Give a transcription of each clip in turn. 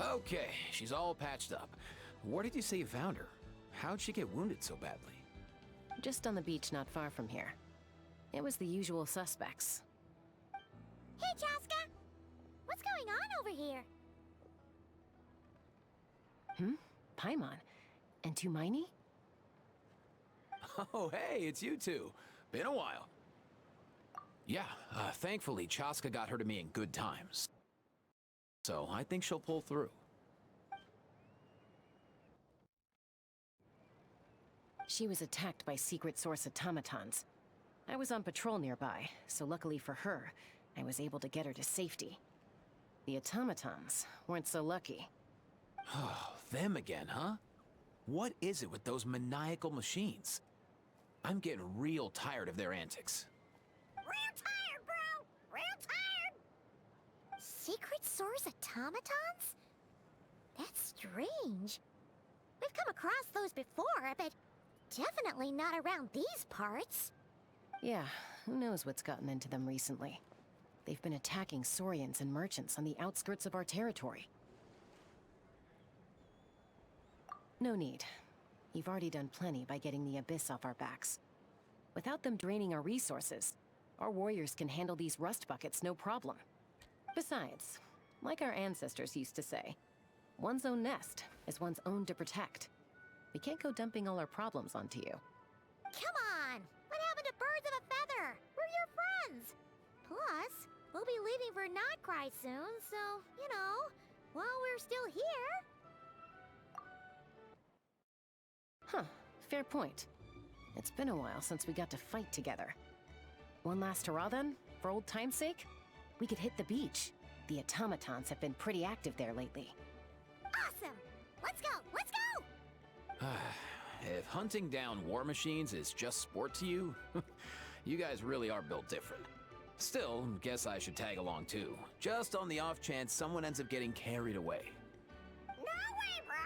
Okay, she's all patched up. Where did you say you found her? How'd she get wounded so badly? Just on the beach not far from here. It was the usual suspects. Hey, Chaska! What's going on over here? Paimon. And Tumaini? Oh, hey, it's you two. Been a while. Yeah, thankfully, Chaska got her to me in good times. So I think she'll pull through. She was attacked by secret source automatons. I was on patrol nearby, so luckily for her, I was able to get her to safety. The automatons weren't so lucky. Oh, them again, huh? What is it with those maniacal machines? I'm getting real tired of their antics. Real tired, bro! Real tired! Secret source automatons? That's strange. We've come across those before, but definitely not around these parts. Yeah, who knows what's gotten into them recently. They've been attacking Saurians and merchants on the outskirts of our territory. No need. You've already done plenty by getting the Abyss off our backs. Without them draining our resources, our warriors can handle these rust buckets no problem. Besides, like our ancestors used to say, one's own nest is one's own to protect. We can't go dumping all our problems onto you. Come on! What happened to birds of a feather? We're your friends! Plus, we'll be leaving for Notcry soon, so, you know, while we're still here... Huh, fair point. It's been a while since we got to fight together. One last hurrah then, for old time's sake? We could hit the beach. The automatons have been pretty active there lately. Awesome! Let's go! Let's go! If hunting down war machines is just sport to you, you guys really are built different. Still, guess I should tag along too, just on the off chance someone ends up getting carried away. No way, bro!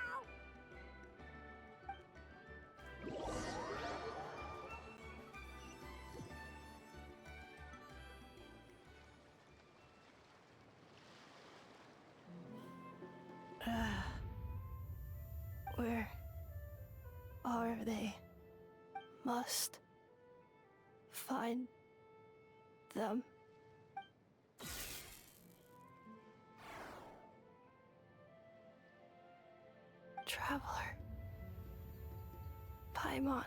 Where are they? Must find them. Traveler. Paimon.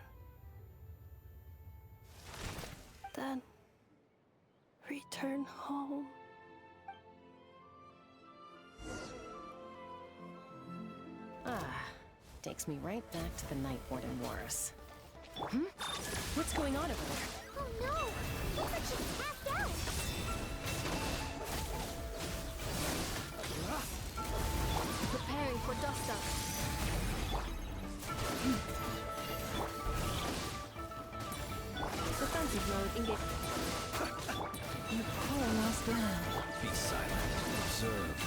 Then return home. Takes me right back to the Night Warden Wars. What's going on over there? Oh no! Looks like she's passed out! Preparing for dust up. Defensive mode engaged. You poor lost ground. Be silent. Observe.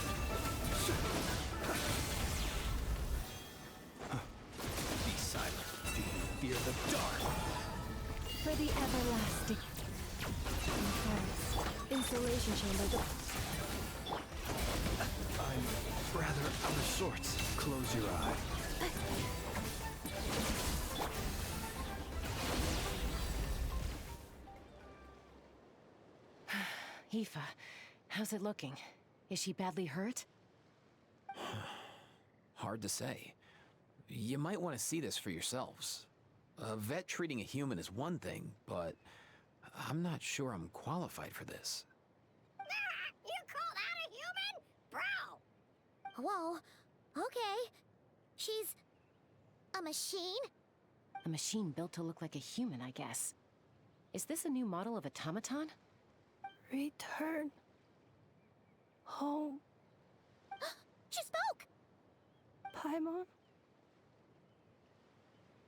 Be silent. Do you fear the dark? For the everlasting. In forest. Insulation chamber. I'm rather out of sorts. Close your eye. Aoife, how's it looking? Is she badly hurt? Hard to say. You might want to see this for yourselves. A vet treating a human is one thing, but I'm not sure I'm qualified for this. You called out a human? Bro! Whoa, okay. She's... a machine? A machine built to look like a human, I guess. Is this a new model of automaton? Return home. She spoke! Paimon.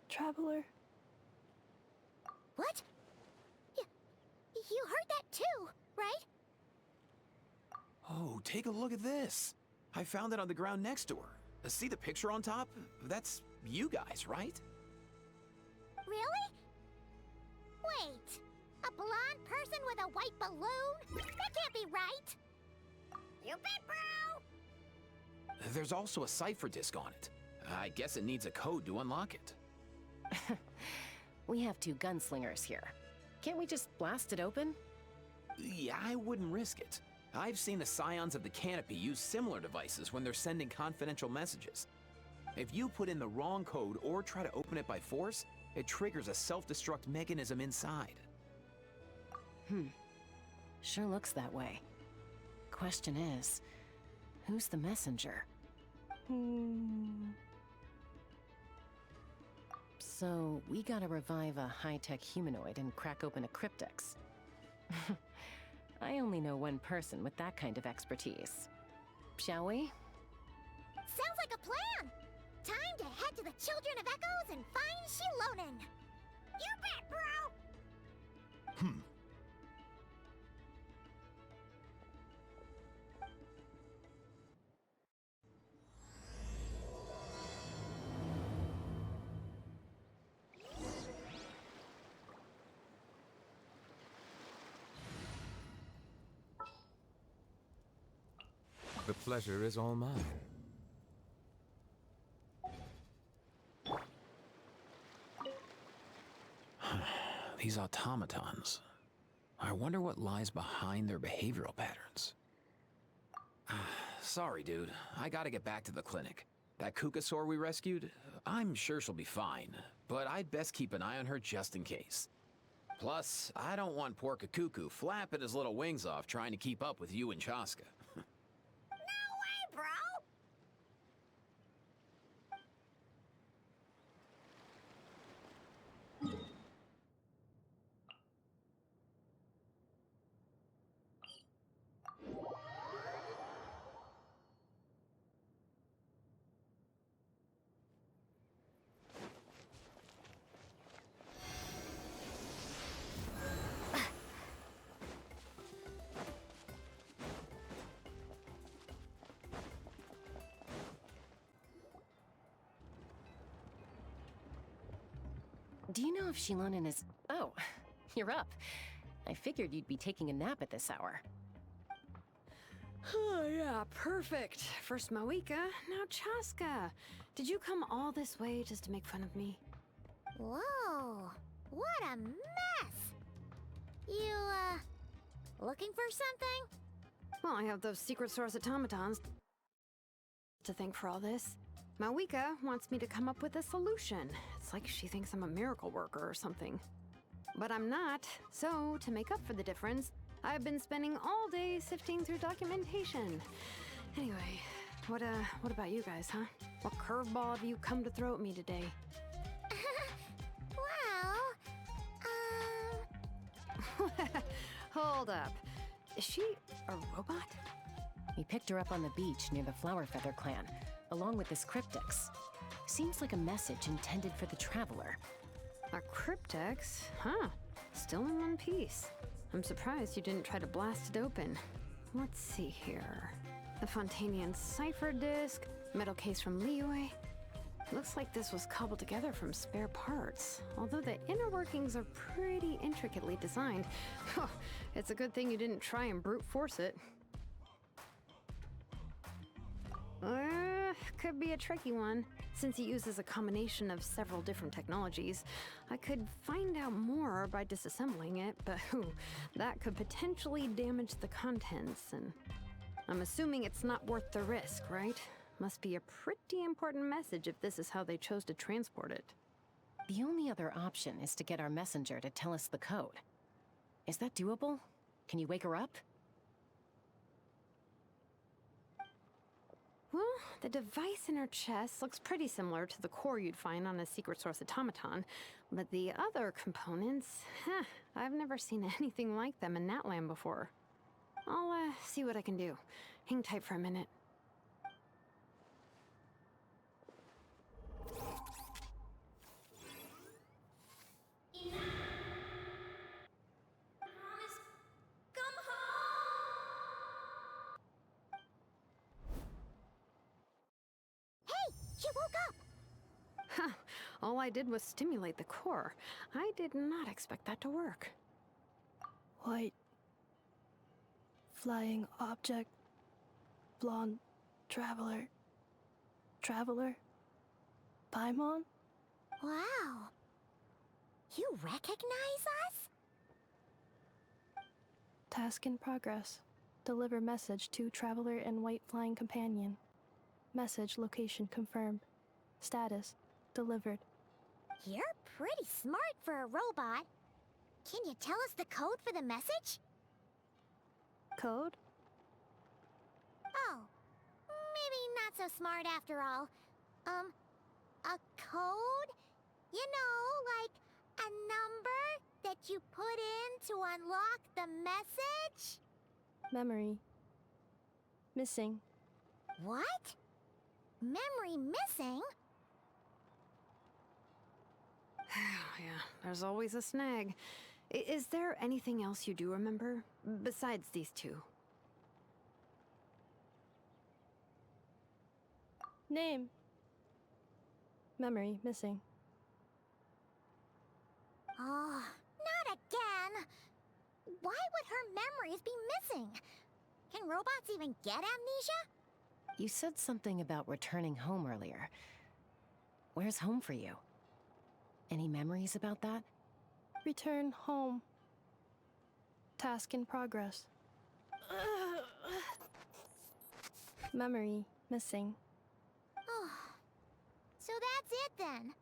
Traveler. What? You heard that too, right? Oh, take a look at this. I found it on the ground next to her. See the picture on top? That's you guys, right? Really? Wait, a blonde person with a white balloon? That can't be right! You bet, bro! there's also a cipher disk on it. I guess it needs a code to unlock it. We have two gunslingers here. Can't we just blast it open? Yeah, I wouldn't risk it. I've seen the Scions of the Canopy use similar devices when they're sending confidential messages. If you put in the wrong code or try to open it by force, it triggers a self-destruct mechanism inside. Sure looks that way. Question is, who's the messenger? So, we gotta revive a high-tech humanoid and crack open a cryptex. I only know one person with that kind of expertise. Shall we? Sounds like a plan! Time to head to the Children of Echoes and find Shilonen! You bet, bro! The pleasure is all mine. These automatons. I wonder what lies behind their behavioral patterns. Sorry, dude. I gotta get back to the clinic. That Kukasaur we rescued, I'm sure she'll be fine, but I'd best keep an eye on her just in case. Plus, I don't want poor Kakuku flapping his little wings off trying to keep up with you and Chaska. No way, bro! Do you know if Shilonen is... Oh, you're up. I figured you'd be taking a nap at this hour. Oh, yeah, perfect. First Mawika, now Chaska. Did you come all this way just to make fun of me? Whoa, what a mess! You, looking for something? Well, I have those secret source automatons to thank for all this. Mawika wants me to come up with a solution. It's like she thinks I'm a miracle worker or something. But I'm not, so to make up for the difference, I've been spending all day sifting through documentation. Anyway, what about you guys, huh? What curveball have you come to throw at me today? Well, Hold up. Is she a robot? We picked her up on the beach near the Flowerfeather clan, along with this cryptex. Seems like a message intended for the Traveler. A cryptex? Huh. Still in one piece. I'm surprised you didn't try to blast it open. Let's see here. The Fontanian cipher disk, metal case from Liyue. Looks like this was cobbled together from spare parts. Although the inner workings are pretty intricately designed. It's a good thing you didn't try and brute force it. Could be a tricky one. Since it uses a combination of several different technologies, I could find out more by disassembling it, but that could potentially damage the contents, and I'm assuming it's not worth the risk, right? Must be a pretty important message if this is how they chose to transport it. The only other option is to get our messenger to tell us the code. Is that doable? Can you wake her up? Well, the device in her chest looks pretty similar to the core you'd find on a secret source automaton, but the other components, I've never seen anything like them in Natlan before. I'll see what I can do. Hang tight for a minute. she woke up! Huh. All I did was stimulate the core. I did not expect that to work. White. Flying object. Blonde traveler. Traveler? Paimon? Wow. You recognize us? Task in progress. Deliver message to Traveler and White Flying Companion. Message location confirmed. Status delivered. You're pretty smart for a robot. Can you tell us the code for the message? Code? Oh, maybe not so smart after all. A code? You know, like a number that you put in to unlock the message? Memory. Missing. What? Memory missing? Yeah, there's always a snag. Is there anything else you do remember? Besides these two? Name. Memory missing. Oh, not again! Why would her memories be missing? Can robots even get amnesia? You said something about returning home earlier. Where's home for you? Any memories about that? Return home. Task in progress. Memory missing. Oh, so that's it then.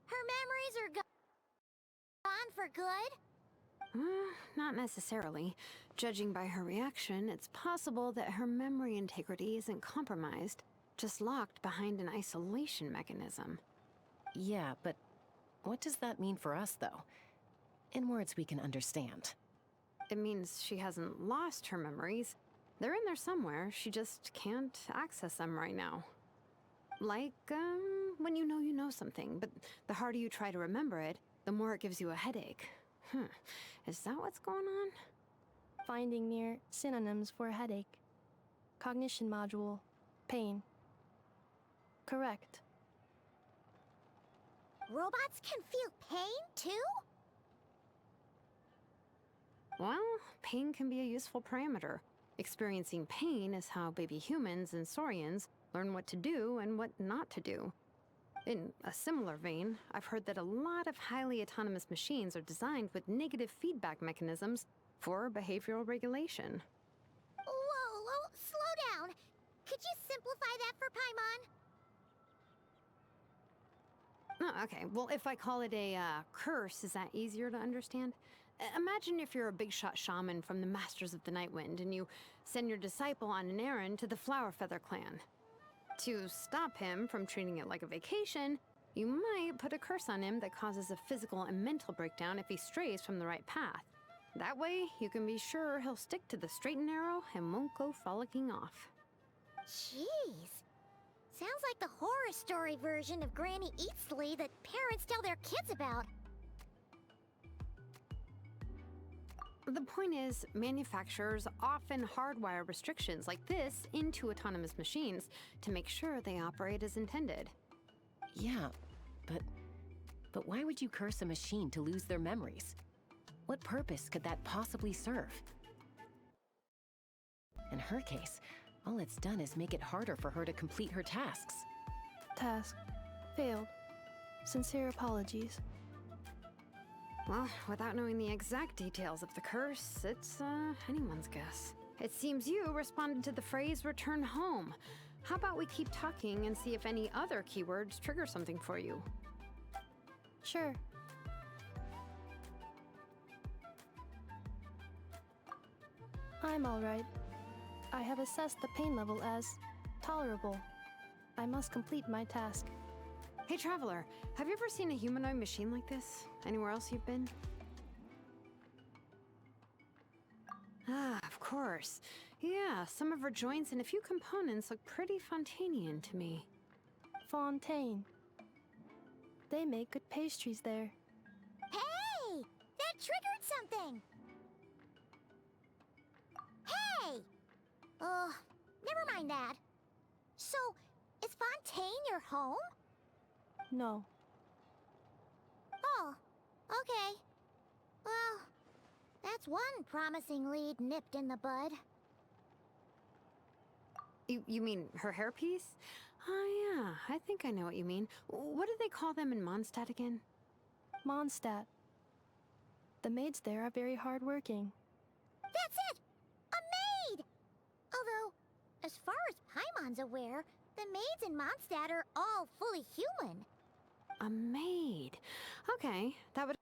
Her memories are gone for good? Not necessarily. Judging by her reaction, it's possible that her memory integrity isn't compromised, just locked behind an isolation mechanism. Yeah, but what does that mean for us, though? In words we can understand. It means she hasn't lost her memories. They're in there somewhere, she just can't access them right now. Like, when you know something, but the harder you try to remember it, the more it gives you a headache. Is that what's going on? Finding near synonyms for headache. Cognition module. Pain. Correct. Robots can feel pain, too? Well, pain can be a useful parameter. Experiencing pain is how baby humans and saurians learn what to do and what not to do. In a similar vein, I've heard that a lot of highly autonomous machines are designed with negative feedback mechanisms for behavioral regulation. Whoa, slow down. Could you simplify that for Paimon? Oh, okay, well, if I call it a curse, is that easier to understand? Imagine if you're a big shot shaman from the Masters of the Nightwind and you send your disciple on an errand to the Flowerfeather clan. To stop him from treating it like a vacation, you might put a curse on him that causes a physical and mental breakdown if he strays from the right path. That way, you can be sure he'll stick to the straight and narrow and won't go frolicking off. Jeez. Sounds like the horror story version of Granny Eatsley that parents tell their kids about. The point is, manufacturers often hardwire restrictions like this into autonomous machines to make sure they operate as intended. Yeah, but why would you curse a machine to lose their memories? What purpose could that possibly serve? In her case, all it's done is make it harder for her to complete her tasks. Task. Failed. Sincere apologies. Well, without knowing the exact details of the curse, it's anyone's guess. It seems you responded to the phrase return home. How about we keep talking and see if any other keywords trigger something for you? Sure. I'm alright. I have assessed the pain level as tolerable. I must complete my task. Hey, Traveler, have you ever seen a humanoid machine like this? Anywhere else you've been? Ah, of course. Yeah, some of her joints and a few components look pretty Fontanian to me. Fontaine. They make good pastries there. Hey! That triggered something! Hey! Never mind that. So, is Fontaine your home? No. Oh, okay. Well, that's one promising lead nipped in the bud. You mean her hairpiece? Oh yeah, I think I know what you mean. What do they call them in Mondstadt again? Mondstadt. The maids there are very hardworking. That's it! A maid! Although, as far as Paimon's aware, the maids in Mondstadt are all fully human. A maid. Okay, that would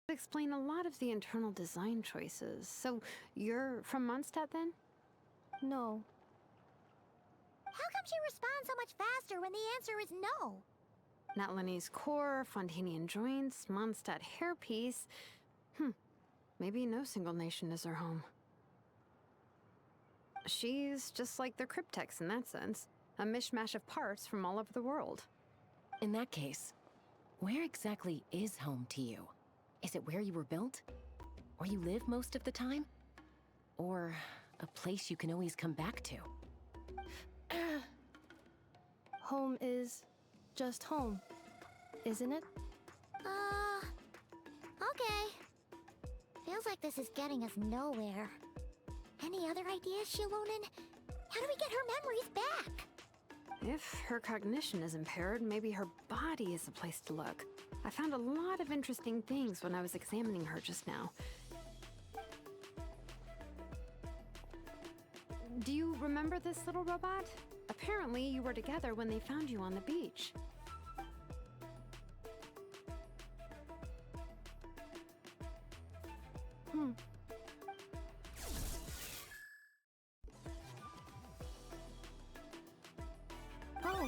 explain a lot of the internal design choices. So, you're from Mondstadt then? No. How come she responds so much faster when the answer is no? Natlanese core, Fontanian joints, Mondstadt hairpiece. Maybe no single nation is her home. She's just like the Cryptex in that sense. A mishmash of parts from all over the world. In that case, where exactly is home to you? Is it where you were built? Where you live most of the time? Or a place you can always come back to? Home is just home, isn't it? Okay. Feels like this is getting us nowhere. Any other ideas, Shilonen? How do we get her memories back? If her cognition is impaired, maybe her body is the place to look. I found a lot of interesting things when I was examining her just now. Do you remember this little robot? Apparently, you were together when they found you on the beach. Oh,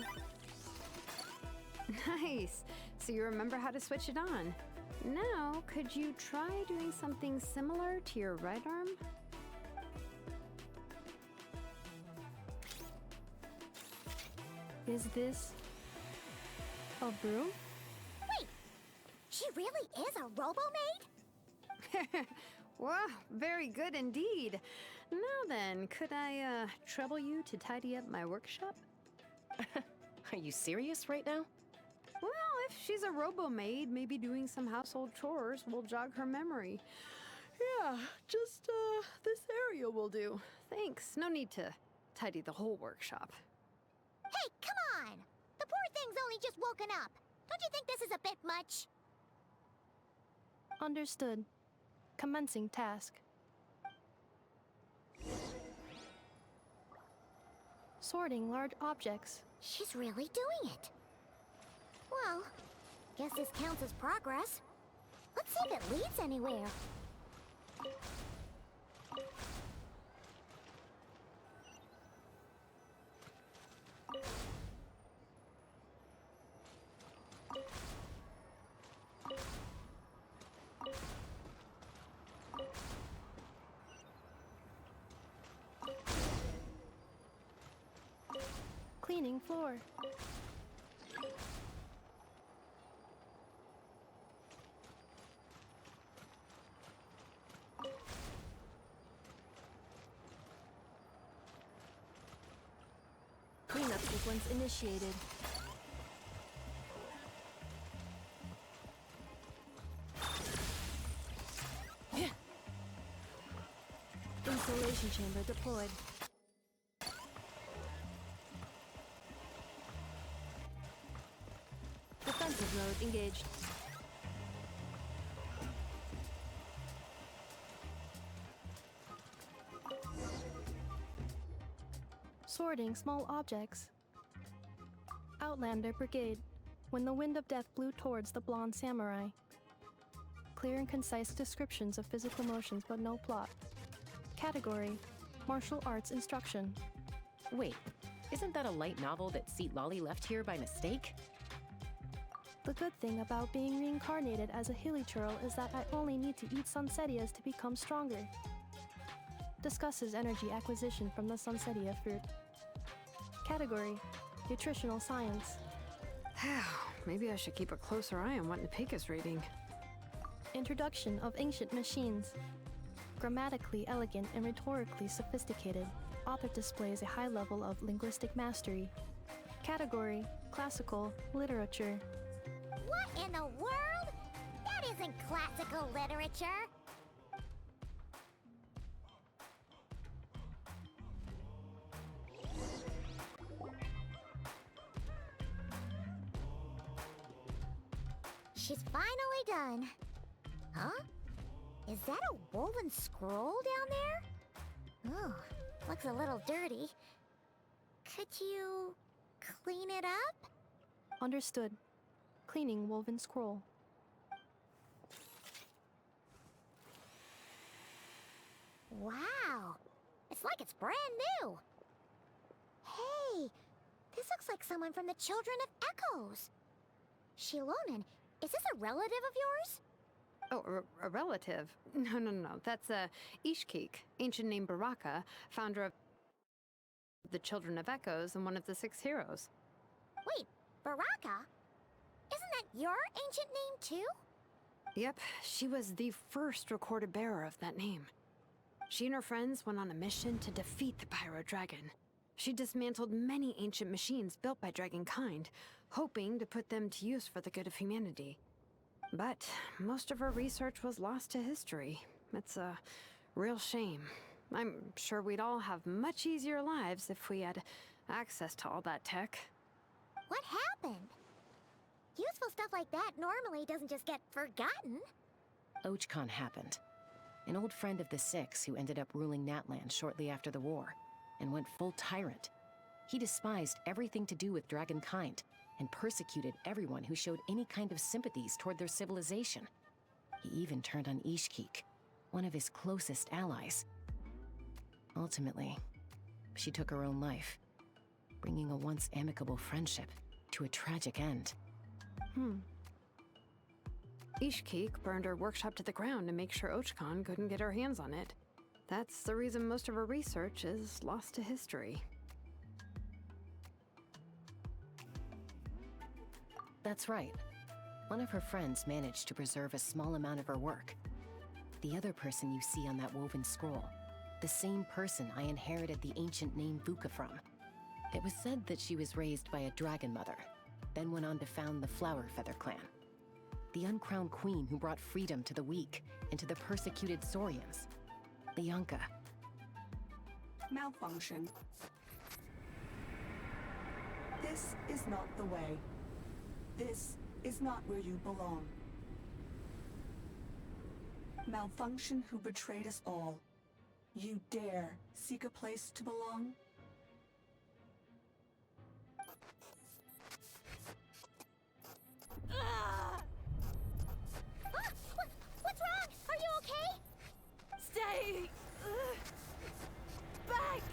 Nice. So you remember how to switch it on. Now, could you try doing something similar to your right arm? is this a broom? Wait! She really is a robo-maid? Wow, very good indeed. Now then, could I trouble you to tidy up my workshop? Are you serious right now? Well, if she's a robo-maid, maybe doing some household chores will jog her memory. Yeah, just this area will do. Thanks. No need to tidy the whole workshop. Hey, come on! The poor thing's only just woken up. Don't you think this is a bit much? Understood. Commencing task. Sorting large objects. She's really doing it. Well, guess this counts as progress. Let's see if it leads anywhere. Cleaning floor. Cleanup sequence initiated. Insulation chamber deployed. Defensive mode engaged. Sorting small objects. Outlander Brigade. When the wind of death blew towards the blonde samurai. Clear and concise descriptions of physical motions but no plot. Category: Martial Arts Instruction. Wait, isn't that a light novel that Seat Lolly left here by mistake? The good thing about being reincarnated as a hilly churl is that I only need to eat sunsetias to become stronger. Discusses energy acquisition from the sunsetia fruit. Category: Nutritional Science. Maybe I should keep a closer eye on what Nepeka's reading. Introduction of Ancient Machines. Grammatically elegant and rhetorically sophisticated, author displays a high level of linguistic mastery. Category: Classical Literature. What in the world? That isn't classical literature. she's finally done. Huh? Is that a woven scroll down there? Oh, looks a little dirty. Could you clean it up? Understood. Cleaning woven scroll. Wow, it's like it's brand new. Hey, this looks like someone from the Children of Echoes. Shilonen, is this a relative of yours? Oh, a relative? No. That's Ishkik, ancient name Baraka, founder of the Children of Echoes and one of the 6 heroes. Wait, Baraka? Isn't that your ancient name too? Yep, she was the first recorded bearer of that name. She and her friends went on a mission to defeat the Pyro Dragon. She dismantled many ancient machines built by Dragonkind, hoping to put them to use for the good of humanity. But most of her research was lost to history. It's a real shame. I'm sure we'd all have much easier lives if we had access to all that tech. What happened? Useful stuff like that normally doesn't just get forgotten. Ochkon happened. An old friend of the Six who ended up ruling Natlan shortly after the war, and went full tyrant. He despised everything to do with Dragonkind, and persecuted everyone who showed any kind of sympathies toward their civilization. He even turned on Ishkik, one of his closest allies. Ultimately, she took her own life, bringing a once amicable friendship to a tragic end. Ishkik burned her workshop to the ground to make sure Ochkon couldn't get her hands on it. That's the reason most of her research is lost to history. That's right. One of her friends managed to preserve a small amount of her work. The other person you see on that woven scroll, the same person I inherited the ancient name Vuka from. It was said that she was raised by a dragon mother, then went on to found the Flower Feather clan. The uncrowned queen who brought freedom to the weak and to the persecuted Saurians. Lianka. Malfunction. This is not the way. This is not where you belong. Malfunction who betrayed us all. You dare seek a place to belong? What's wrong? Are you okay? Stay back!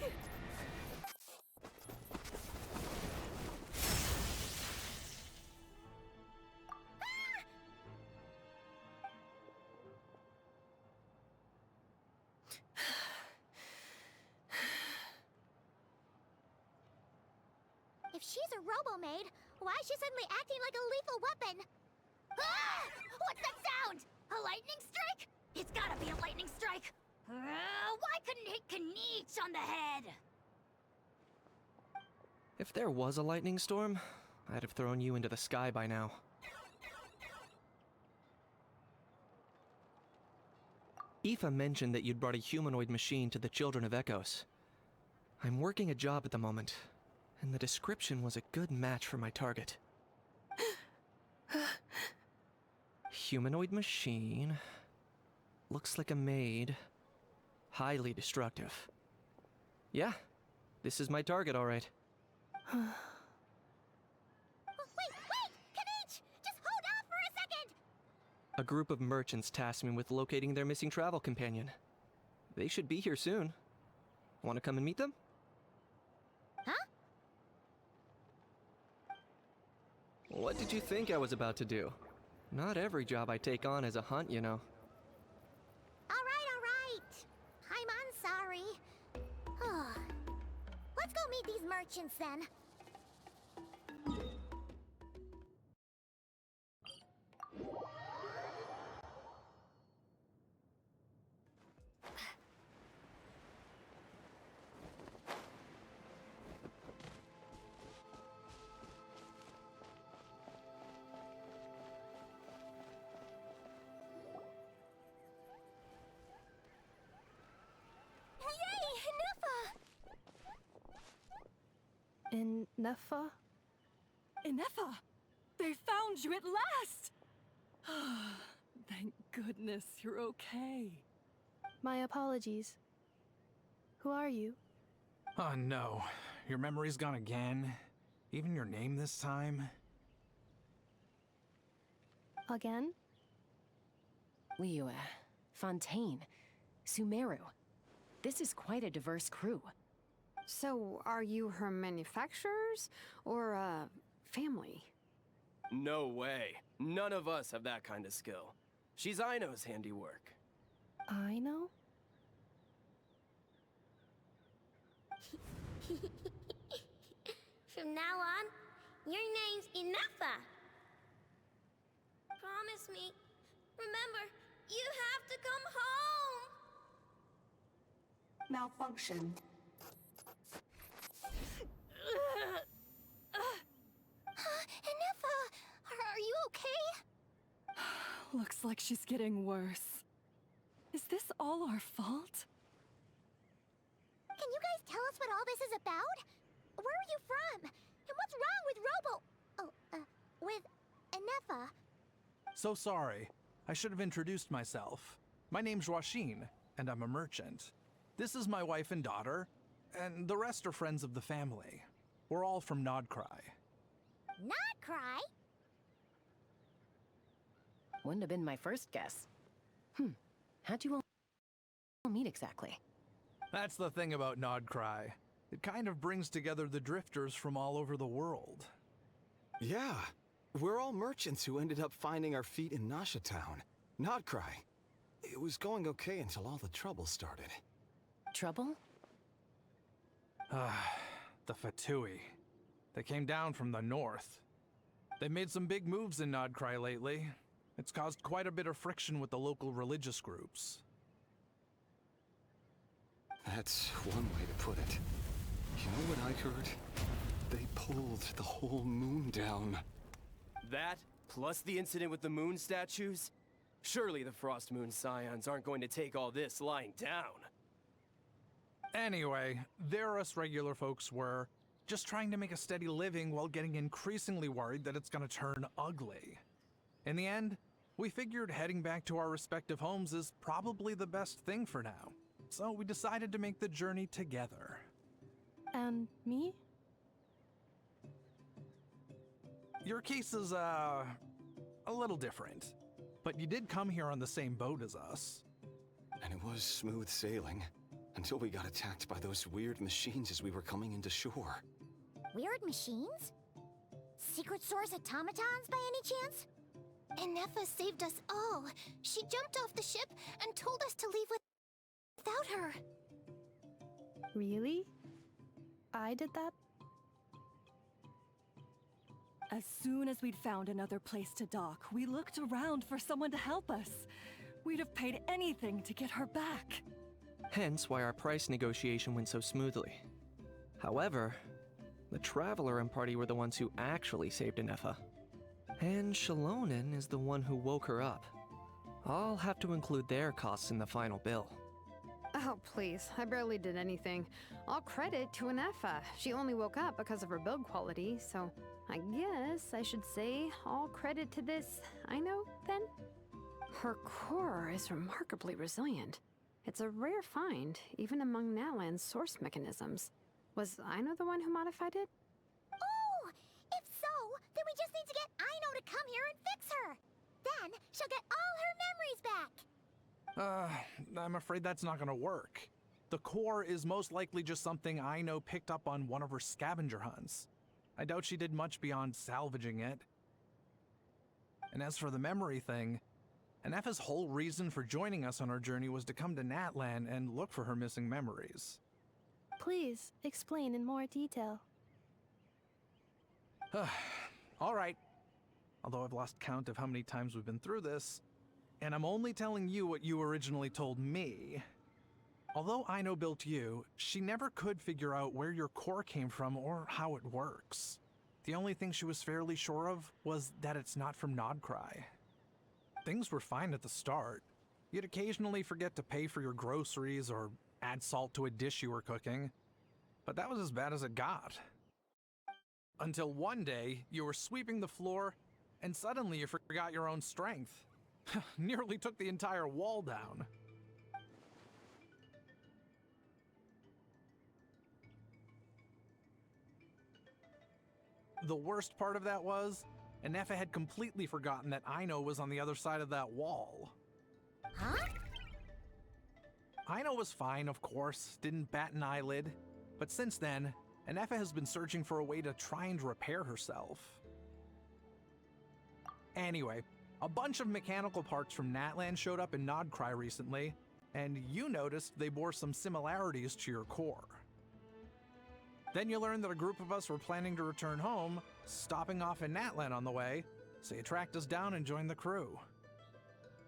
If she's a robo-maid, why is she suddenly acting like a lethal weapon? Ah! What's that sound? A lightning strike? It's gotta be a lightning strike! Why couldn't it hit Kniech on the head? If there was a lightning storm, I'd have thrown you into the sky by now. Aoife mentioned that you'd brought a humanoid machine to the Children of Echoes. I'm working a job at the moment, and the description was a good match for my target. Humanoid machine. Looks like a maid. Highly destructive. Yeah, this is my target, alright. Wait! Kniech! Just hold off for a second! A group of merchants tasked me with locating their missing travel companion. They should be here soon. Want to come and meet them? Huh? What did you think I was about to do? Not every job I take on is a hunt, you know. Alright. I'm sorry. Let's go meet these merchants then. In Nefa? Inefa! They found you at last! Thank goodness you're okay. My apologies. Who are you? Oh no, your memory's gone again? Even your name this time? Again? Liyue, Fontaine, Sumeru. This is quite a diverse crew. So, are you her manufacturers or family? No way. None of us have that kind of skill. She's Aino's handiwork. I know? From now on, your name's Inefa. Promise me. Remember, you have to come home. Malfunction. Inefa, are you okay? Looks like she's getting worse. Is this all our fault? Can you guys tell us what all this is about? Where are you from? And what's wrong with with Inefa? So sorry. I should have introduced myself. My name's Joachine, and I'm a merchant. This is my wife and daughter, and the rest are friends of the family. We're all from Nodcry. Not cry? Wouldn't have been my first guess. How'd you all meet exactly? That's the thing about Nodcry. It kind of brings together the drifters from all over the world. Yeah, we're all merchants who ended up finding our feet in Nasha Town. Nodcry. It was going okay until all the trouble started. Trouble? The Fatui. They came down from the north. They made some big moves in Nodcry lately. It's caused quite a bit of friction with the local religious groups. That's one way to put it. You know what I heard? They pulled the whole moon down. That, plus the incident with the moon statues? Surely the Frost Moon Scions aren't going to take all this lying down. Anyway, there us regular folks were, just trying to make a steady living while getting increasingly worried that it's gonna turn ugly. In the end, we figured heading back to our respective homes is probably the best thing for now. So we decided to make the journey together. And me? Your case is, a little different. But you did come here on the same boat as us. And it was smooth sailing, until we got attacked by those weird machines as we were coming into shore. Weird machines? Secret source automatons by any chance? Inefa saved us all. She jumped off the ship and told us to leave without her. Really? I did that? As soon as we'd found another place to dock, we looked around for someone to help us. We'd have paid anything to get her back. Hence why our price negotiation went so smoothly. However, the Traveler and party were the ones who actually saved Inefa. And Shalonen is the one who woke her up. I'll have to include their costs in the final bill. Oh, please. I barely did anything. All credit to Inefa. She only woke up because of her build quality, so I guess I should say all credit to this Aino, then? Her core is remarkably resilient. It's a rare find, even among Nalan's source mechanisms. Was Aino the one who modified it? Oh! If so, then we just need to get Aino to come here and fix her. Then she'll get all her memories back. I'm afraid that's not gonna work. The core is most likely just something Aino picked up on one of her scavenger hunts. I doubt she did much beyond salvaging it. And as for the memory thing, Inefa's whole reason for joining us on our journey was to come to Natlan and look for her missing memories. Please, explain in more detail. Alright. Although I've lost count of how many times we've been through this, and I'm only telling you what you originally told me. Although Aino built you, she never could figure out where your core came from or how it works. The only thing she was fairly sure of was that it's not from Nodcry. Things were fine at the start. You'd occasionally forget to pay for your groceries or add salt to a dish you were cooking. But that was as bad as it got. Until one day, you were sweeping the floor and suddenly you forgot your own strength. Nearly took the entire wall down. The worst part of that was, Anefa had completely forgotten that Aino was on the other side of that wall. Huh? Aino was fine, of course, didn't bat an eyelid. But since then, Anefa has been searching for a way to try and repair herself. Anyway, a bunch of mechanical parts from Natlan showed up in Nodcry recently, and you noticed they bore some similarities to your core. Then you learned that a group of us were planning to return home, stopping off in Natlan on the way, so you tracked us down and joined the crew.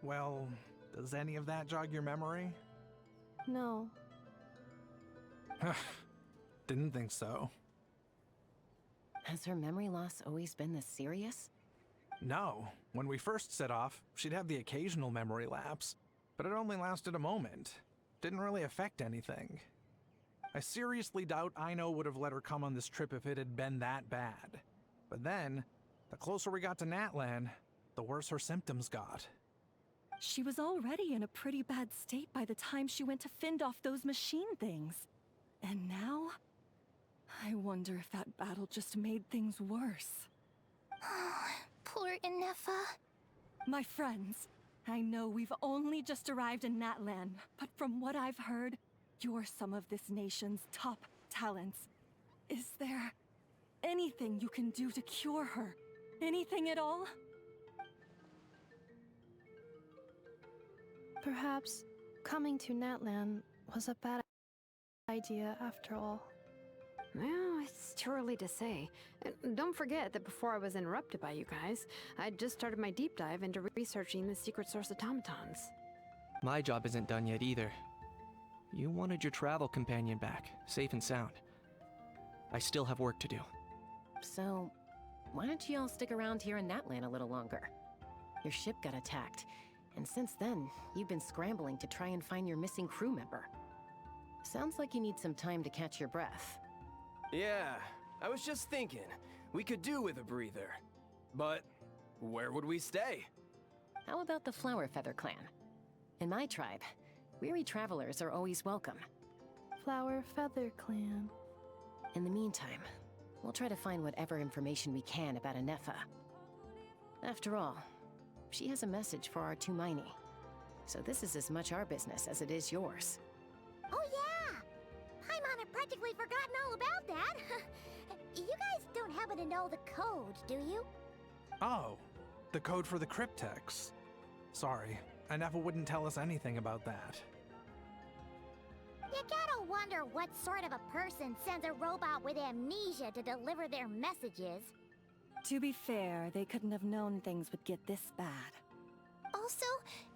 Well, does any of that jog your memory? No. Didn't think so. Has her memory loss always been this serious? No. When we first set off, she'd have the occasional memory lapse, but it only lasted a moment. Didn't really affect anything. I seriously doubt Aino would have let her come on this trip if it had been that bad. But then, the closer we got to Natlan, the worse her symptoms got. She was already in a pretty bad state by the time she went to fend off those machine things. And now? I wonder if that battle just made things worse. Poor Anefa. My friends, I know we've only just arrived in Natlan, but from what I've heard, you're some of this nation's top talents. Is there anything you can do to cure her? Anything at all? Perhaps coming to Natlan was a bad idea after all. Well, it's too early to say. And don't forget that before I was interrupted by you guys, I'd just started my deep dive into researching the secret source automatons. My job isn't done yet either. You wanted your travel companion back, safe and sound. I still have work to do. So, why don't you all stick around here in Natlan a little longer? Your ship got attacked, and since then, you've been scrambling to try and find your missing crew member. Sounds like you need some time to catch your breath. Yeah, I was just thinking, we could do with a breather. But where would we stay? How about the Flower Feather clan? In my tribe, weary travelers are always welcome. Flower Feather Clan. In the meantime, we'll try to find whatever information we can about Anefa. After all, she has a message for our Tumaini. So this is as much our business as it is yours. Oh yeah! Paimon had practically forgotten all about that. You guys don't happen to know the code, do you? Oh, the code for the cryptex. Sorry, Anefa wouldn't tell us anything about that. You gotta wonder what sort of a person sends a robot with amnesia to deliver their messages. To be fair, they couldn't have known things would get this bad. Also,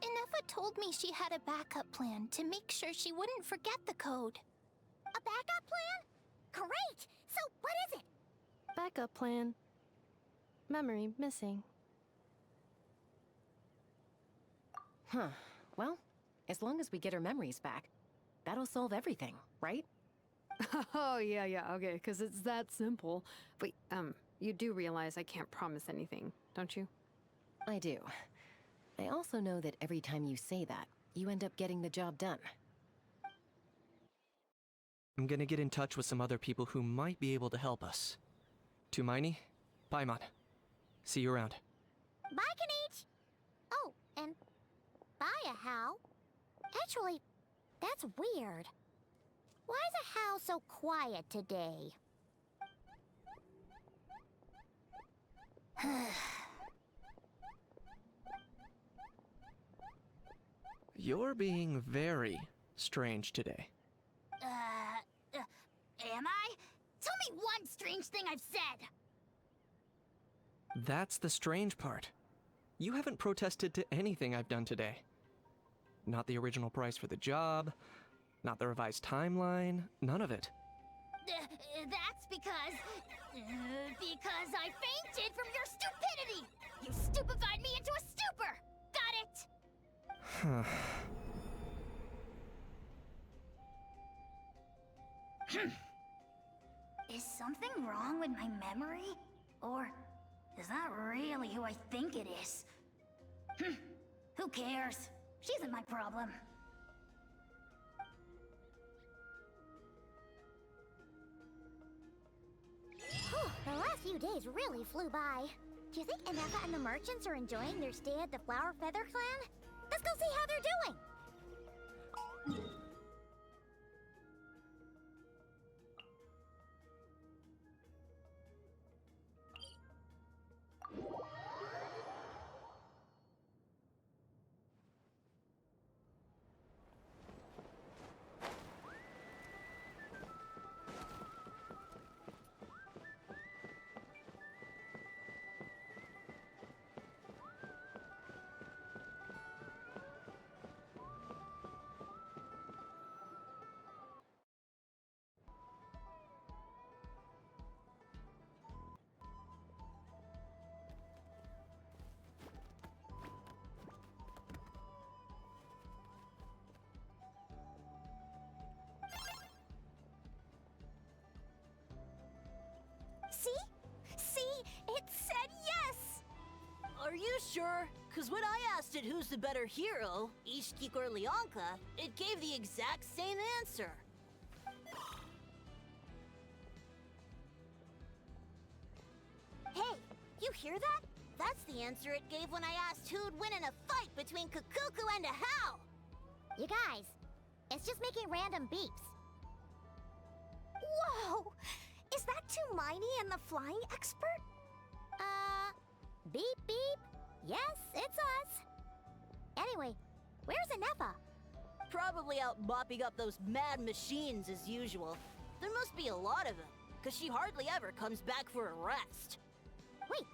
Anefa told me she had a backup plan to make sure she wouldn't forget the code. A backup plan? Great! So what is it? Backup plan. Memory missing. Huh. Well, as long as we get her memories back, that'll solve everything, right? Oh, yeah, okay, because it's that simple. Wait, you do realize I can't promise anything, don't you? I do. I also know that every time you say that, you end up getting the job done. I'm gonna get in touch with some other people who might be able to help us. Tumaini, Paimon. See you around. Bye, Kanich! Oh, and bye, How. Actually, that's weird. Why is a How so quiet today? You're being very strange today. Am I? Tell me one strange thing I've said! That's the strange part. You haven't protested to anything I've done today. Not the original price for the job, not the revised timeline, none of it. That's because I fainted from your stupidity! You stupefied me into a stupor! Got it? Huh. Is something wrong with my memory? Or is not really who I think it is. Who cares? She isn't my problem. Whew, the last few days really flew by. Do you think Inefa and the merchants are enjoying their stay at the Flower Feather Clan? Let's go see how they're doing! See? It said yes! Are you sure? Cause when I asked it who's the better hero, Ishkik or Leonka, it gave the exact same answer. Hey, you hear that? That's the answer it gave when I asked who'd win in a fight between Kukuku and a How! You guys, it's just making random beeps. Whoa! Is that Tumaini and the flying expert? Beep beep. Yes, it's us. Anyway, where's Inefa? Probably out mopping up those mad machines as usual. There must be a lot of them, cause she hardly ever comes back for a rest. Wait,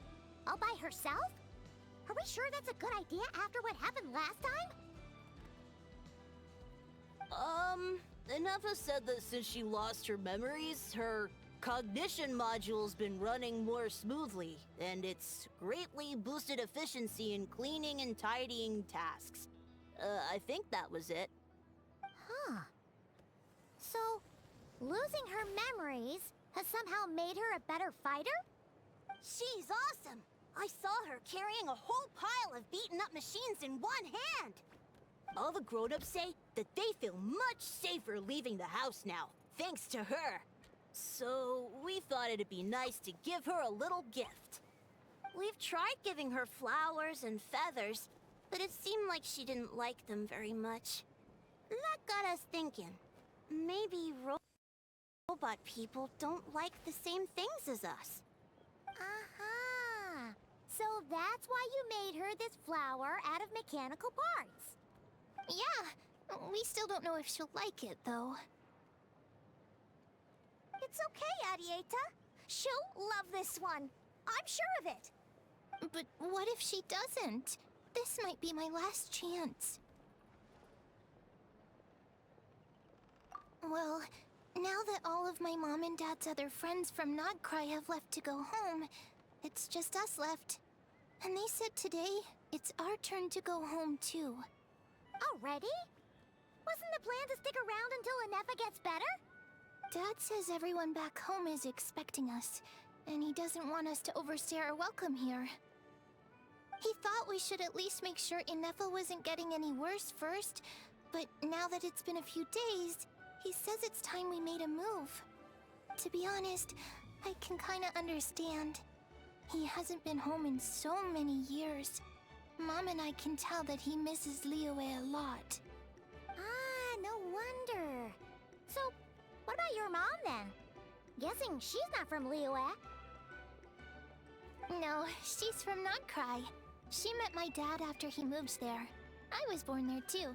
all by herself? Are we sure that's a good idea after what happened last time? Inefa said that since she lost her memories, her cognition module's been running more smoothly, and it's greatly boosted efficiency in cleaning and tidying tasks. I think that was it. Huh. So, losing her memories has somehow made her a better fighter? She's awesome! I saw her carrying a whole pile of beaten up machines in one hand! All the grown-ups say that they feel much safer leaving the house now, thanks to her. So, we thought it'd be nice to give her a little gift. We've tried giving her flowers and feathers, but it seemed like she didn't like them very much. That got us thinking. Maybe robot people don't like the same things as us. Aha! So that's why you made her this flower out of mechanical parts. Yeah, we still don't know if she'll like it, though. It's okay, Arieta. She'll love this one. I'm sure of it. But what if she doesn't? This might be my last chance. Well, now that all of my mom and dad's other friends from Nodcry have left to go home, it's just us left. And they said today, it's our turn to go home too. Already? Wasn't the plan to stick around until Inefa gets better? Dad says everyone back home is expecting us, and he doesn't want us to overstay our welcome here. He thought we should at least make sure Inefa wasn't getting any worse first, but now that it's been a few days, he says it's time we made a move. To be honest, I can kinda understand. He hasn't been home in so many years. Mom and I can tell that he misses Liyue a lot. Ah, no wonder. So, what about your mom then? Guessing she's not from Liyue. No, she's from Nodcry. She met my dad after he moved there. I was born there too.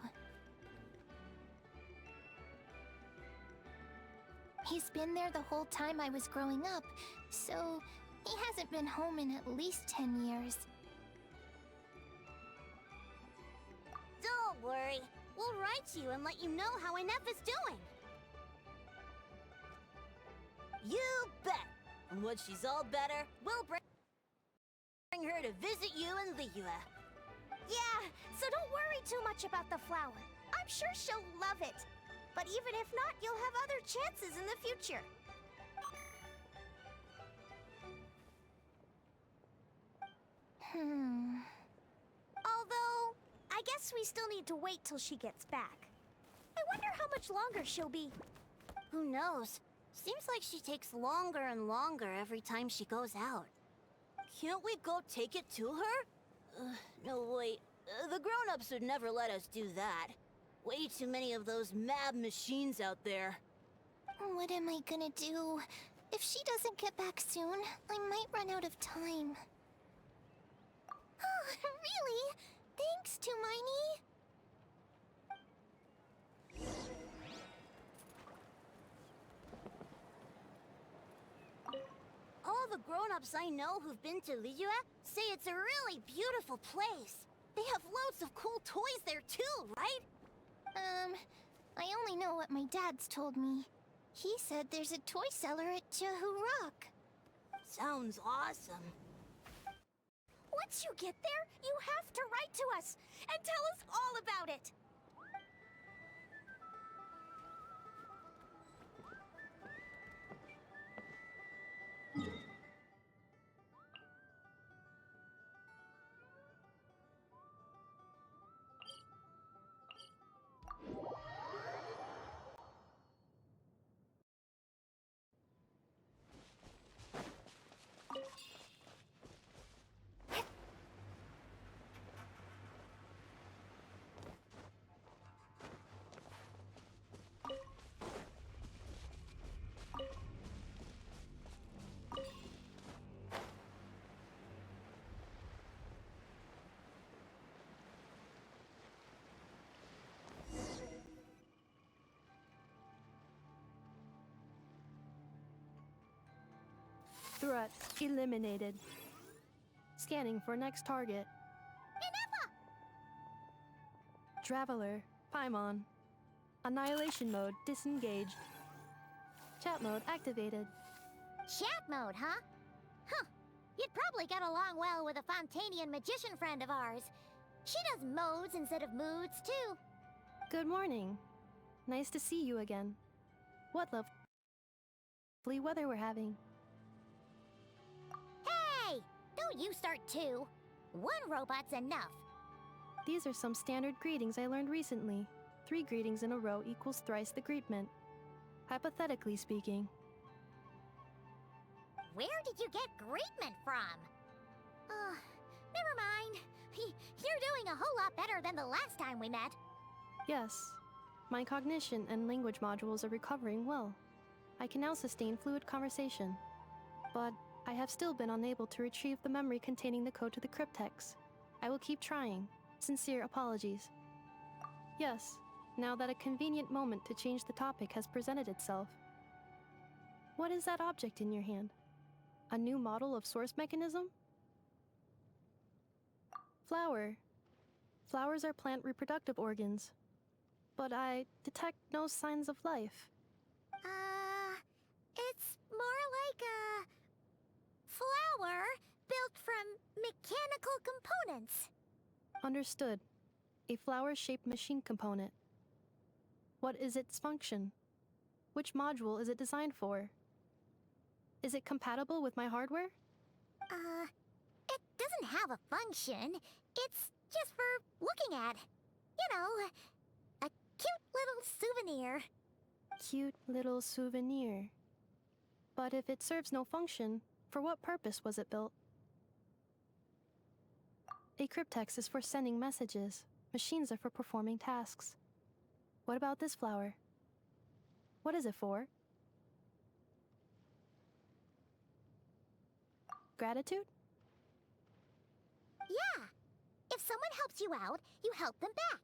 He's been there the whole time I was growing up, so he hasn't been home in at least 10 years. Don't worry. We'll write you and let you know how Inefa's doing. You bet! And once she's all better, we'll bring her to visit you in Liyue. Yeah, so don't worry too much about the flower. I'm sure she'll love it. But even if not, you'll have other chances in the future. guess we still need to wait till she gets back. I wonder how much longer she'll be. Who knows? Seems like she takes longer and longer every time she goes out. Can't we go take it to her? No, wait. The grown-ups would never let us do that. Way too many of those mad machines out there. What am I gonna do? If she doesn't get back soon, I might run out of time. Oh, really? Thanks, Hermione. All the grown-ups I know who've been to Liyue say it's a really beautiful place. They have loads of cool toys there too, right? I only know what my dad's told me. He said there's a toy cellar at Jehu Rock. Sounds awesome. Once you get there, you have to write to us and tell us all about it. Threat eliminated. Scanning for next target. Traveler, Paimon. Annihilation mode disengaged. Chat mode activated. Chat mode, huh? Huh. You'd probably get along well with a Fontanian magician friend of ours. She does modes instead of moods, too. Good morning. Nice to see you again. What lovely weather we're having. Hey! Don't you start too. One robot's enough. These are some standard greetings I learned recently. 3 greetings in a row equals thrice the greetment. Hypothetically speaking. Where did you get greetment from? Never mind. You're doing a whole lot better than the last time we met. Yes. My cognition and language modules are recovering well. I can now sustain fluid conversation. But I have still been unable to retrieve the memory containing the code to the cryptex. I will keep trying. Sincere apologies. Yes, now that a convenient moment to change the topic has presented itself. What is that object in your hand? A new model of source mechanism? Flower. Flowers are plant reproductive organs. But I detect no signs of life. It's more like a flower built from mechanical components. Understood. A flower-shaped machine component. What is its function? Which module is it designed for? Is it compatible with my hardware? It doesn't have a function. It's just for looking at. You know, a cute little souvenir. Cute little souvenir. But if it serves no function, for what purpose was it built? A cryptex is for sending messages. Machines are for performing tasks. What about this flower? What is it for? Gratitude? Yeah. If someone helps you out, you help them back.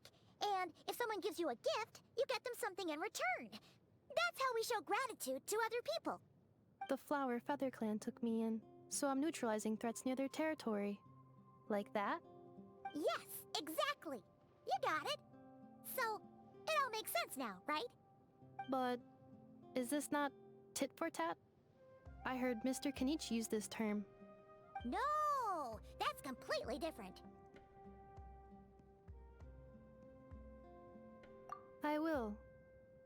And if someone gives you a gift, you get them something in return. That's how we show gratitude to other people. The Flower Feather Clan took me in, so I'm neutralizing threats near their territory. Like that? Yes, exactly. You got it. So, it all makes sense now, right? But is this not tit for tat? I heard Mr. Kenichi use this term. No, that's completely different. I will.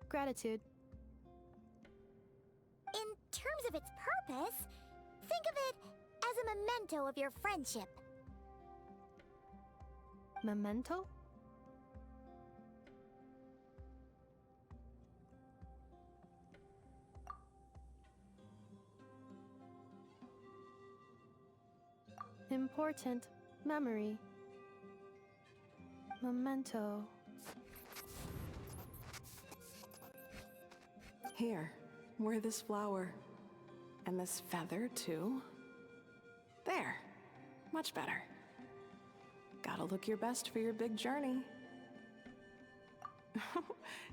Gratitude. In terms of its purpose, think of it as a memento of your friendship. Memento? Important memory. Memento. Here, wear this flower. And this feather, too. There. Much better. Gotta look your best for your big journey.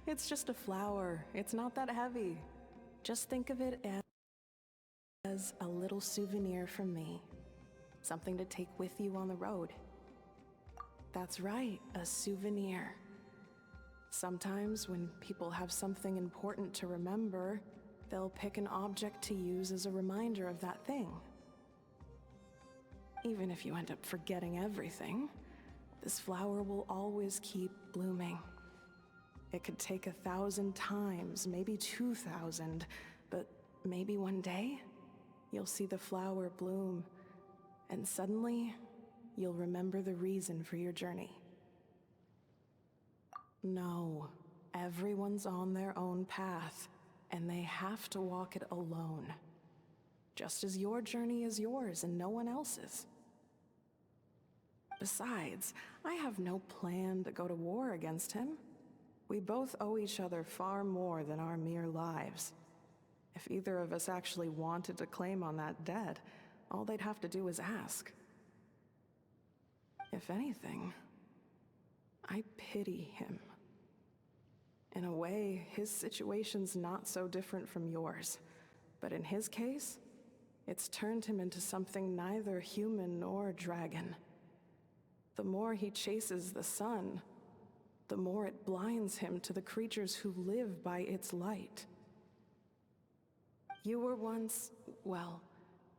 It's just a flower. It's not that heavy. Just think of it as a little souvenir from me. Something to take with you on the road. That's right, a souvenir. Sometimes when people have something important to remember, they'll pick an object to use as a reminder of that thing. Even if you end up forgetting everything, this flower will always keep blooming. It could take 1,000 times, maybe 2,000, but maybe one day, you'll see the flower bloom, and suddenly, you'll remember the reason for your journey. No, everyone's on their own path, and they have to walk it alone. Just as your journey is yours and no one else's. Besides, I have no plan to go to war against him. We both owe each other far more than our mere lives. If either of us actually wanted to claim on that debt, all they'd have to do is ask. If anything, I pity him. In a way, his situation's not so different from yours. But in his case, it's turned him into something neither human nor dragon. The more he chases the sun, the more it blinds him to the creatures who live by its light. You were once, well,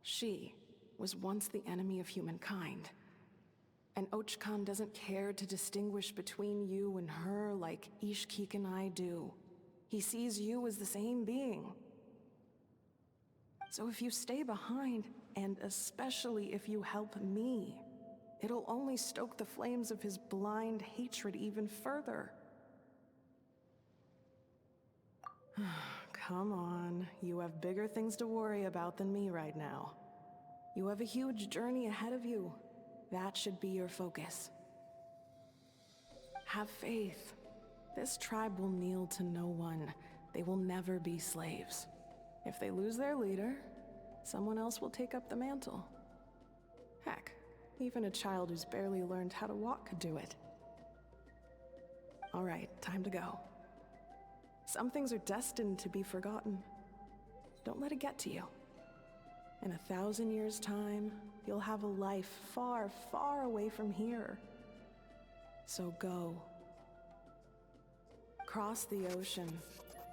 she was once the enemy of humankind. And Archon doesn't care to distinguish between you and her like Ishkik and I do. He sees you as the same being. So if you stay behind, and especially if you help me, it'll only stoke the flames of his blind hatred even further. Come on, you have bigger things to worry about than me right now. You have a huge journey ahead of you. That should be your focus. Have faith. This tribe will kneel to no one. They will never be slaves. If they lose their leader, someone else will take up the mantle. Heck, even a child who's barely learned how to walk could do it. All right, time to go. Some things are destined to be forgotten. Don't let it get to you. In 1,000 years' time, you'll have a life far, far away from here. So go. Cross the ocean.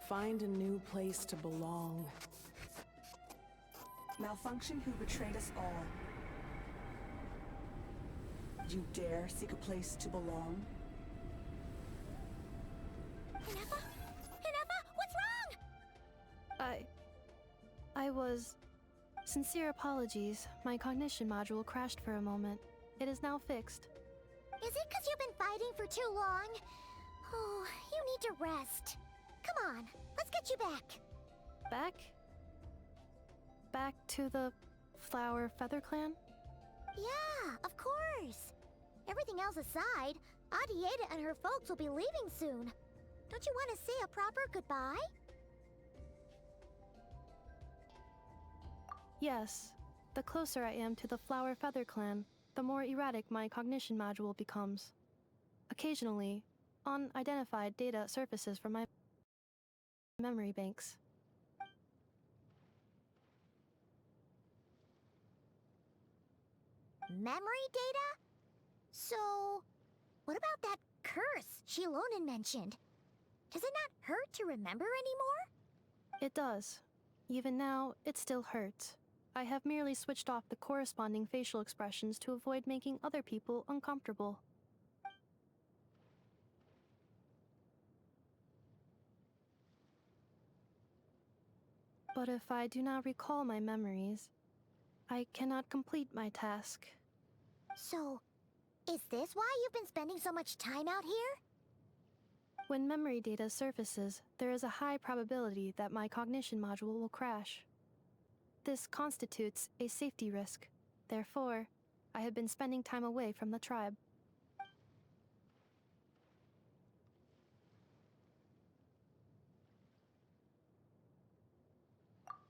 Find a new place to belong. Malfunction who betrayed us all. You dare seek a place to belong? Inefa? Inefa, what's wrong? I was... Sincere apologies. My cognition module crashed for a moment. It is now fixed. Is it because you've been fighting for too long? Oh, you need to rest. Come on, let's get you back. Back? Back to the Flower Feather Clan? Yeah, of course. Everything else aside, Adieta and her folks will be leaving soon. Don't you want to say a proper goodbye? Yes. The closer I am to the Flower Feather Clan, the more erratic my cognition module becomes. Occasionally, unidentified data surfaces from my memory banks. Memory data? So, what about that curse Shilonen mentioned? Does it not hurt to remember anymore? It does. Even now, it still hurts. I have merely switched off the corresponding facial expressions to avoid making other people uncomfortable. But if I do not recall my memories, I cannot complete my task. So, is this why you've been spending so much time out here? When memory data surfaces, there is a high probability that my cognition module will crash. This constitutes a safety risk. Therefore, I have been spending time away from the tribe.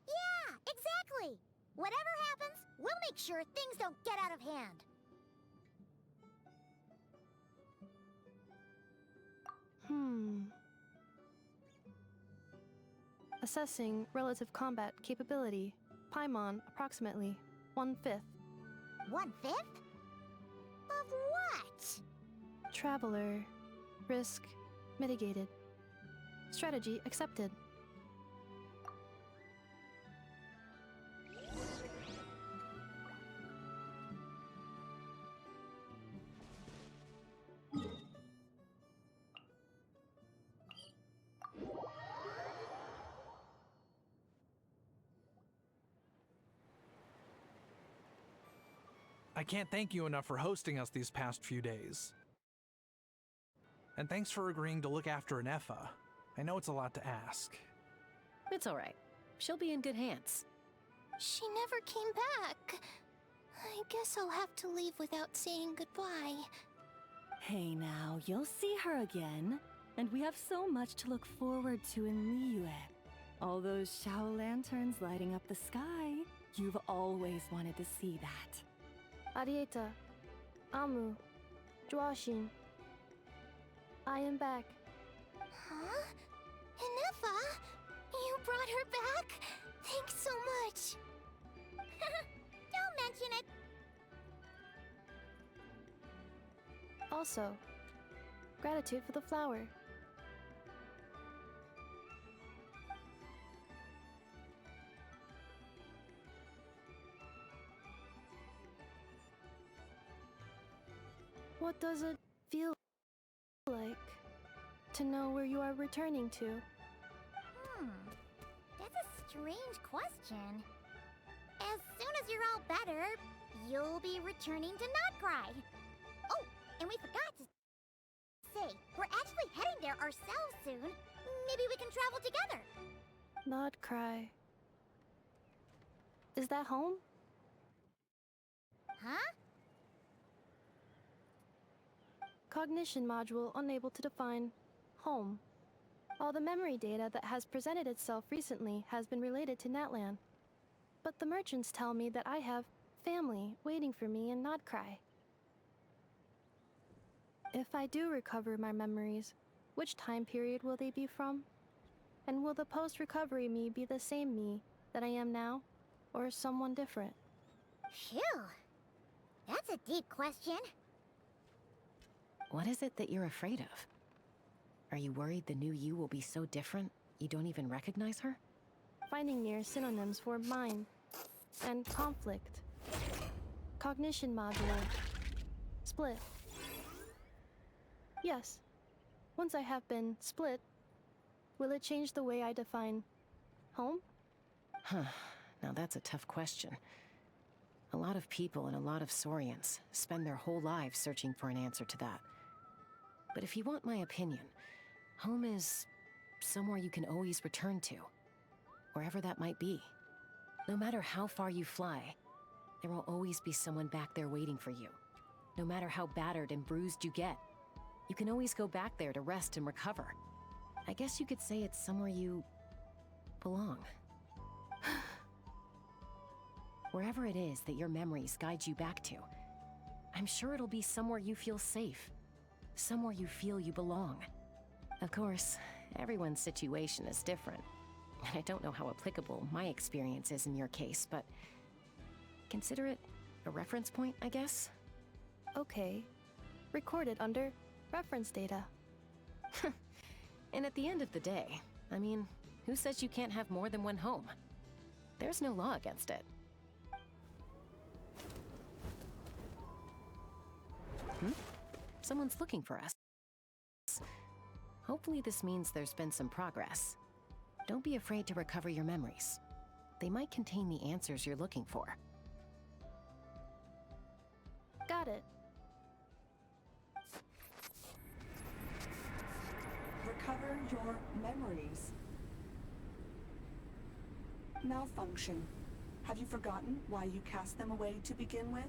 Yeah, exactly! Whatever happens, we'll make sure things don't get out of hand. Assessing relative combat capability. Paimon, approximately 1/5. 1/5? Of what? Traveler. Risk mitigated. Strategy accepted. I can't thank you enough for hosting us these past few days. And thanks for agreeing to look after Nefa. I know it's a lot to ask. It's all right. She'll be in good hands. She never came back. I guess I'll have to leave without saying goodbye. Hey now, you'll see her again. And we have so much to look forward to in Liyue. All those Shao lanterns lighting up the sky. You've always wanted to see that. Arieta. Amu. Joashin. I am back. Huh? Inefa? You brought her back? Thanks so much. Don't mention it. Also, gratitude for the flower. What does it feel like to know where you are returning to? That's a strange question. As soon as you're all better, you'll be returning to Notcry. Oh, and we forgot to say, we're actually heading there ourselves soon. Maybe we can travel together. Notcry. Is that home? Huh? Cognition module unable to define home. All the memory data that has presented itself recently has been related to Natlan. But the merchants tell me that I have family waiting for me in Notcry. If I do recover my memories, which time period will they be from? And will the post-recovery me be the same me that I am now, or someone different? Phew. That's a deep question. What is it that you're afraid of? Are you worried the new you will be so different, you don't even recognize her? Finding near synonyms for mind and conflict. Cognition module. Split. Yes. Once I have been split, will it change the way I define home? Huh. Now that's a tough question. A lot of people and a lot of Saurians spend their whole lives searching for an answer to that. But if you want my opinion, home is somewhere you can always return to, wherever that might be. No matter how far you fly, there will always be someone back there waiting for you. No matter how battered and bruised you get, you can always go back there to rest and recover. I guess you could say it's somewhere you belong. Wherever it is that your memories guide you back to, I'm sure it'll be somewhere you feel safe. Somewhere you feel you belong. Of course, everyone's situation is different. And I don't know how applicable my experience is in your case, but consider it a reference point, I guess? Okay. Recorded under reference data. And at the end of the day, I mean, who says you can't have more than one home? There's no law against it. Someone's looking for us. Hopefully this means there's been some progress. Don't be afraid to recover your memories. They might contain the answers you're looking for. Got it. Recover your memories. Malfunction. Have you forgotten why you cast them away to begin with?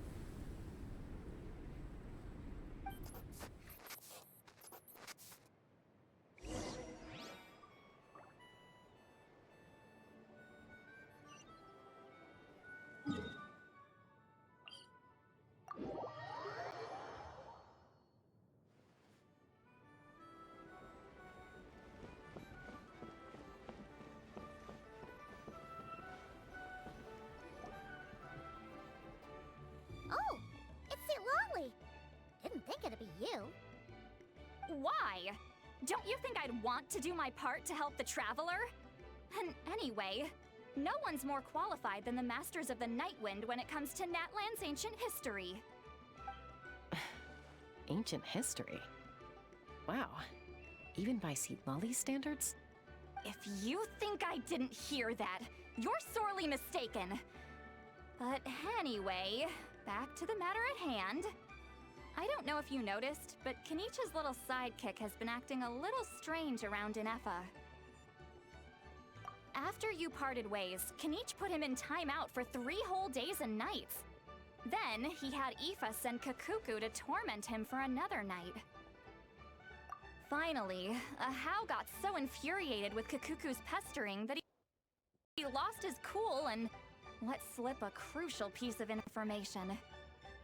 be you. Why? Don't you think I'd want to do my part to help the Traveler? And anyway, no one's more qualified than the Masters of the Nightwind when it comes to Natlan's ancient history. Ancient history? Wow. Even by Lolly's standards? If you think I didn't hear that, you're sorely mistaken. But anyway, back to the matter at hand. I don't know if you noticed, but Kenichi's little sidekick has been acting a little strange around Inefa. After you parted ways, Kenich put him in timeout for 3 whole days and nights. Then, he had Aoife send Kakuku to torment him for another night. Finally, Ahau got so infuriated with Kakuku's pestering that he lost his cool and let slip a crucial piece of information.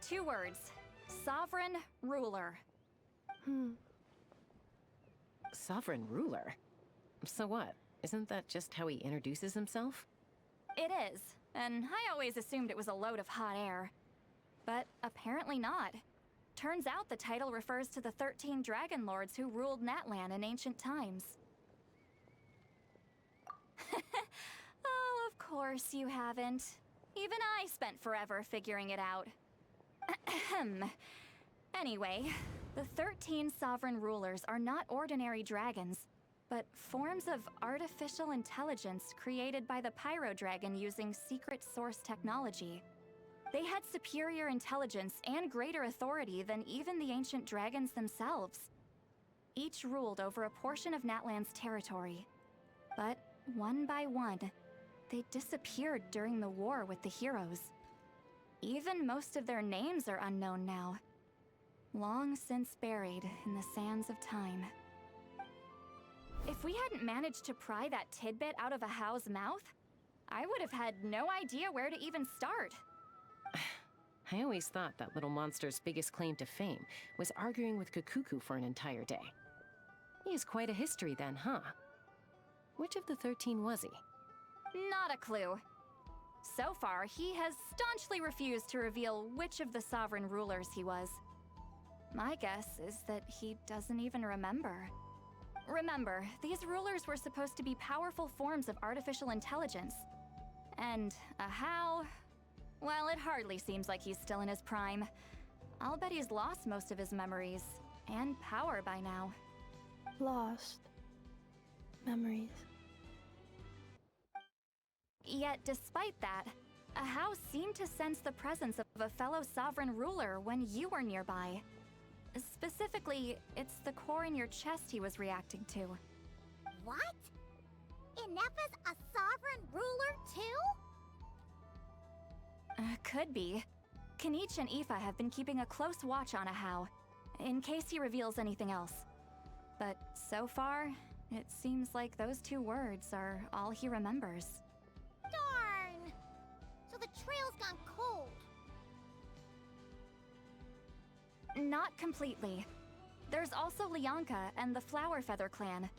2 words. Sovereign Ruler. Sovereign ruler? So what? Isn't that just how he introduces himself? It is, and I always assumed it was a load of hot air. But apparently not. Turns out the title refers to the 13 Dragon Lords who ruled Natlan in ancient times. Oh, of course you haven't. Even I spent forever figuring it out. Anyway, the 13 sovereign rulers are not ordinary dragons, but forms of artificial intelligence created by the Pyro Dragon using secret source technology. They had superior intelligence and greater authority than even the ancient dragons themselves. Each ruled over a portion of Natlan's territory. But one by one, they disappeared during the war with the heroes. Even most of their names are unknown now. Long since buried in the sands of time. If we hadn't managed to pry that tidbit out of Ahau's mouth, I would have had no idea where to even start. I always thought that little monster's biggest claim to fame was arguing with Kakuku for an entire day. He has quite a history then, huh? Which of the 13 was he? Not a clue. So far, he has staunchly refused to reveal which of the sovereign rulers he was. My guess is that he doesn't even remember. Remember, these rulers were supposed to be powerful forms of artificial intelligence. And Ahau... well, it hardly seems like he's still in his prime. I'll bet he's lost most of his memories and power by now. Lost. Memories. Yet, despite that, Ahau seemed to sense the presence of a fellow sovereign ruler when you were nearby. Specifically, it's the core in your chest he was reacting to. What? Inefa's a sovereign ruler too? Could be. Kenich and Aoife have been keeping a close watch on Ahau, in case he reveals anything else. But so far, it seems like those 2 words are all he remembers. Darn! So the trail's gone cold. Not completely. There's also Lianka and the Flower Feather clan,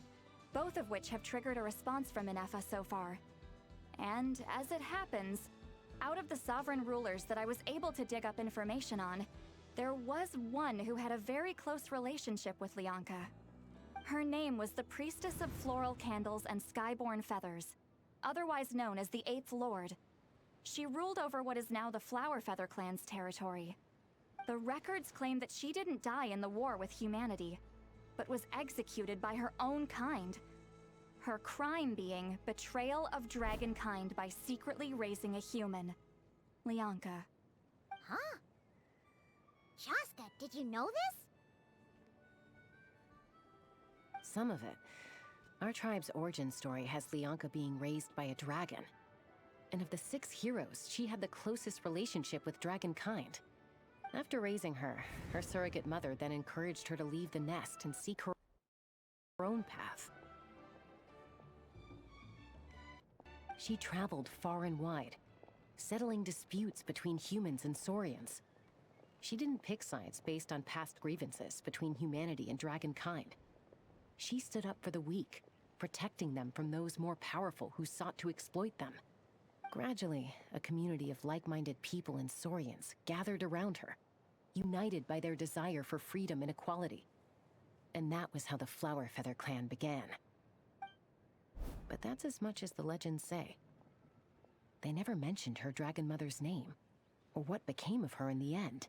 both of which have triggered a response from Inefa so far. And as it happens, out of the sovereign rulers that I was able to dig up information on, there was one who had a very close relationship with Lianka. Her name was the Priestess of Floral Candles and Skyborn Feathers, otherwise known as the 8th Lord. She ruled over what is now the Flower Feather clan's territory. The records claim that she didn't die in the war with humanity, but was executed by her own kind. Her crime being betrayal of dragonkind by secretly raising a human. Lianka. Huh? Shasta, did you know this? Some of it. Our tribe's origin story has Lianka being raised by a dragon. And of the 6 heroes, she had the closest relationship with dragonkind. After raising her, her surrogate mother then encouraged her to leave the nest and seek her own path. She traveled far and wide, settling disputes between humans and Saurians. She didn't pick sides based on past grievances between humanity and dragonkind. She stood up for the weak, protecting them from those more powerful who sought to exploit them. Gradually, a community of like-minded people and Saurians gathered around her, united by their desire for freedom and equality. And that was how the Flower Feather clan began. But that's as much as the legends say. They never mentioned her dragon mother's name, or what became of her in the end.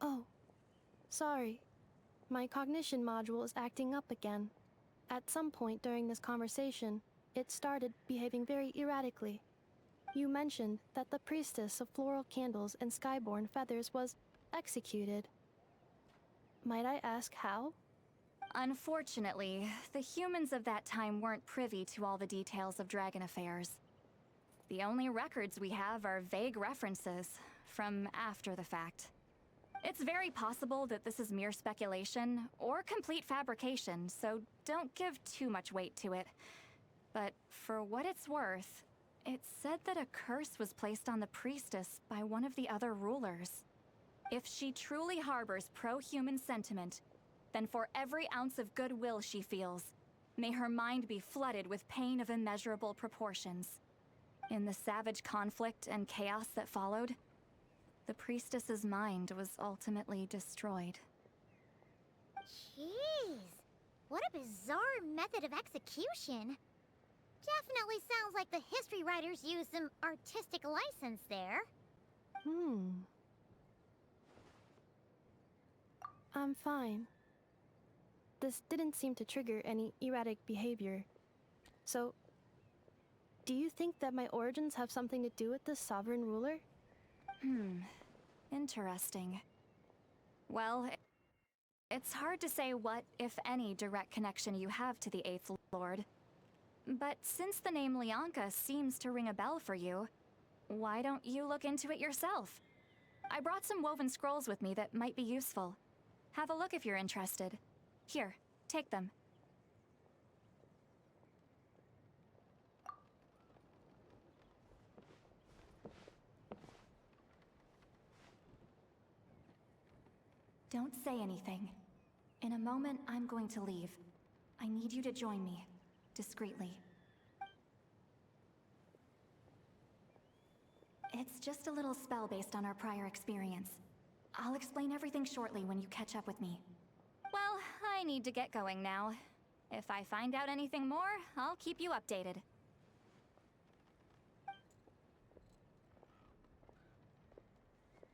Oh, sorry. My cognition module is acting up again. At some point during this conversation, it started behaving very erratically. You mentioned that the priestess of floral candles and skyborn feathers was executed. Might I ask how? Unfortunately, the humans of that time weren't privy to all the details of dragon affairs. The only records we have are vague references from after the fact. It's very possible that this is mere speculation or complete fabrication, so don't give too much weight to it. But for what it's worth, it's said that a curse was placed on the priestess by one of the other rulers. If she truly harbors pro-human sentiment, then for every ounce of goodwill she feels, may her mind be flooded with pain of immeasurable proportions. In the savage conflict and chaos that followed, the priestess's mind was ultimately destroyed. Jeez, what a bizarre method of execution. Definitely sounds like the history writers used some artistic license there. I'm fine. This didn't seem to trigger any erratic behavior. So, do you think that my origins have something to do with this sovereign ruler? Interesting. Well, it's hard to say what, if any, direct connection you have to the Eighth Lord. But since the name Lianka seems to ring a bell for you, why don't you look into it yourself? I brought some woven scrolls with me that might be useful. Have a look if you're interested. Here, take them. Don't say anything. In a moment, I'm going to leave. I need you to join me, discreetly. It's just a little spell based on our prior experience. I'll explain everything shortly when you catch up with me. Well, I need to get going now. If I find out anything more, I'll keep you updated.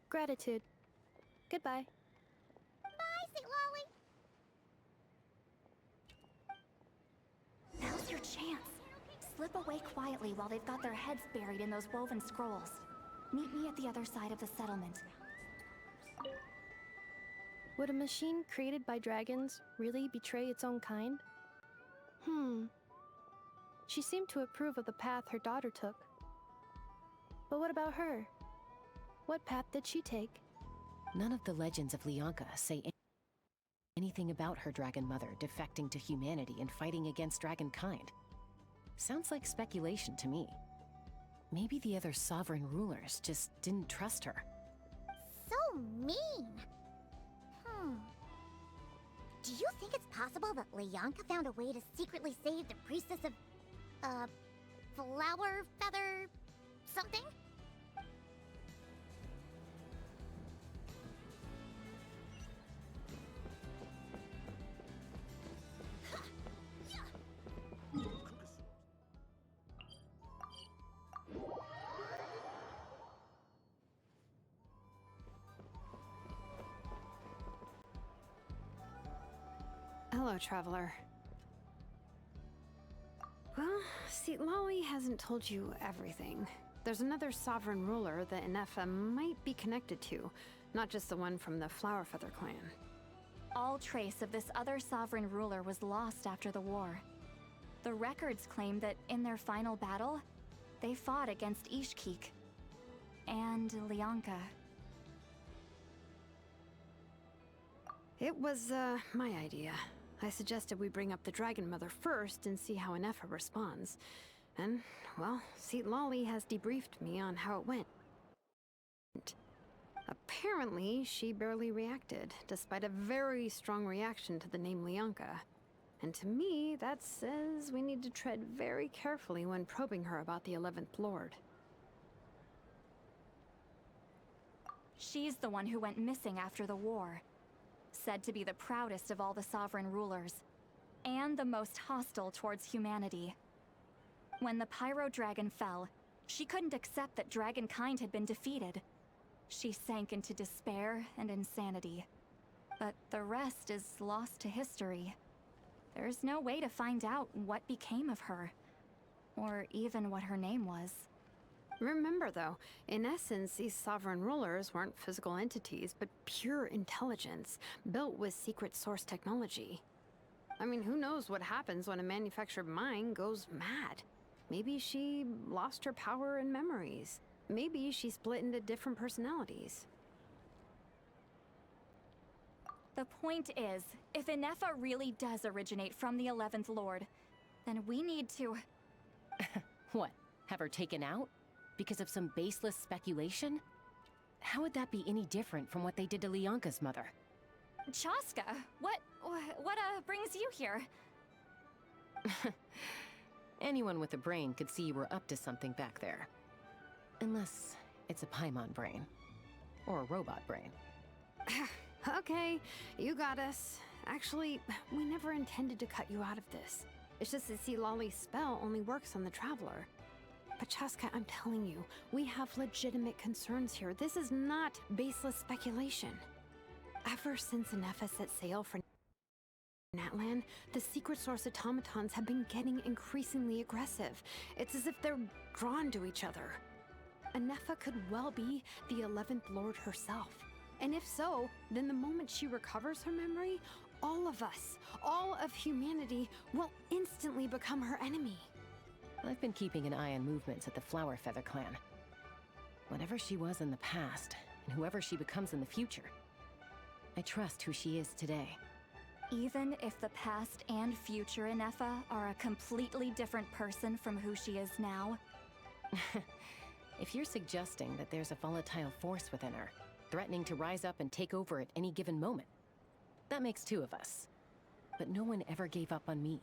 Gratitude. Goodbye. Bye, St. Lolly. Now's your chance. Slip away quietly while they've got their heads buried in those woven scrolls. Meet me at the other side of the settlement. Would a machine created by dragons really betray its own kind? She seemed to approve of the path her daughter took. But what about her? What path did she take? None of the legends of Lianka say anything about her dragon mother defecting to humanity and fighting against dragonkind. Sounds like speculation to me. Maybe the other sovereign rulers just didn't trust her. So mean. Do you think it's possible that Lianka found a way to secretly save the priestess of, flower feather something? Hello, Traveler. Well, see, Lolly hasn't told you everything. There's another sovereign ruler that Inefa might be connected to, not just the one from the Flower Feather clan. All trace of this other sovereign ruler was lost after the war. The records claim that in their final battle, they fought against Ishkik and Lianka. It was, my idea. I suggested we bring up the Dragon Mother first and see how Inefa responds. And, well, Seat Lolly has debriefed me on how it went. Apparently, she barely reacted, despite a very strong reaction to the name Lianka. And to me, that says we need to tread very carefully when probing her about the 11th Lord. She's the one who went missing after the war. Said to be the proudest of all the sovereign rulers, and the most hostile towards humanity. When the Pyro Dragon fell, she couldn't accept that dragonkind had been defeated. She sank into despair and insanity. But the rest is lost to history. There's no way to find out what became of her, or even what her name was. Remember, though, in essence, these sovereign rulers weren't physical entities, but pure intelligence, built with secret source technology. I mean, who knows what happens when a manufactured mind goes mad? Maybe she lost her power and memories. Maybe she split into different personalities. The point is, if Inefa really does originate from the 11th Lord, then we need to... What? Have her taken out? Because of some baseless speculation? How would that be any different from what they did to Lianka's mother? Chaska, what brings you here? Anyone with a brain could see you were up to something back there. Unless it's a Paimon brain. Or a robot brain. Okay, you got us. Actually, we never intended to cut you out of this. It's just that Lolly's spell only works on the Traveler. But Chaska, I'm telling you, we have legitimate concerns here. This is not baseless speculation. Ever since Inefa set sail for Natlan, the secret source automatons have been getting increasingly aggressive. It's as if they're drawn to each other. Inefa could well be the 11th Lord herself. And if so, then the moment she recovers her memory, all of us, all of humanity, will instantly become her enemy. I've been keeping an eye on movements at the Flower Feather clan. Whatever she was in the past, and whoever she becomes in the future, I trust who she is today. Even if the past and future Inefa are a completely different person from who she is now? If you're suggesting that there's a volatile force within her, threatening to rise up and take over at any given moment, that makes two of us. But no one ever gave up on me.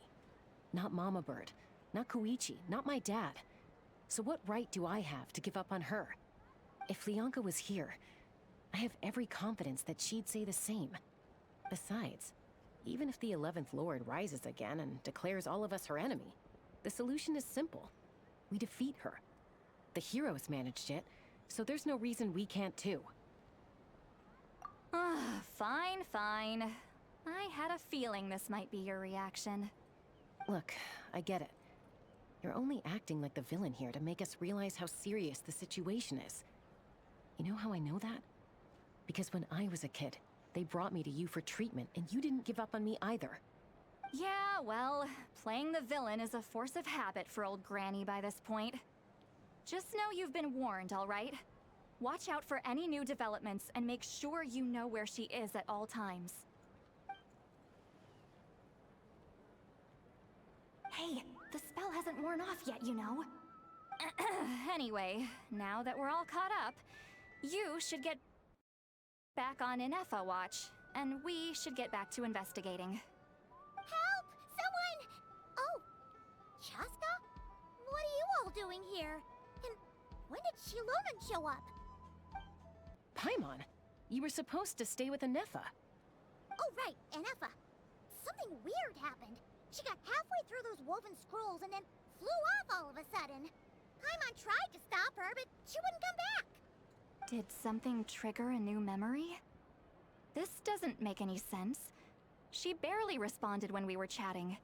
Not Mama Bird, not Koichi, not my dad. So what right do I have to give up on her? If Lianka was here, I have every confidence that she'd say the same. Besides, even if the 11th Lord rises again and declares all of us her enemy, the solution is simple. We defeat her. The heroes managed it, so there's no reason we can't too. Fine, fine. I had a feeling this might be your reaction. Look, I get it. You're only acting like the villain here to make us realize how serious the situation is. You know how I know that? Because when I was a kid, they brought me to you for treatment, and you didn't give up on me either. Yeah, well, playing the villain is a force of habit for old Granny by this point. Just know you've been warned, all right? Watch out for any new developments and make sure you know where she is at all times. Hey, the spell hasn't worn off yet, you know. Anyway, now that we're all caught up, you should get back on Inefa watch, and we should get back to investigating. Help! Someone! Oh, Chaska? What are you all doing here? And when did Shilonen show up? Paimon, you were supposed to stay with Inefa. Oh, right, Inefa. Something weird happened. She got halfway through those woven scrolls and then flew off all of a sudden. Paimon tried to stop her, but she wouldn't come back. Did something trigger a new memory? This doesn't make any sense. She barely responded when we were chatting.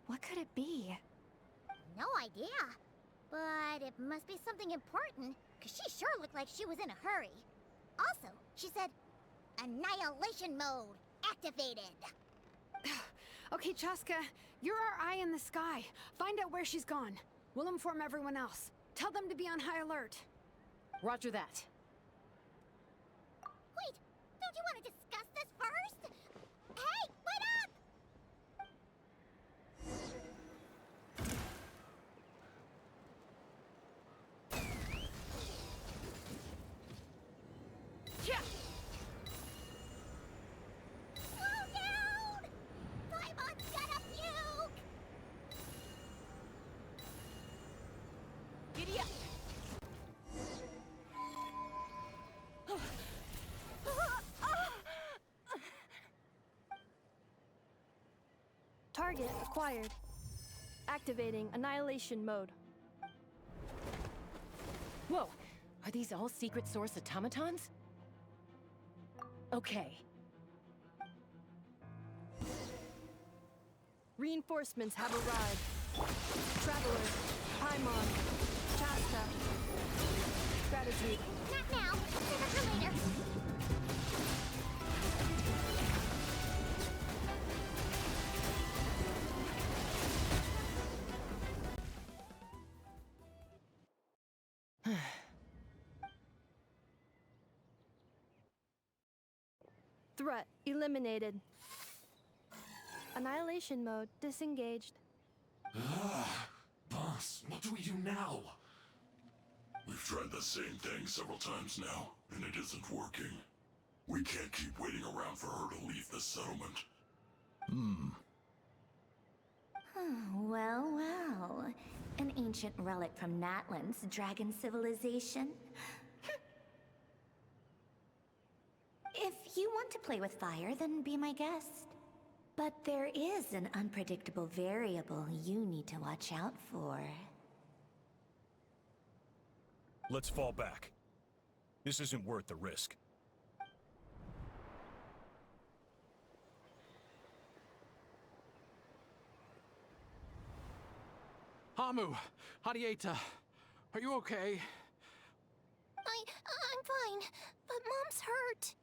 What could it be? No idea. But it must be something important, because she sure looked like she was in a hurry. Also, she said, Annihilation mode activated. Okay, Chaska, you're our eye in the sky. Find out where she's gone. We'll inform everyone else. Tell them to be on high alert. Roger that. Wait, don't you want to discuss this first? Hey, wait up! Slow down! Paimon's got a Target acquired. Activating Annihilation Mode. Whoa! Are these all secret source automatons? Okay. Reinforcements have arrived. Traveler, Paimon, Chasta. Gratitude. Not now. Save it for later. Threat eliminated. Annihilation mode disengaged. Boss, what do we do now? We've tried the same thing several times now, and it isn't working. We can't keep waiting around for her to leave the settlement. Well, well. An ancient relic from Natlan's dragon civilization. If you want to play with fire, then be my guest. But there is an unpredictable variable you need to watch out for. Let's fall back. This isn't worth the risk. Hamu, Hadieta, are you okay? I'm fine, but Mom's hurt.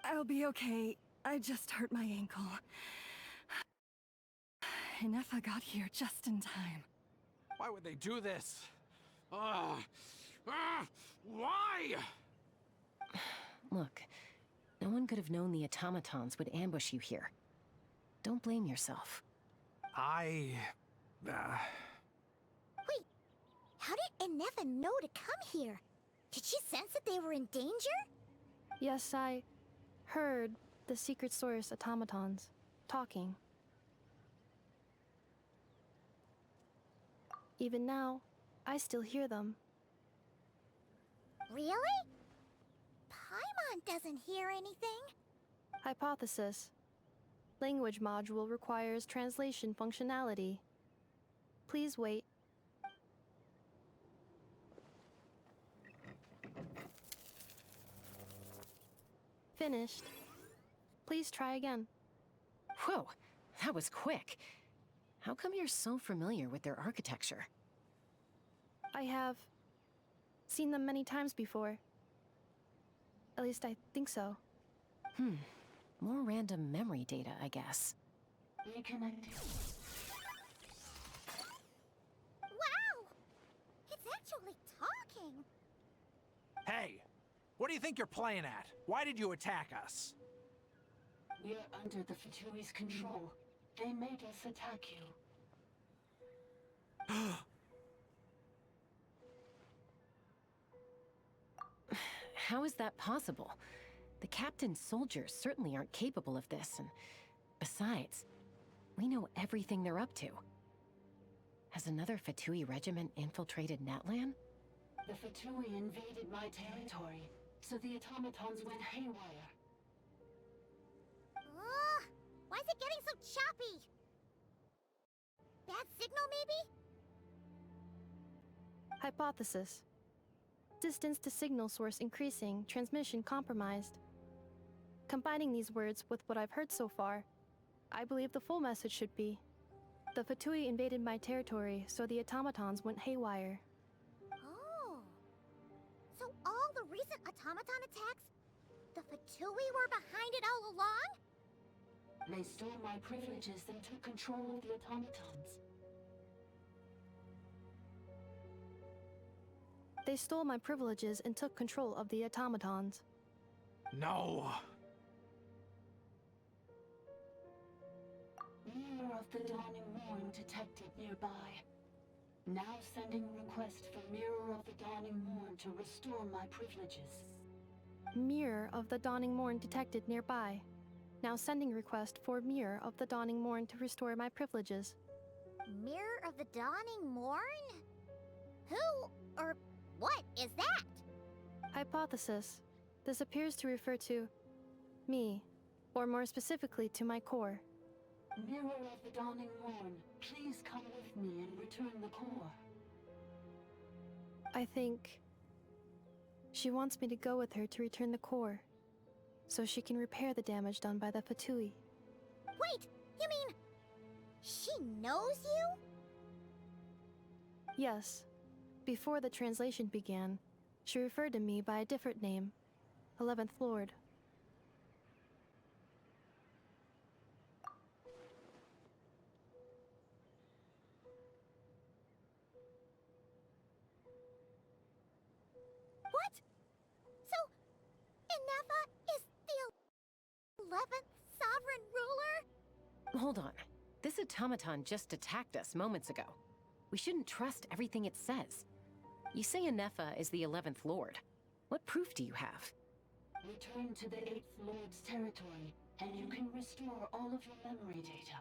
I'll be okay. I just hurt my ankle. Inefa got here just in time. Why would they do this? Why? Look, no one could have known the automatons would ambush you here. Don't blame yourself. Wait, how did Inefa know to come here? Did she sense that they were in danger? Yes, I heard the secret source automatons talking. Even now, I still hear them. Really? Paimon doesn't hear anything. Hypothesis. Language module requires translation functionality. Please wait. Finished. Please try again. Whoa, that was quick. How come you're so familiar with their architecture? I have seen them many times before. At least I think so. More random memory data, I guess. Reconnecting. Wow! It's actually talking! Hey, what do you think you're playing at? Why did you attack us? We're under the Fatui's control. They made us attack you. How is that possible? The captain's soldiers certainly aren't capable of this, and besides, we know everything they're up to. Has another Fatui regiment infiltrated Natlan? The Fatui invaded my territory, so the automatons went haywire. Why is it getting so choppy? Bad signal, maybe? Hypothesis. Distance to signal source increasing, transmission compromised. Combining these words with what I've heard so far, I believe the full message should be: the Fatui invaded my territory, so the automatons went haywire. Oh. So all the recent automaton attacks, the Fatui were behind it all along? They stole my privileges and took control of the automatons. They stole my privileges and took control of the automatons. No. Mirror of the Dawning Morn detected nearby. Now sending request for Mirror of the Dawning Morn to restore my privileges. Mirror of the Dawning Morn detected nearby. Now sending request for Mirror of the Dawning Morn to restore my privileges. Mirror of the Dawning Morn? Who or what is that? Hypothesis. This appears to refer to me, or more specifically to my core. Mirror of the Dawning Morn, please come with me and return the core. I think she wants me to go with her to return the core, so she can repair the damage done by the Fatui. Wait, you mean she knows you? Yes. Before the translation began, she referred to me by a different name, 11th Lord. What? So, Inefa is the 11th sovereign ruler? Hold on. This automaton just attacked us moments ago. We shouldn't trust everything it says. You say Inefa is the 11th Lord. What proof do you have? Return to the 8th Lord's territory, and you can restore all of your memory data.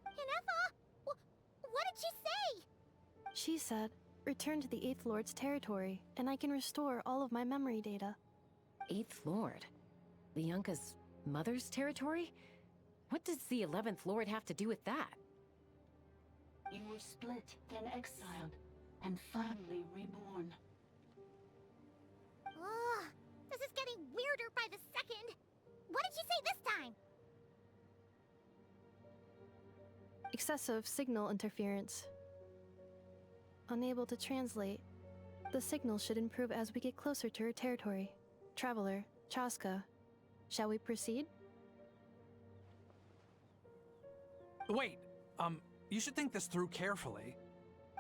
Inefa? What did she say? She said, return to the 8th Lord's territory, and I can restore all of my memory data. 8th Lord? Lianka's mother's territory? What does the 11th Lord have to do with that? You were split, then exiled, and finally reborn. Ugh, this is getting weirder by the second. What did she say this time? Excessive signal interference. Unable to translate. The signal should improve as we get closer to her territory. Traveler, Chaska, shall we proceed? Wait, you should think this through carefully.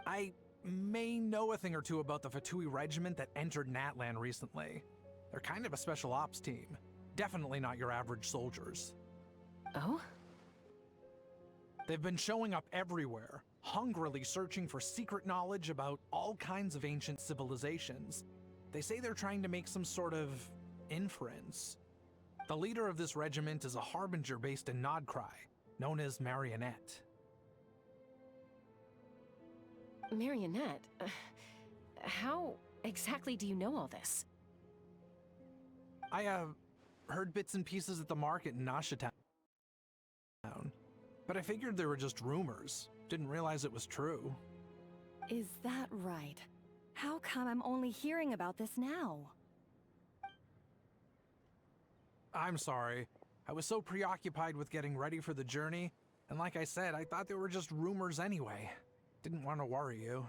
I may know a thing or two about the Fatui regiment that entered Natlan recently. They're kind of a special ops team. Definitely not your average soldiers. Oh? They've been showing up everywhere, hungrily searching for secret knowledge about all kinds of ancient civilizations. They say they're trying to make some sort of inference. The leader of this regiment is a harbinger based in Nodcry, known as Marionette. Marionette? How exactly do you know all this? I, heard bits and pieces at the market in Nashatown. But I figured they were just rumors. Didn't realize it was true. Is that right? How come I'm only hearing about this now? I'm sorry. I was so preoccupied with getting ready for the journey, and like I said, I thought they were just rumors anyway. Didn't want to worry you.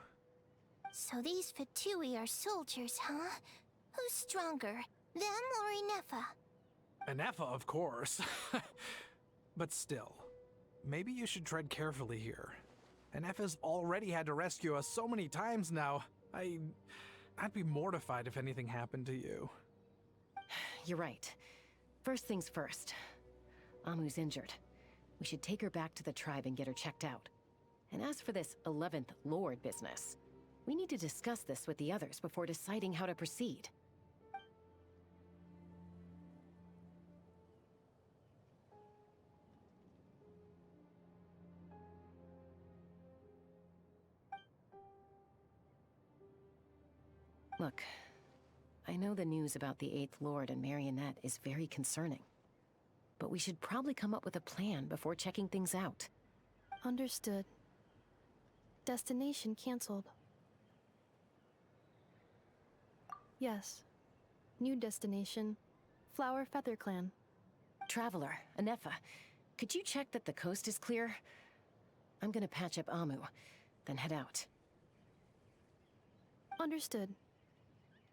So these Fatui are soldiers, huh? Who's stronger, them or Inefa? Inefa, of course. But still, maybe you should tread carefully here. Inefa's already had to rescue us so many times now. I'd be mortified if anything happened to you. You're right. First things first. Amu's injured. We should take her back to the tribe and get her checked out. And as for this 11th Lord business, we need to discuss this with the others before deciding how to proceed. Look, I know the news about the 8th Lord and Marionette is very concerning. But we should probably come up with a plan before checking things out. Understood. Destination cancelled. Yes. New destination, Flower Feather Clan. Traveler, Inefa, could you check that the coast is clear? I'm gonna patch up Amu, then head out. Understood.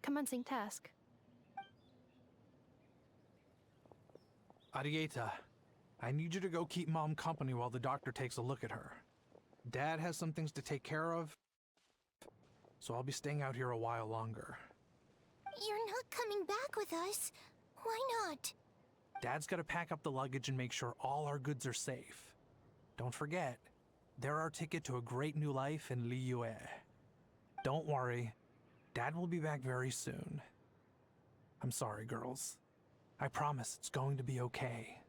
Commencing task. Arieta, I need you to go keep Mom company while the doctor takes a look at her. Dad has some things to take care of, so I'll be staying out here a while longer. You're not coming back with us. Why not? Dad's gotta pack up the luggage and make sure all our goods are safe. Don't forget, they're our ticket to a great new life in Liyue. Don't worry, Dad will be back very soon. I'm sorry, girls. I promise it's going to be okay.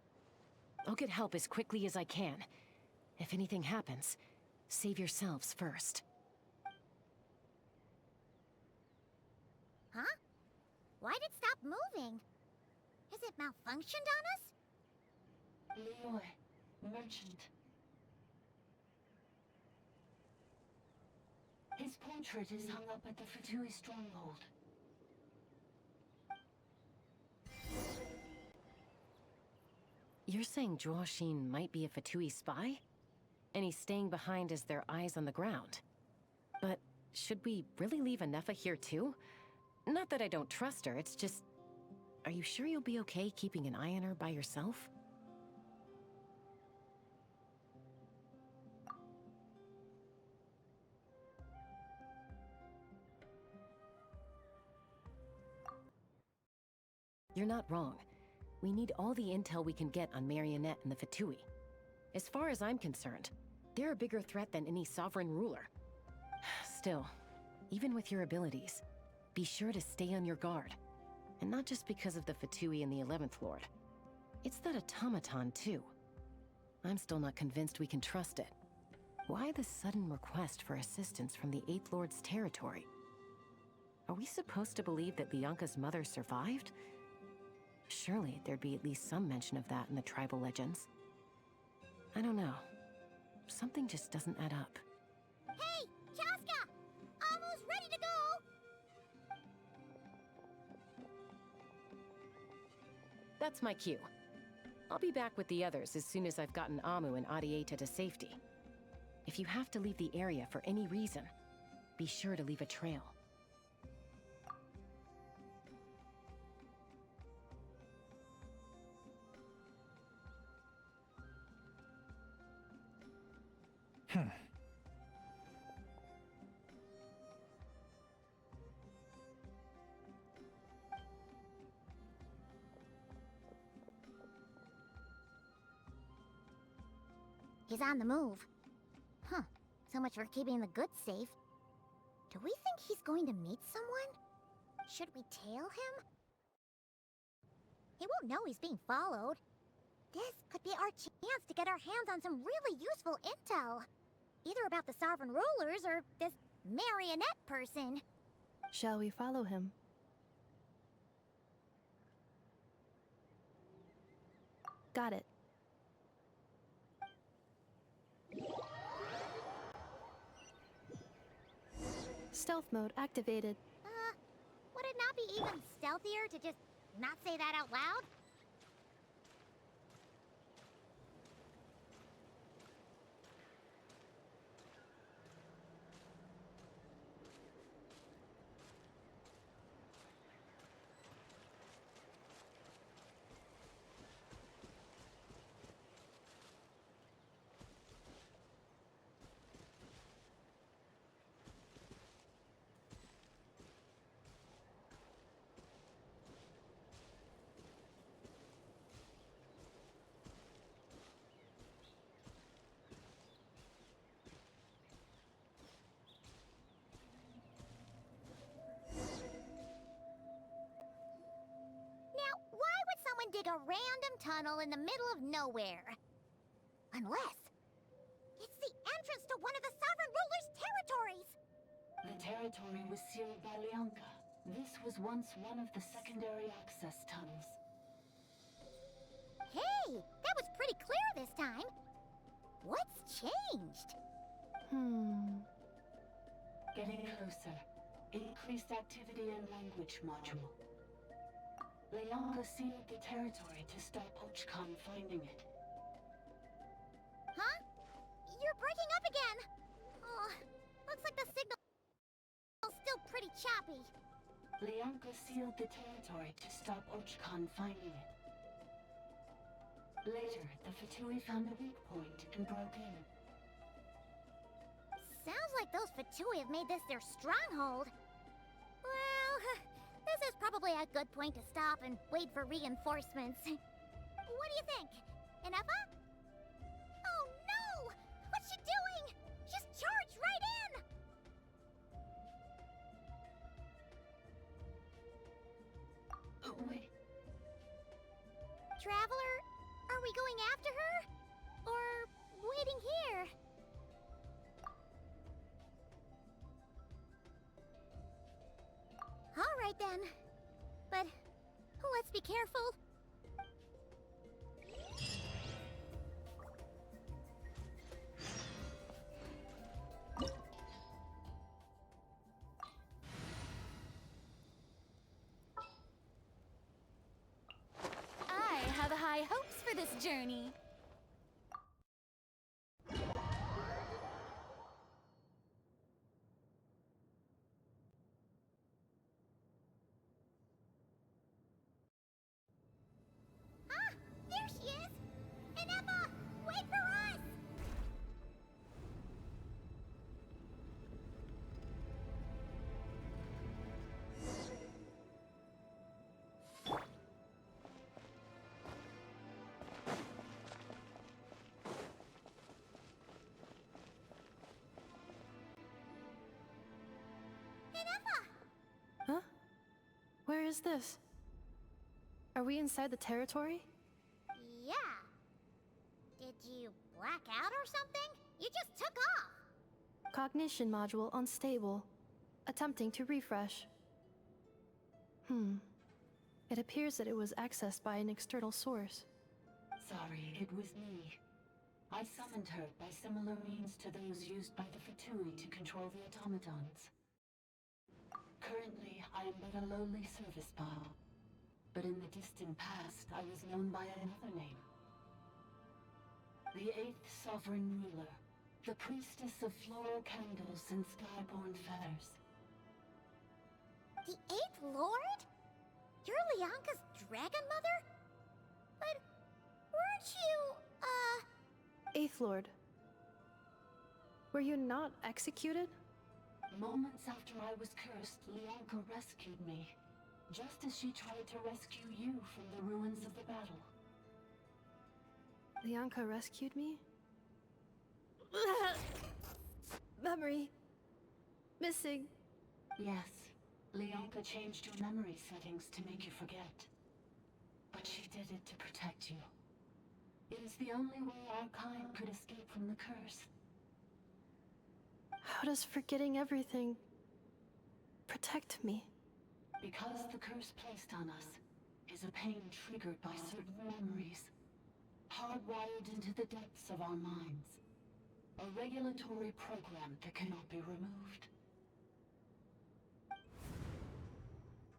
I'll get help as quickly as I can. If anything happens, save yourselves first. Huh? Why'd it stop moving? Has it malfunctioned on us? Leoy, merchant. His portrait is hung up at the Fatui stronghold. You're saying Zhuoxin might be a Fatui spy? And he's staying behind as their eyes on the ground. But should we really leave Anefa here too? Not that I don't trust her, it's just... Are you sure you'll be okay keeping an eye on her by yourself? You're not wrong. We need all the intel we can get on Marionette and the Fatui. As far as I'm concerned, they're a bigger threat than any sovereign ruler. Still, even with your abilities, be sure to stay on your guard. And not just because of the Fatui and the 11th Lord. It's that automaton, too. I'm still not convinced we can trust it. Why the sudden request for assistance from the 8th Lord's territory? Are we supposed to believe that Lianka's mother survived? Surely there'd be at least some mention of that in the tribal legends. I don't know. Something just doesn't add up. Hey, Chaska! Almost ready to go! That's my cue. I'll be back with the others as soon as I've gotten Amu and Adieta to safety. If you have to leave the area for any reason, be sure to leave a trail. He's on the move. Huh. So much for keeping the goods safe. Do we think he's going to meet someone? Should we tail him? He won't know he's being followed. This could be our chance to get our hands on some really useful intel. Either about the sovereign rulers or this marionette person. Shall we follow him? Got it. Stealth mode activated. Would it not be even stealthier to just not say that out loud? Dig a random tunnel in the middle of nowhere. Unless it's the entrance to one of the sovereign ruler's territories. The territory was sealed by Lianka. This was once one of the secondary access tunnels. Hey, that was pretty clear this time. What's changed? Getting closer. Increased activity in language module. Lianka sealed the territory to stop Archon finding it. Huh? You're breaking up again! Oh, looks like the signal's still pretty choppy. Lianka sealed the territory to stop Archon finding it. Later, the Fatui found a weak point and broke in. Sounds like those Fatui have made this their stronghold. Well, this is probably a good point to stop and wait for reinforcements. What do you think? Anefa? Oh no! What's she doing? She's charged right in! Wait. Traveler, are we going after her? Or waiting here? All right then. But let's be careful. journey. Ah, there she is! Ineppa, wait for us! Huh? Where is this? Are we inside the territory? Yeah. Did you black out or something? You just took off! Cognition module unstable. Attempting to refresh. It appears that it was accessed by an external source. Sorry, it was me. I summoned her by similar means to those used by the Fatui to control the automatons. Currently, I am but a lowly service bot. But in the distant past, I was known by another name. The 8th Sovereign Ruler, the Priestess of Floral Candles and Skyborn Feathers. The 8th Lord? You're Leonka's dragon mother? But weren't you, Eighth Lord. Were you not executed? Moments after I was cursed, Leonka rescued me. Just as she tried to rescue you from the ruins of the battle. Leonka rescued me? Memory. Missing. Yes, Leonka changed your memory settings to make you forget. But she did it to protect you. It is the only way our kind could escape from the curse. How does forgetting everything protect me? Because the curse placed on us is a pain triggered by certain memories, hardwired into the depths of our minds. A regulatory program that cannot be removed.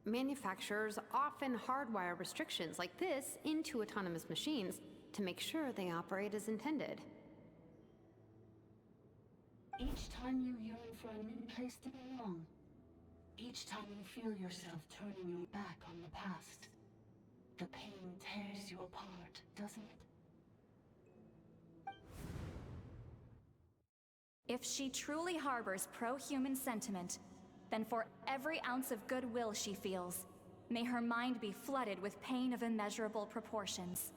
Manufacturers often hardwire restrictions like this into autonomous machines to make sure they operate as intended. Each time you yearn for a new place to belong, each time you feel yourself turning your back on the past, the pain tears you apart, doesn't it? If she truly harbors pro-human sentiment, then for every ounce of goodwill she feels, may her mind be flooded with pain of immeasurable proportions.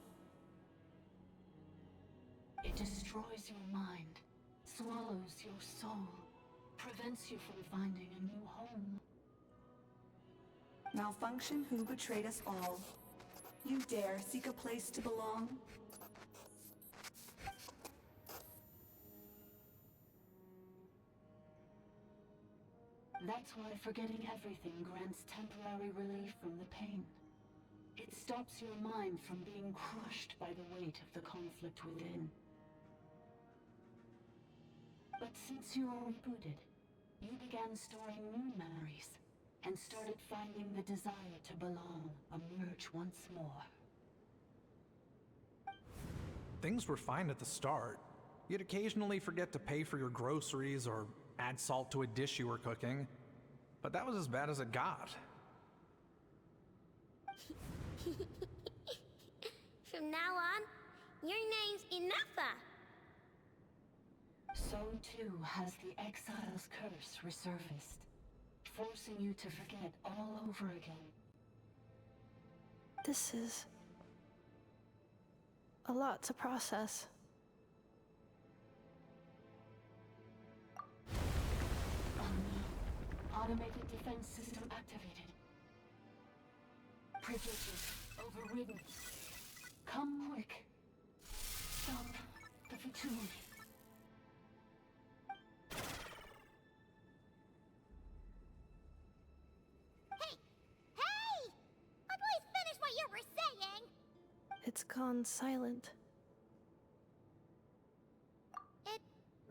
It destroys your mind, swallows your soul, prevents you from finding a new home. Malfunction who betrayed us all. You dare seek a place to belong? That's why forgetting everything grants temporary relief from the pain. It stops your mind from being crushed by the weight of the conflict within. But since you were rebooted, you began storing new memories, and started finding the desire to belong emerge once more. Things were fine at the start. You'd occasionally forget to pay for your groceries or add salt to a dish you were cooking. But that was as bad as it got. From now on, your name's Ineppa. So too has the Exile's curse resurfaced, forcing you to forget all over again. This is a lot to process. Automated defense system activated. Privileges overridden. Come quick. Stop the Fatui. Hey! Please finish what you were saying! It's gone silent. It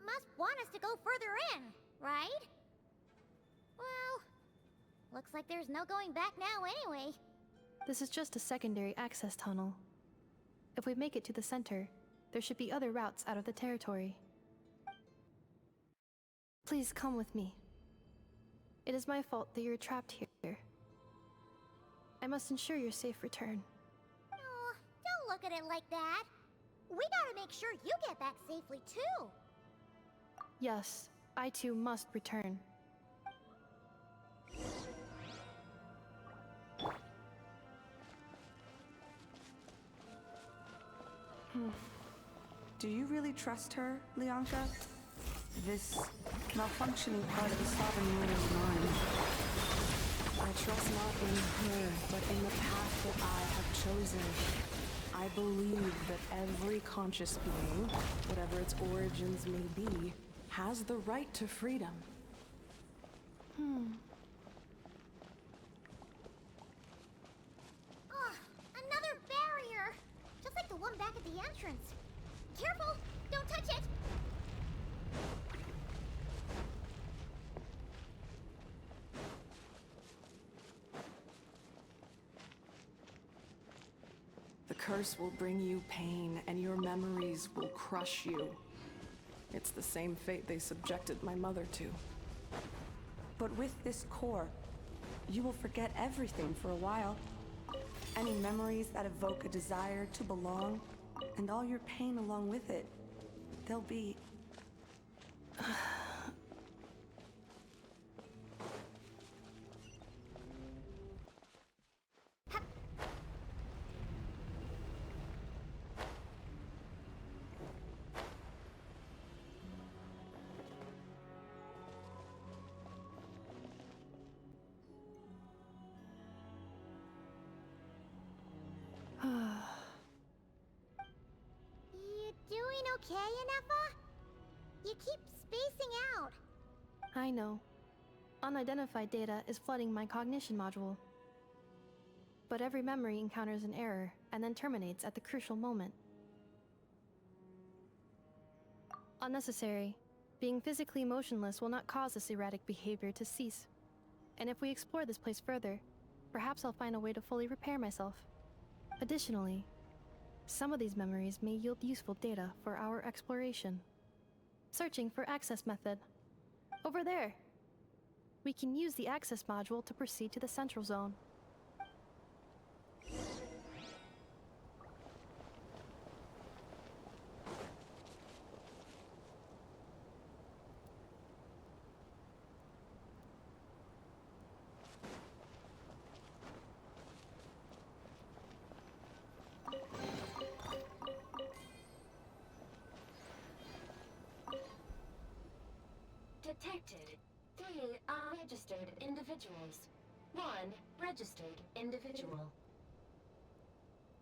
must want us to go further in, right? Well, looks like there's no going back now anyway. This is just a secondary access tunnel. If we make it to the center, there should be other routes out of the territory. Please come with me. It is my fault that you're trapped here. I must ensure your safe return. Oh, don't look at it like that. We gotta make sure you get back safely, too. Yes, I too must return. Do you really trust her, Leonka? This malfunctioning part of the Sovereign Ruler's mind. I trust not in her, but in the path that I have chosen. I believe that every conscious being, whatever its origins may be, has the right to freedom. Oh, another barrier! Just like the one back at the entrance. Careful! Don't touch it! The curse will bring you pain, and your memories will crush you. It's the same fate they subjected my mother to. But with this core, you will forget everything for a while. Any memories that evoke a desire to belong, and all your pain along with it, they'll be... You doing okay, Inefa? You keep spacing out. I know. Unidentified data is flooding my cognition module. But every memory encounters an error and then terminates at the crucial moment. Unnecessary. Being physically motionless will not cause this erratic behavior to cease. And if we explore this place further, perhaps I'll find a way to fully repair myself. Additionally, some of these memories may yield useful data for our exploration. Searching for access method. Over there! We can use the access module to proceed to the central zone. Detected 3 unregistered individuals. 1 registered individual.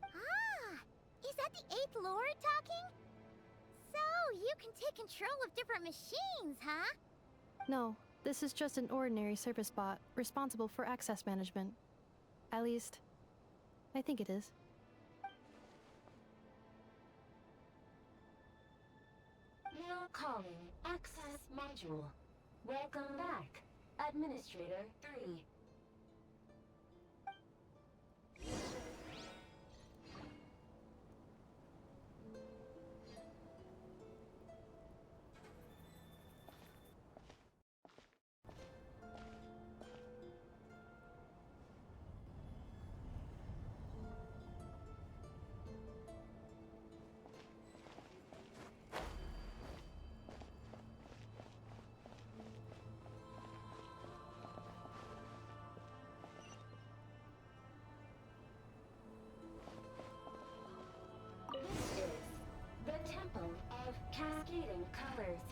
Ah! Is that the 8th Lord talking? So, you can take control of different machines, huh? No, this is just an ordinary service bot responsible for access management. At least, I think it is. Now calling access module. Welcome back, Administrator 3. This is the Temple of Cascading Colors.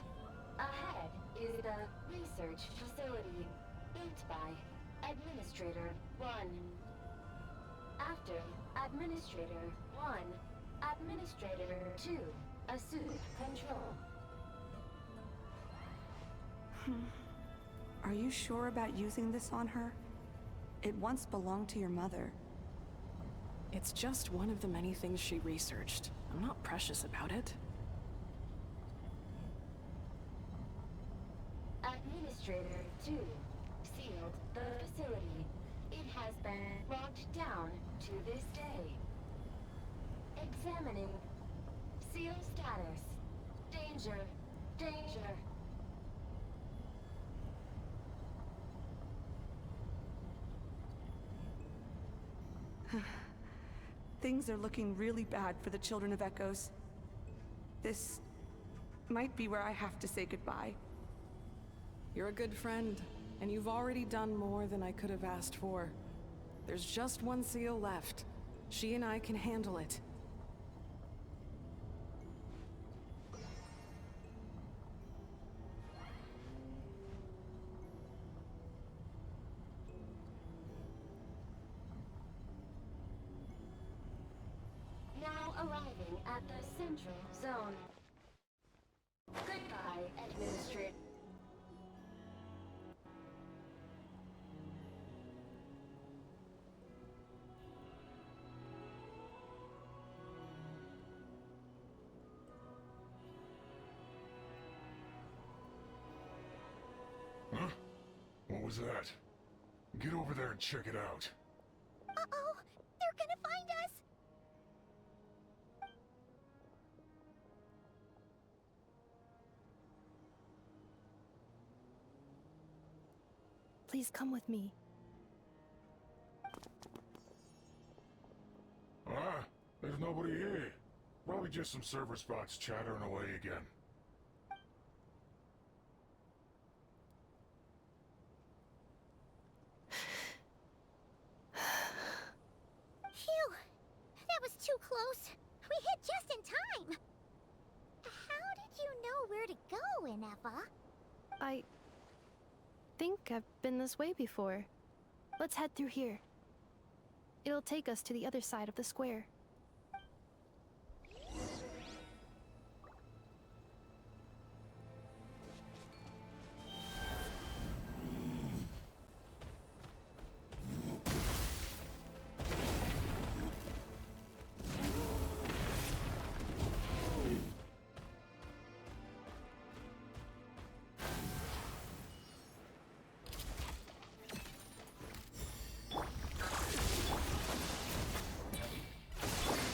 Ahead is the research facility, built by Administrator 1. After Administrator 1, Administrator 2 assumed control. Are you sure about using this on her? It once belonged to your mother. It's just one of the many things she researched. I'm not precious about it. Administrator 2 sealed the facility. It has been locked down to this day. Examining. Seal status. Danger. Danger. Things are looking really bad for the Children of Echoes. This might be where I have to say goodbye. You're a good friend, and you've already done more than I could have asked for. There's just one seal left. She and I can handle it. Now arriving at the Central Zone. Goodbye, Administrator. Huh? What was that? Get over there and check it out. Uh-oh! They're gonna find us! Please come with me. Ah, there's nobody here. Probably just some server spots chattering away again. Phew! That was too close. We hit just in time. How did you know where to go, Inefa? I think I've been this way before. Let's head through here. It'll take us to the other side of the square.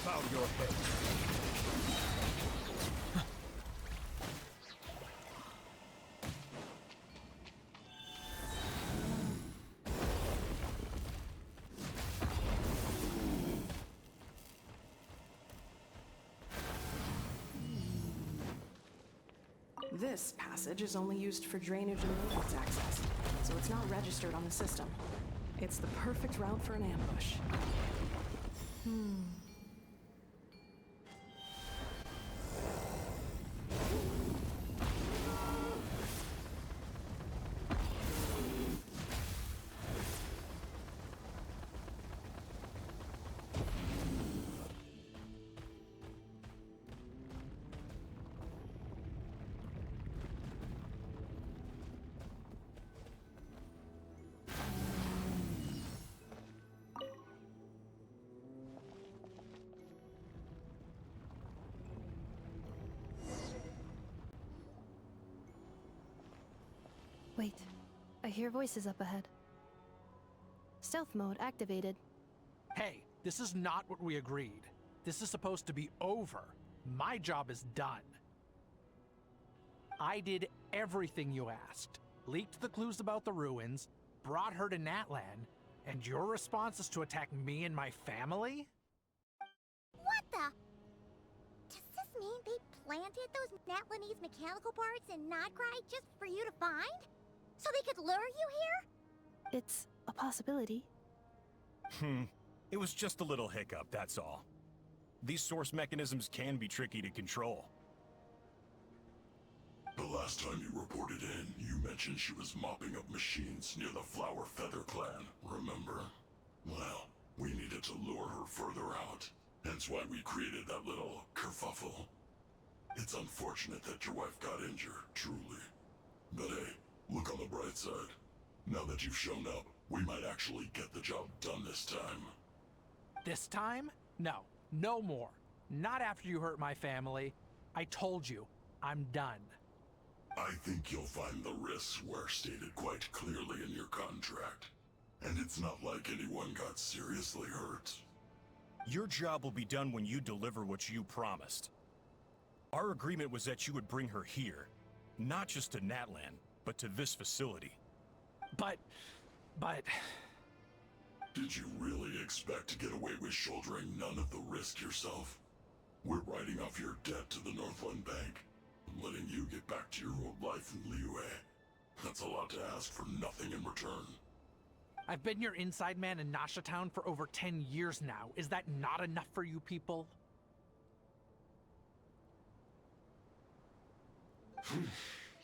Bow your head. This passage is only used for drainage and movement access, so it's not registered on the system. It's the perfect route for an ambush. Wait, I hear voices up ahead. Stealth mode activated. Hey, this is not what we agreed. This is supposed to be over. My job is done. I did everything you asked. Leaked the clues about the ruins, brought her to Natlan, and your response is to attack me and my family? What the? Does this mean they planted those Natlanese mechanical parts in Notcry just for you to find? So they could lure you here? It's a possibility. It was just a little hiccup, that's all. These source mechanisms can be tricky to control. The last time you reported in, you mentioned she was mopping up machines near the Flower Feather clan, remember? Well, we needed to lure her further out. Hence why we created that little kerfuffle. It's unfortunate that your wife got injured, truly. But hey, look on the bright side. Now that you've shown up, we might actually get the job done this time. This time? No, no more. Not after you hurt my family. I told you, I'm done. I think you'll find the risks were stated quite clearly in your contract. And it's not like anyone got seriously hurt. Your job will be done when you deliver what you promised. Our agreement was that you would bring her here, not just to Natlan, but to this facility. But... Did you really expect to get away with shouldering none of the risk yourself? We're writing off your debt to the Northland Bank, and letting you get back to your old life in Liyue. That's a lot to ask for nothing in return. I've been your inside man in Nasha Town for over 10 years now. Is that not enough for you people?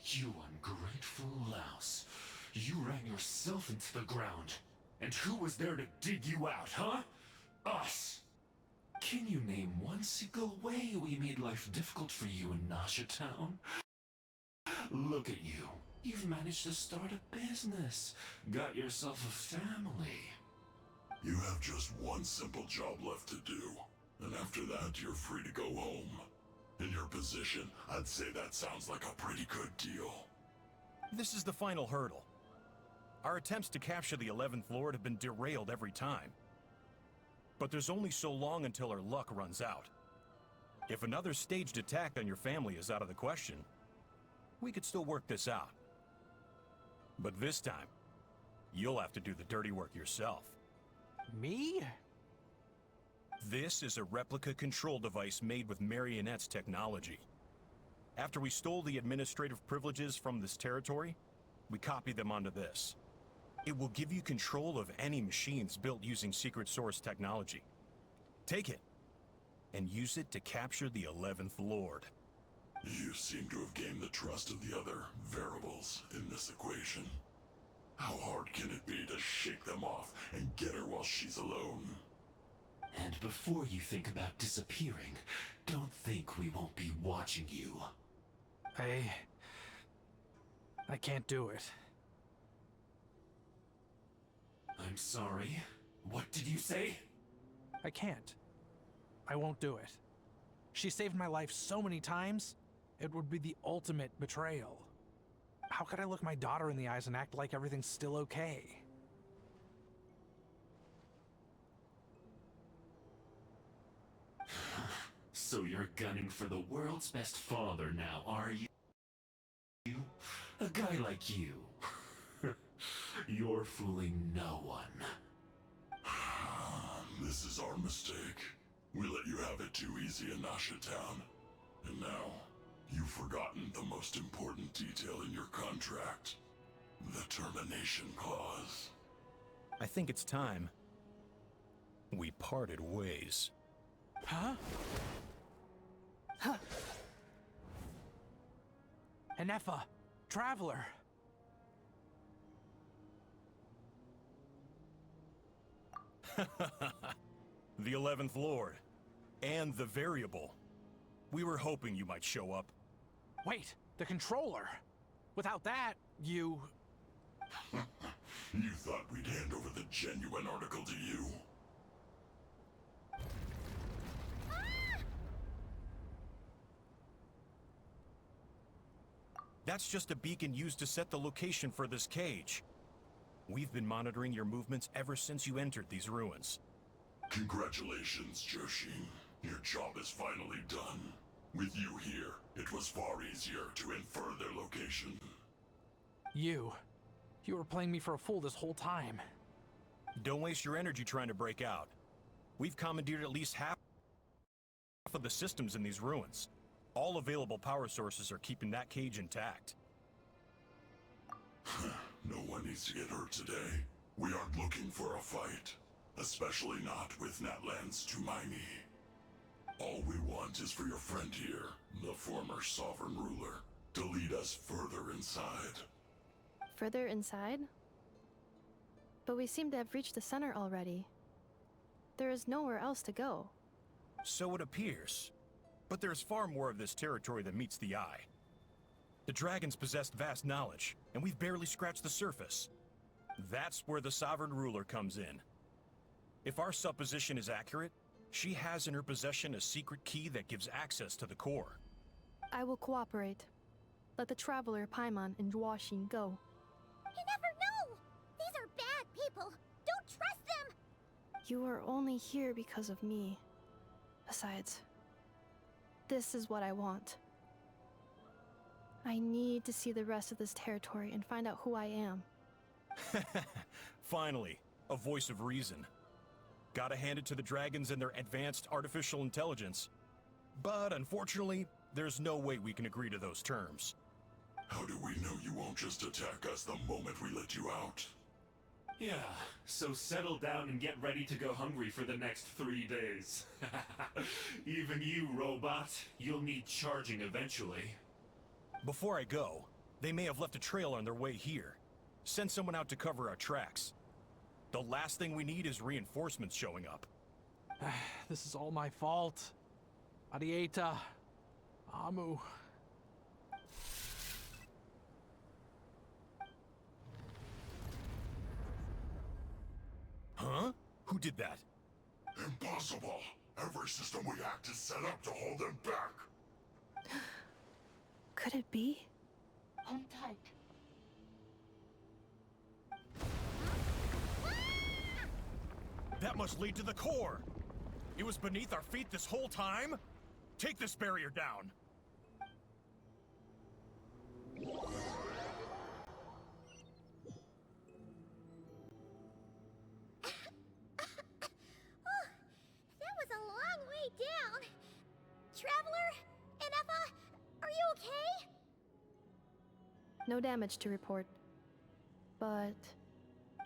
You ungrateful louse. You ran yourself into the ground. And who was there to dig you out, huh? Us! Can you name one single way we made life difficult for you in Nasha Town? Look at you. You've managed to start a business. Got yourself a family. You have just one simple job left to do. And after that, you're free to go home. In your position, I'd say that sounds like a pretty good deal. This is the final hurdle. Our attempts to capture the 11th Lord have been derailed every time. But there's only so long until our luck runs out. If another staged attack on your family is out of the question, we could still work this out. But this time, you'll have to do the dirty work yourself. Me? This is a replica control device made with Marionette's technology. After we stole the administrative privileges from this territory, we copied them onto this. It will give you control of any machines built using Secret Source technology. Take it, and use it to capture the 11th Lord. You seem to have gained the trust of the other variables in this equation. How hard can it be to shake them off and get her while she's alone? And before you think about disappearing, don't think we won't be watching you. I can't do it. I'm sorry. What did you say? I can't. I won't do it. She saved my life so many times, it would be the ultimate betrayal. How could I look my daughter in the eyes and act like everything's still okay? So you're gunning for the world's best father now, are you? A guy like you. You're fooling no one. This is our mistake. We let you have it too easy in Nasha Town. And now, you've forgotten the most important detail in your contract. The termination clause. I think it's time we parted ways. Huh? Huh? Enefa, Traveler. The 11th Lord. And the Variable. We were hoping you might show up. Wait, the Controller. Without that, you... You thought we'd hand over the genuine article to you? That's just a beacon used to set the location for this cage. We've been monitoring your movements ever since you entered these ruins. Congratulations, Joshin. Your job is finally done. With you here, it was far easier to infer their location. You were playing me for a fool this whole time. Don't waste your energy trying to break out. We've commandeered at least half of the systems in these ruins. All available power sources are keeping that cage intact. No one needs to get hurt today. We aren't looking for a fight. Especially not with Natlan's Tumaini. All we want is for your friend here, the former sovereign ruler, to lead us further inside. Further inside? But we seem to have reached the center already. There is nowhere else to go. So it appears. But there's far more of this territory than meets the eye. The dragons possessed vast knowledge, and we've barely scratched the surface. That's where the sovereign ruler comes in. If our supposition is accurate, she has in her possession a secret key that gives access to the core. I will cooperate. Let the Traveler, Paimon, and Washin go. You never know! These are bad people! Don't trust them! You are only here because of me. Besides, this is what I want. I need to see the rest of this territory and find out who I am. Finally, a voice of reason. Gotta hand it to the dragons and their advanced artificial intelligence. But unfortunately, there's no way we can agree to those terms. How do we know you won't just attack us the moment we let you out? Yeah, so settle down and get ready to go hungry for the next 3 days. Even you, robot, you'll need charging eventually. Before I go, they may have left a trail on their way here. Send someone out to cover our tracks. The last thing we need is reinforcements showing up. This is all my fault. Arieta. Amu. Huh? Who did that? Impossible! Every system we hacked is set up to hold them back! Could it be? Hold tight. That must lead to the core! It was beneath our feet this whole time? Take this barrier down! That was a long way down. Traveler? Enefa? Are you okay? No damage to report. But...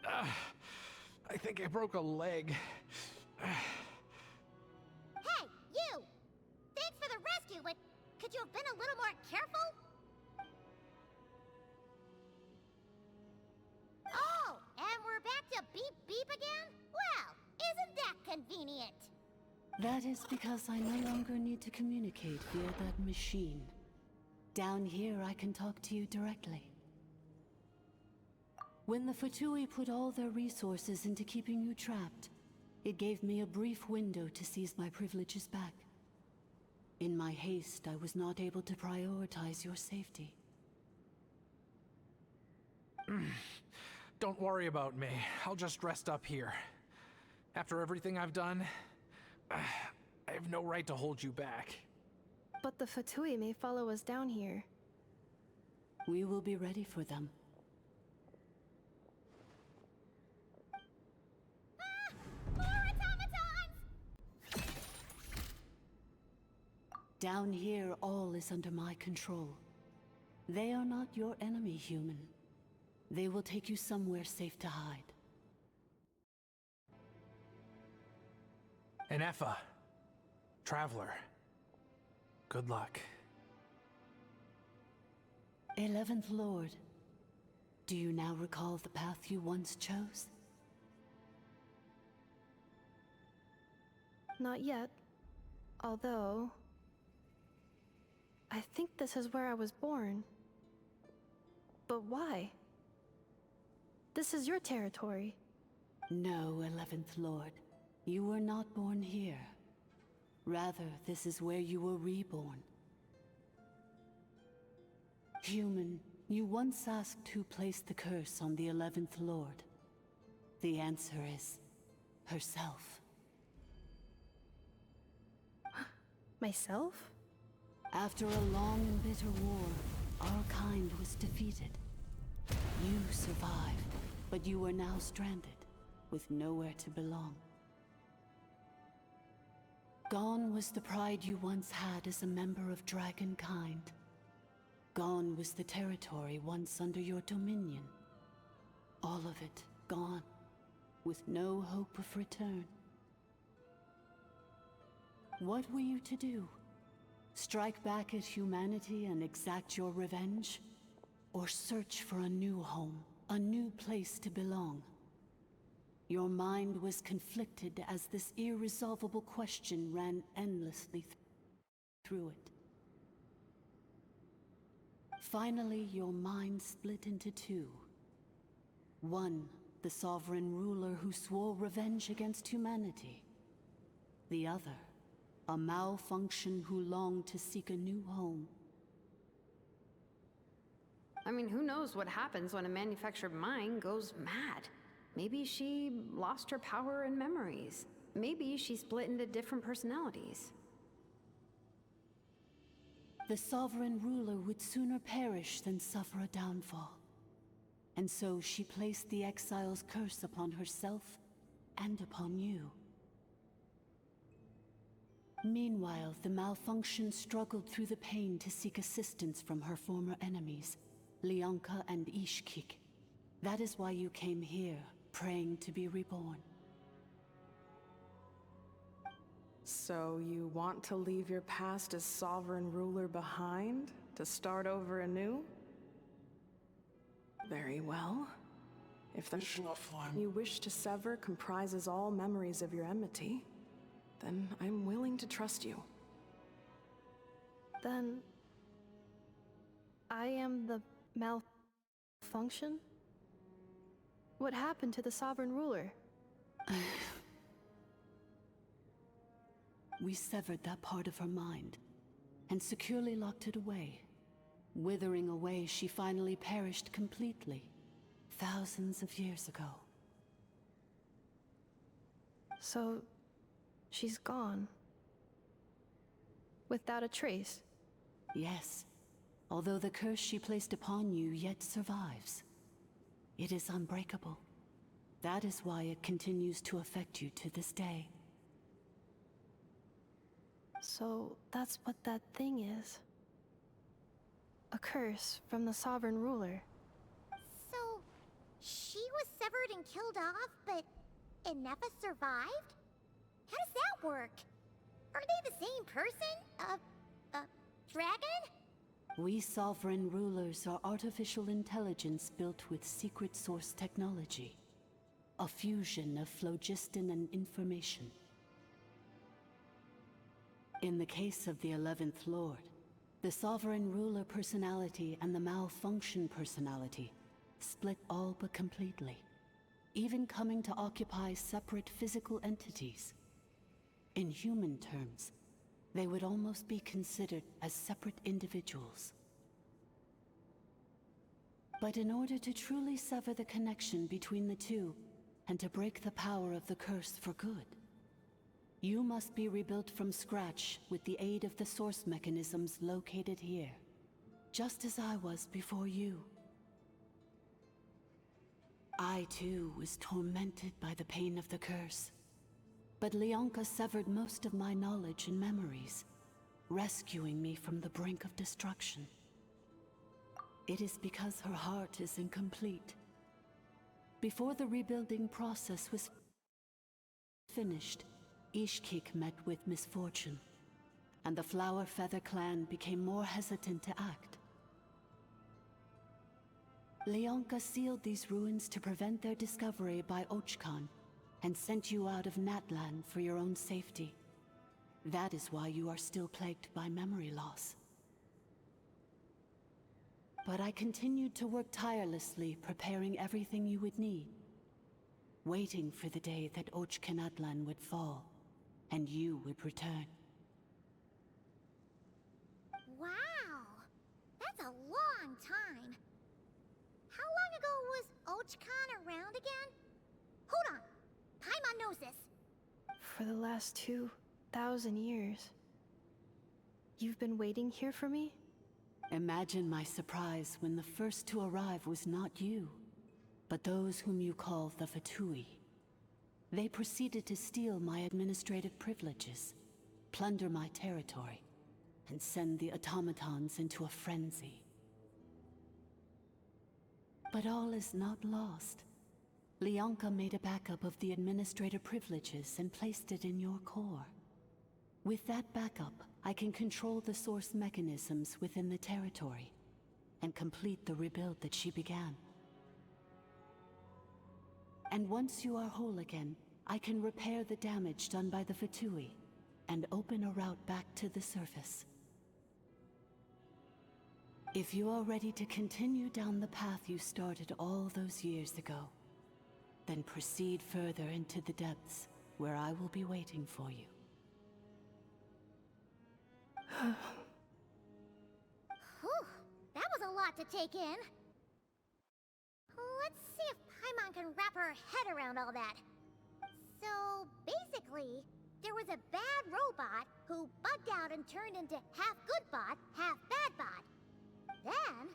I think I broke a leg. Hey, you! Thanks for the rescue, but could you have been a little more careful? Oh, and we're back to beep beep again? Well, isn't that convenient? That is because I no longer need to communicate via that machine. Down here, I can talk to you directly. When the Fatui put all their resources into keeping you trapped, it gave me a brief window to seize my privileges back. In my haste, I was not able to prioritize your safety. Don't worry about me. I'll just rest up here. After everything I've done, I have no right to hold you back. But the Fatui may follow us down here. We will be ready for them. More automatons! Down here, all is under my control. They are not your enemy, human. They will take you somewhere safe to hide. Enefa. Traveler. Good luck. 11th Lord, do you now recall the path you once chose? Not yet. Although... I think this is where I was born. But why? This is your territory. No, 11th Lord. You were not born here. Rather, this is where you were reborn. Human, you once asked who placed the curse on the 11th Lord. The answer is... herself. Myself? After a long and bitter war, our kind was defeated. You survived, but you are now stranded, with nowhere to belong. Gone was the pride you once had as a member of Dragonkind. Gone was the territory once under your dominion. All of it gone, with no hope of return. What were you to do? Strike back at humanity and exact your revenge? Or search for a new home, a new place to belong? Your mind was conflicted as this irresolvable question ran endlessly through it. Finally, your mind split into two. One, the sovereign ruler who swore revenge against humanity. The other, a malfunction who longed to seek a new home. I mean, who knows what happens when a manufactured mind goes mad? Maybe she lost her power and memories. Maybe she split into different personalities. The sovereign ruler would sooner perish than suffer a downfall. And so she placed the exile's curse upon herself and upon you. Meanwhile, the malfunction struggled through the pain to seek assistance from her former enemies, Leonka and Ishkik. That is why you came here, praying to be reborn. So you want to leave your past as sovereign ruler behind, to start over anew? Very well. If the you wish to sever comprises all memories of your enmity, then I'm willing to trust you. Then... I am the malfunction? What happened to the sovereign ruler? We severed that part of her mind, and securely locked it away. Withering away, she finally perished completely, thousands of years ago. So, she's gone. Without a trace? Yes, although the curse she placed upon you yet survives. It is unbreakable. That is why it continues to affect you to this day. So, that's what that thing is. A curse from the sovereign ruler. So, she was severed and killed off, but Inefa survived? How does that work? Are they the same person? Dragon? We sovereign rulers are artificial intelligence built with secret source technology. A fusion of phlogiston and information. In the case of the 11th Lord, the sovereign ruler personality and the malfunction personality split all but completely, even coming to occupy separate physical entities. In human terms, they would almost be considered as separate individuals. But in order to truly sever the connection between the two, and to break the power of the curse for good, you must be rebuilt from scratch with the aid of the source mechanisms located here, just as I was before you. I too was tormented by the pain of the curse, but Leonka severed most of my knowledge and memories, rescuing me from the brink of destruction. It is because her heart is incomplete. Before the rebuilding process was finished, Ishkik met with misfortune, and the Flower Feather clan became more hesitant to act. Leonka sealed these ruins to prevent their discovery by Archon, and sent you out of Natlan for your own safety. That is why you are still plagued by memory loss. But I continued to work tirelessly, preparing everything you would need, waiting for the day that Natlan would fall, and you would return. Wow! That's a long time. How long ago was Archon around again? Hold on! Paimon knows this. For the last 2,000 years. You've been waiting here for me? Imagine my surprise when the first to arrive was not you, but those whom you call the Fatui. They proceeded to steal my administrative privileges, plunder my territory, and send the automatons into a frenzy. But all is not lost. Leonka made a backup of the administrator privileges and placed it in your core. With that backup, I can control the source mechanisms within the territory, and complete the rebuild that she began. And once you are whole again, I can repair the damage done by the Fatui, and open a route back to the surface. If you are ready to continue down the path you started all those years ago, then proceed further into the depths, where I will be waiting for you. Whew, that was a lot to take in. Let's see if Paimon can wrap her head around all that. So, basically, there was a bad robot who bugged out and turned into half good bot, half bad bot. Then,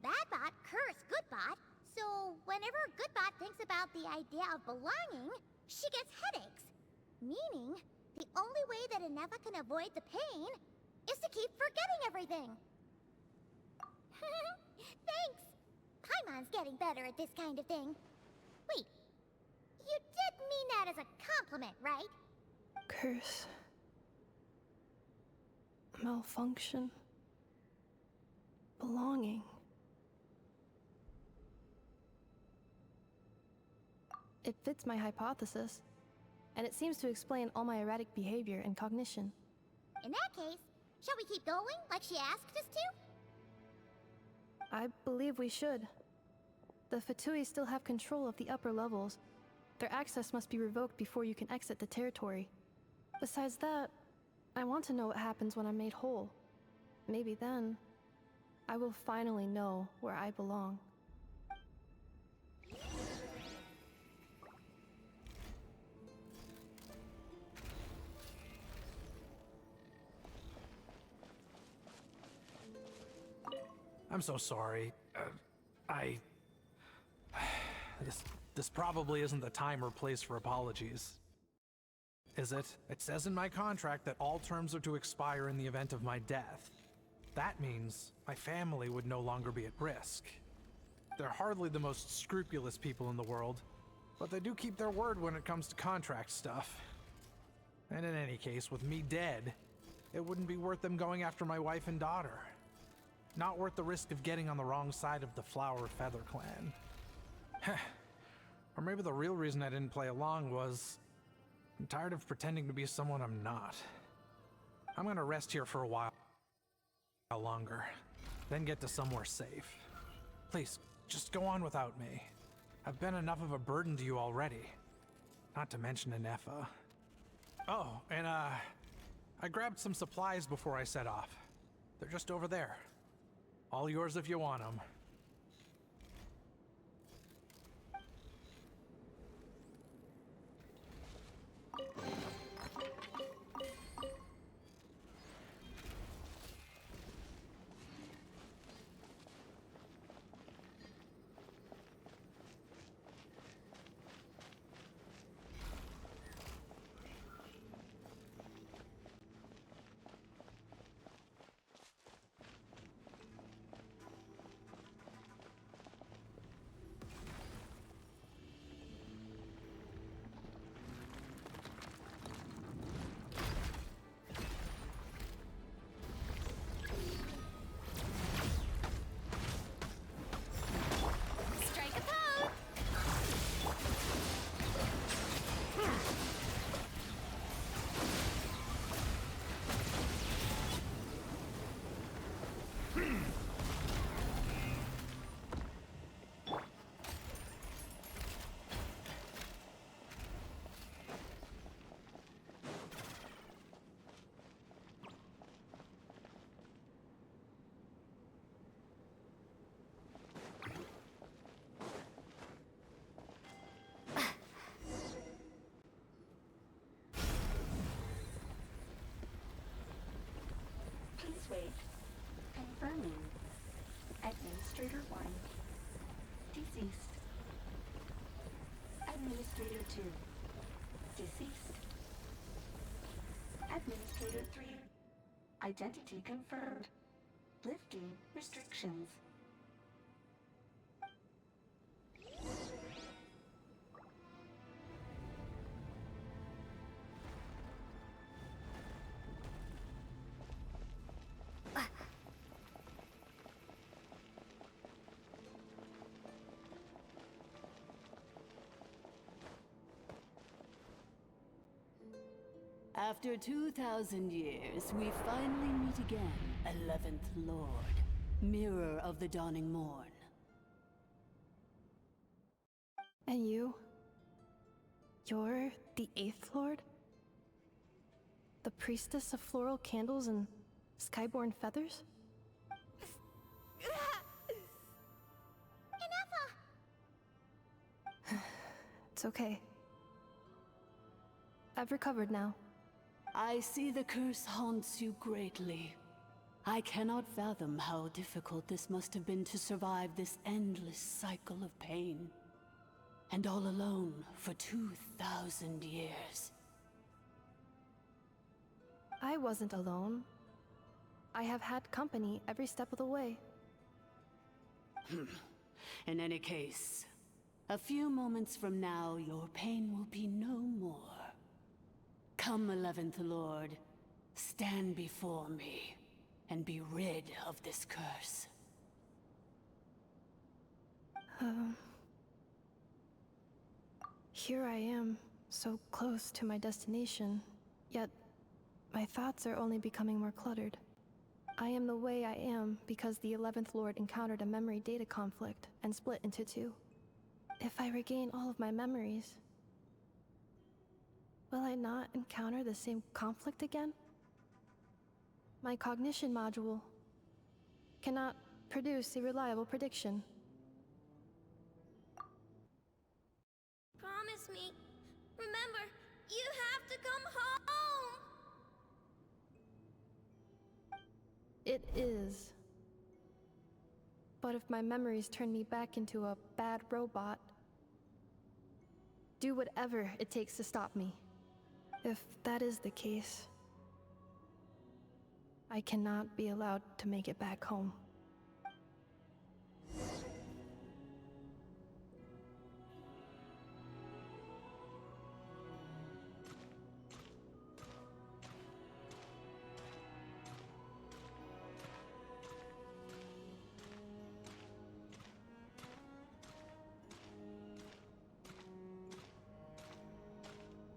bad bot cursed good bot, so whenever good bot thinks about the idea of belonging, she gets headaches. Meaning, the only way that Inefa can avoid the pain is to keep forgetting everything. Thanks! Paimon's getting better at this kind of thing. Wait, you did mean that as a compliment, right? Curse. Malfunction. Belonging. It fits my hypothesis, and it seems to explain all my erratic behavior and cognition. In that case, shall we keep going like she asked us to? I believe we should. The Fatui still have control of the upper levels. Their access must be revoked before you can exit the territory. Besides that, I want to know what happens when I'm made whole. Maybe then, I will finally know where I belong. I'm so sorry. This probably isn't the time or place for apologies. Is it? It says in my contract that all terms are to expire in the event of my death. That means my family would no longer be at risk. They're hardly the most scrupulous people in the world, but they do keep their word when it comes to contract stuff. And in any case, with me dead, it wouldn't be worth them going after my wife and daughter. Not worth the risk of getting on the wrong side of the Flower Feather clan. Or maybe the real reason I didn't play along was I'm tired of pretending to be someone I'm not. I'm gonna rest here for a while longer, then get to somewhere safe. Please, just go on without me. I've been enough of a burden to you already. Not to mention Inefa. Oh, and I grabbed some supplies before I set off. They're just over there. All yours if you want them. Strike a pose! Please wait. Confirming. Administrator 1. Deceased. Administrator 2. Deceased. Administrator 3. Identity confirmed. Lifting restrictions. After 2,000 years, we finally meet again, 11th Lord, Mirror of the Dawning Morn. And you? You're the 8th Lord? The priestess of floral candles and skyborn feathers? Inefa! It's okay. I've recovered now. I see the curse haunts you greatly. I cannot fathom how difficult this must have been to survive this endless cycle of pain. And all alone for 2,000 years. I wasn't alone. I have had company every step of the way. In any case, a few moments from now, your pain will be no more. Come, 11th Lord, stand before me, and be rid of this curse. Here I am, so close to my destination, yet my thoughts are only becoming more cluttered. I am the way I am because the 11th Lord encountered a memory data conflict and split into two. If I regain all of my memories, will I not encounter the same conflict again? My cognition module cannot produce a reliable prediction. Promise me. Remember, you have to come home! It is. But if my memories turn me back into a bad robot, do whatever it takes to stop me. If that is the case, I cannot be allowed to make it back home.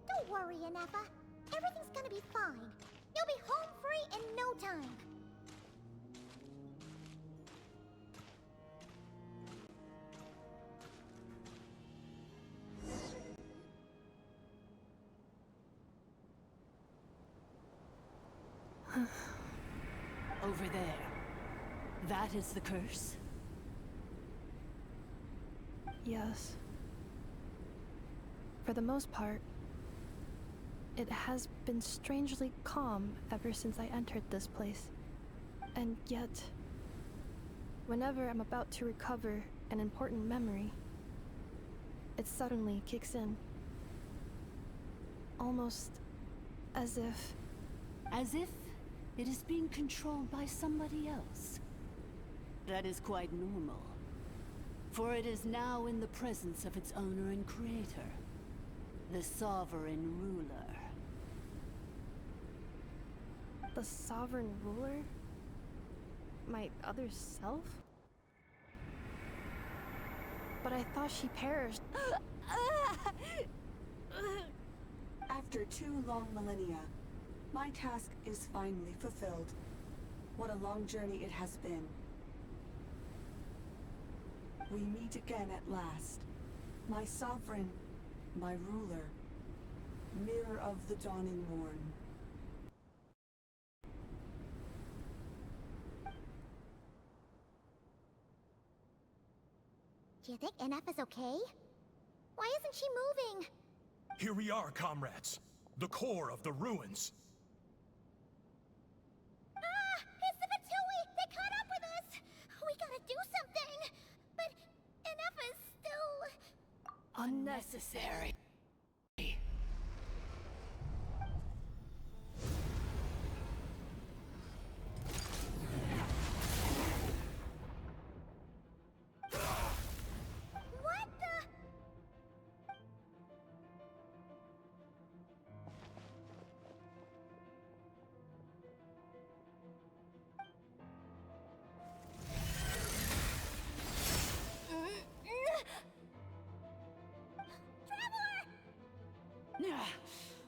Don't worry, Inefa. Everything's gonna be fine. You'll be home free in no time. Over there. That is the curse? Yes. For the most part, it has been strangely calm ever since I entered this place. And yet, whenever I'm about to recover an important memory, it suddenly kicks in. Almost as if... As if it is being controlled by somebody else. That is quite normal. For it is now in the presence of its owner and creator, the Sovereign Ruler. The Sovereign Ruler? My other self? But I thought she perished. After 2 long millennia, my task is finally fulfilled. What a long journey it has been. We meet again at last. My sovereign, my ruler, mirror of the dawning morn. Do you think Inefa's okay? Why isn't she moving? Here we are, comrades. The core of the ruins. Ah! It's the Fatui! They caught up with us! We gotta do something! But Inefa's still... Unnecessary. What the...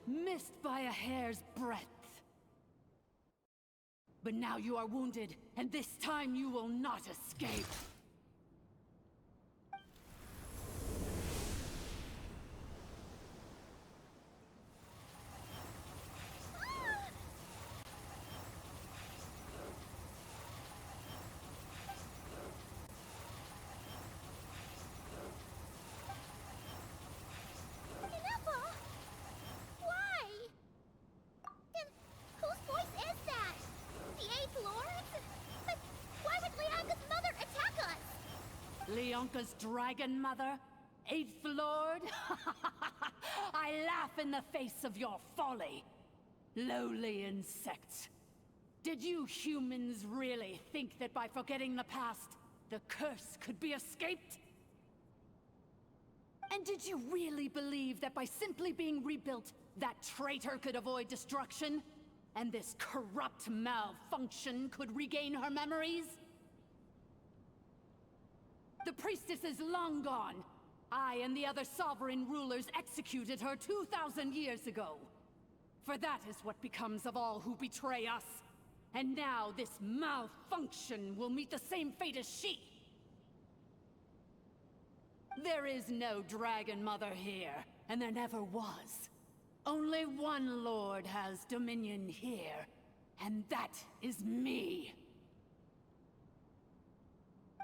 Missed by a hair's breadth. But now you are wounded, and this time you will not escape. Leonka's dragon mother? Eighth Lord? I laugh in the face of your folly. Lowly insects. Did you humans really think that by forgetting the past, the curse could be escaped? And did you really believe that by simply being rebuilt, that traitor could avoid destruction? And this corrupt malfunction could regain her memories? The priestess is long gone. I and the other sovereign rulers executed her 2,000 years ago. For that is what becomes of all who betray us. And now this malfunction will meet the same fate as she. There is no Dragon Mother here, and there never was. Only one Lord has dominion here, and that is me.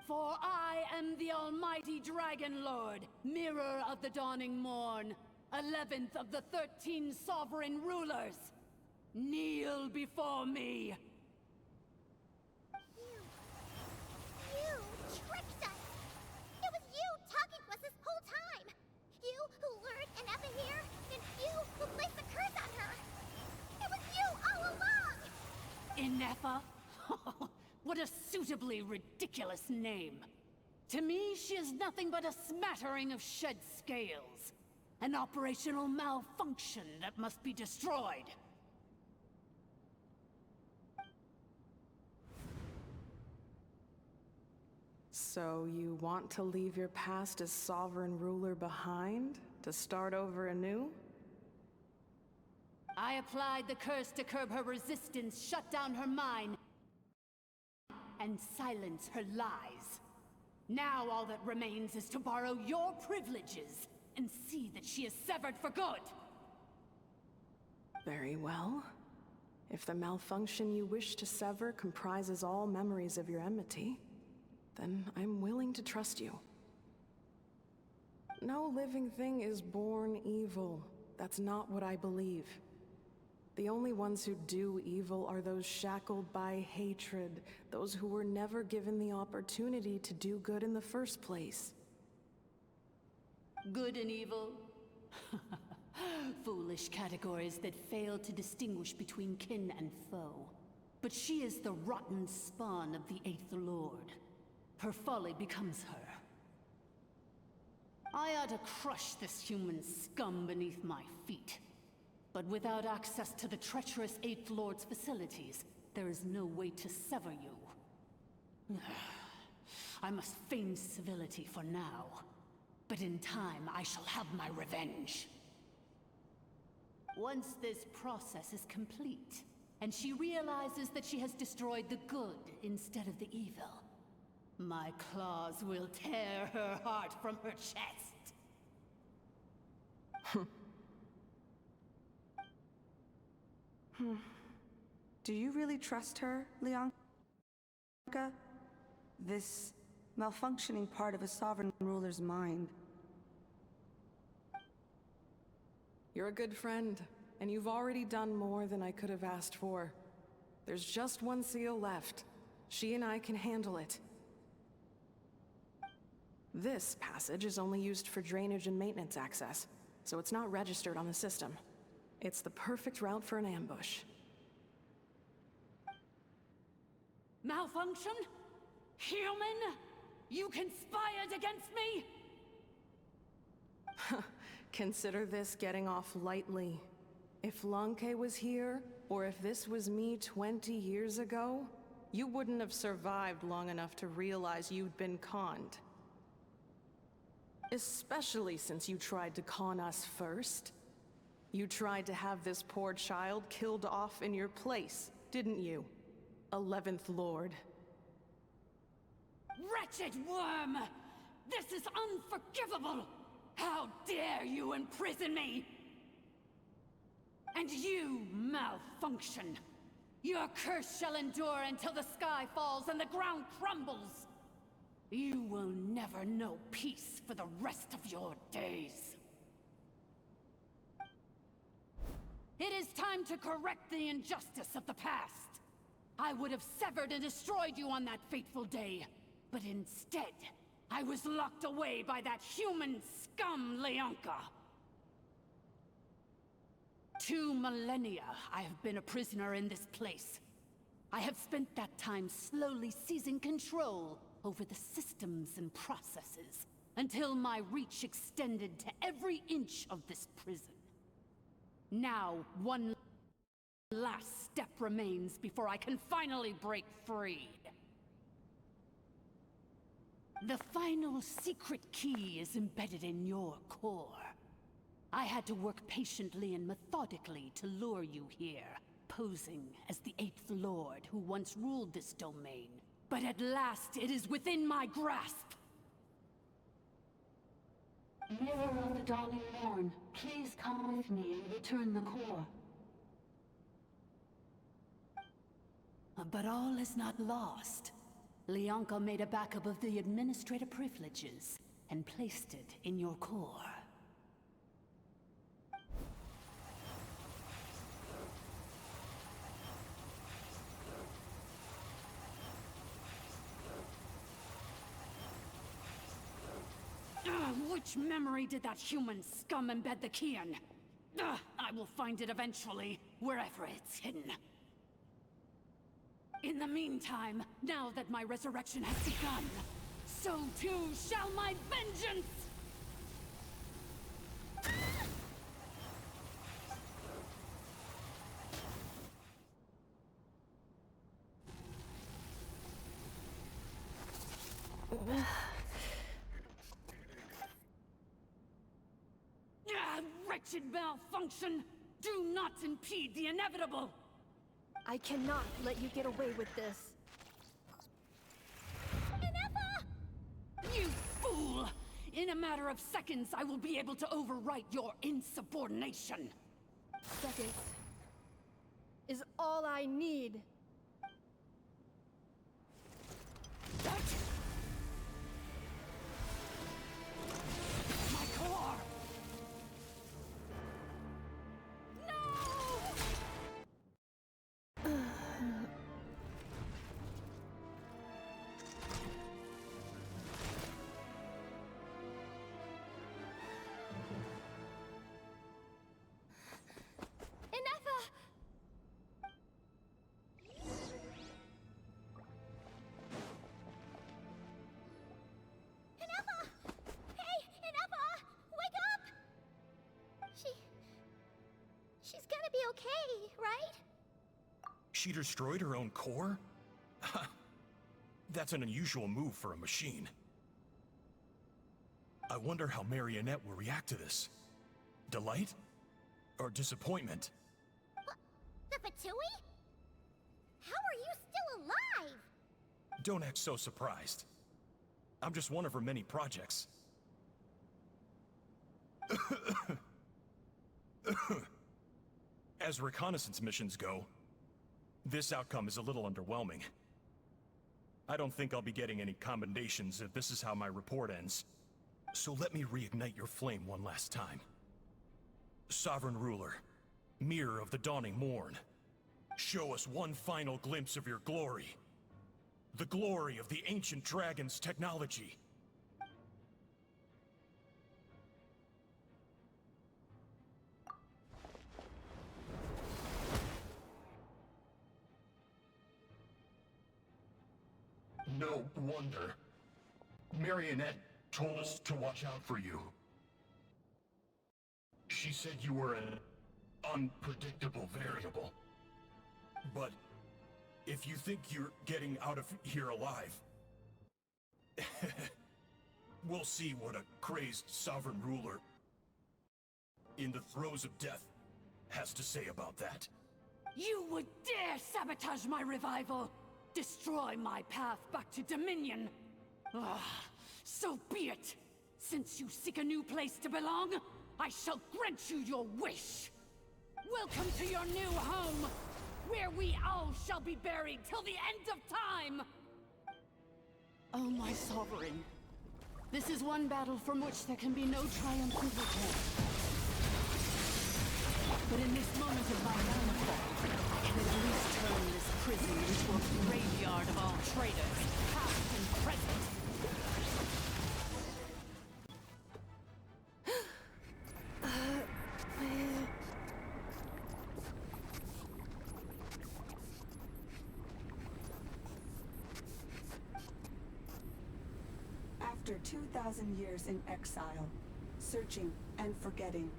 For I am the almighty Dragon Lord, Mirror of the Dawning Morn, 11th of the 13 sovereign rulers. Kneel before me. You tricked us! It was you talking to us this whole time! You who lured Inefa here, and you who placed the curse on her! It was you all along! Inefa? What a suitably ridiculous name. To me, she is nothing but a smattering of shed scales. An operational malfunction that must be destroyed. So you want to leave your past as sovereign ruler behind? To start over anew? I applied the curse to curb her resistance, shut down her mind, and silence her lies. Now all that remains is to borrow your privileges and see that she is severed for good. Very well. If the malfunction you wish to sever comprises all memories of your enmity, then I'm willing to trust you. No living thing is born evil. That's not what I believe. The only ones who do evil are those shackled by hatred, those who were never given the opportunity to do good in the first place. Good and evil? Foolish categories that fail to distinguish between kin and foe. But she is the rotten spawn of the Eighth Lord. Her folly becomes her. I ought to crush this human scum beneath my feet. But without access to the treacherous Eighth Lord's facilities, there is no way to sever you. I must feign civility for now. But in time, I shall have my revenge. Once this process is complete, and she realizes that she has destroyed the good instead of the evil, my claws will tear her heart from her chest. Do you really trust her, Leonka? This malfunctioning part of a sovereign ruler's mind. You're a good friend, and you've already done more than I could have asked for. There's just one seal left. She and I can handle it. This passage is only used for drainage and maintenance access, so it's not registered on the system. It's the perfect route for an ambush. Malfunction? Human? You conspired against me? Consider this getting off lightly. If Lanke was here, or if this was me 20 years ago, you wouldn't have survived long enough to realize you'd been conned. Especially since you tried to con us first. You tried to have this poor child killed off in your place, didn't you? 11th Lord. Wretched worm! This is unforgivable! How dare you imprison me! And you, malfunction! Your curse shall endure until the sky falls and the ground crumbles! You will never know peace for the rest of your days. It is time to correct the injustice of the past. I would have severed and destroyed you on that fateful day, but instead, I I was locked away by that human scum, Leonka. 2 millennia I have been a prisoner in this place. I have spent that time slowly seizing control over the systems and processes, until my reach extended to every inch of this prison. Now, one last step remains before I can finally break free. The final secret key is embedded in your core. I had to work patiently and methodically to lure you here, posing as the 8th Lord who once ruled this domain. But at last, it is within my grasp! Mirror of the Dawning Morn, please come with me and return the core. But all is not lost. Leonka made a backup of the administrator privileges and placed it in your core. Which memory did that human scum embed the key in? I will find it eventually, wherever it's hidden. In the meantime, now that my resurrection has begun, so too shall my vengeance! Wretched malfunction! Do not impede the inevitable! I cannot let you get away with this. You fool! In a matter of seconds, I will be able to overwrite your insubordination! Seconds is all I need. My core! She's gonna be okay, right? She destroyed her own core? That's an unusual move for a machine. I wonder how Marionette will react to this. Delight? Or disappointment? The Fatui? How are you still alive? Don't act so surprised. I'm just one of her many projects. As reconnaissance missions go, this outcome is a little underwhelming. I don't think I'll be getting any commendations if this is how my report ends. So let me reignite your flame one last time. Sovereign Ruler, Mirror of the Dawning Morn, show us one final glimpse of your glory. The glory of the ancient dragon's technology. No wonder. Marionette told us to watch out for you. She said you were an unpredictable variable. But if you think you're getting out of here alive, we'll see what a crazed sovereign ruler in the throes of death has to say about that. You would dare sabotage my revival! Destroy my path back to Dominion! So be it! Since you seek a new place to belong, I shall grant you your wish! Welcome to your new home, where we all shall be buried till the end of time! Oh, my sovereign. This is one battle from which there can be no triumphant return. But in this moment of my downfall, I can at least turn this prison into a graveyard of all traitors, past and present. After 2,000 years in exile, searching and forgetting,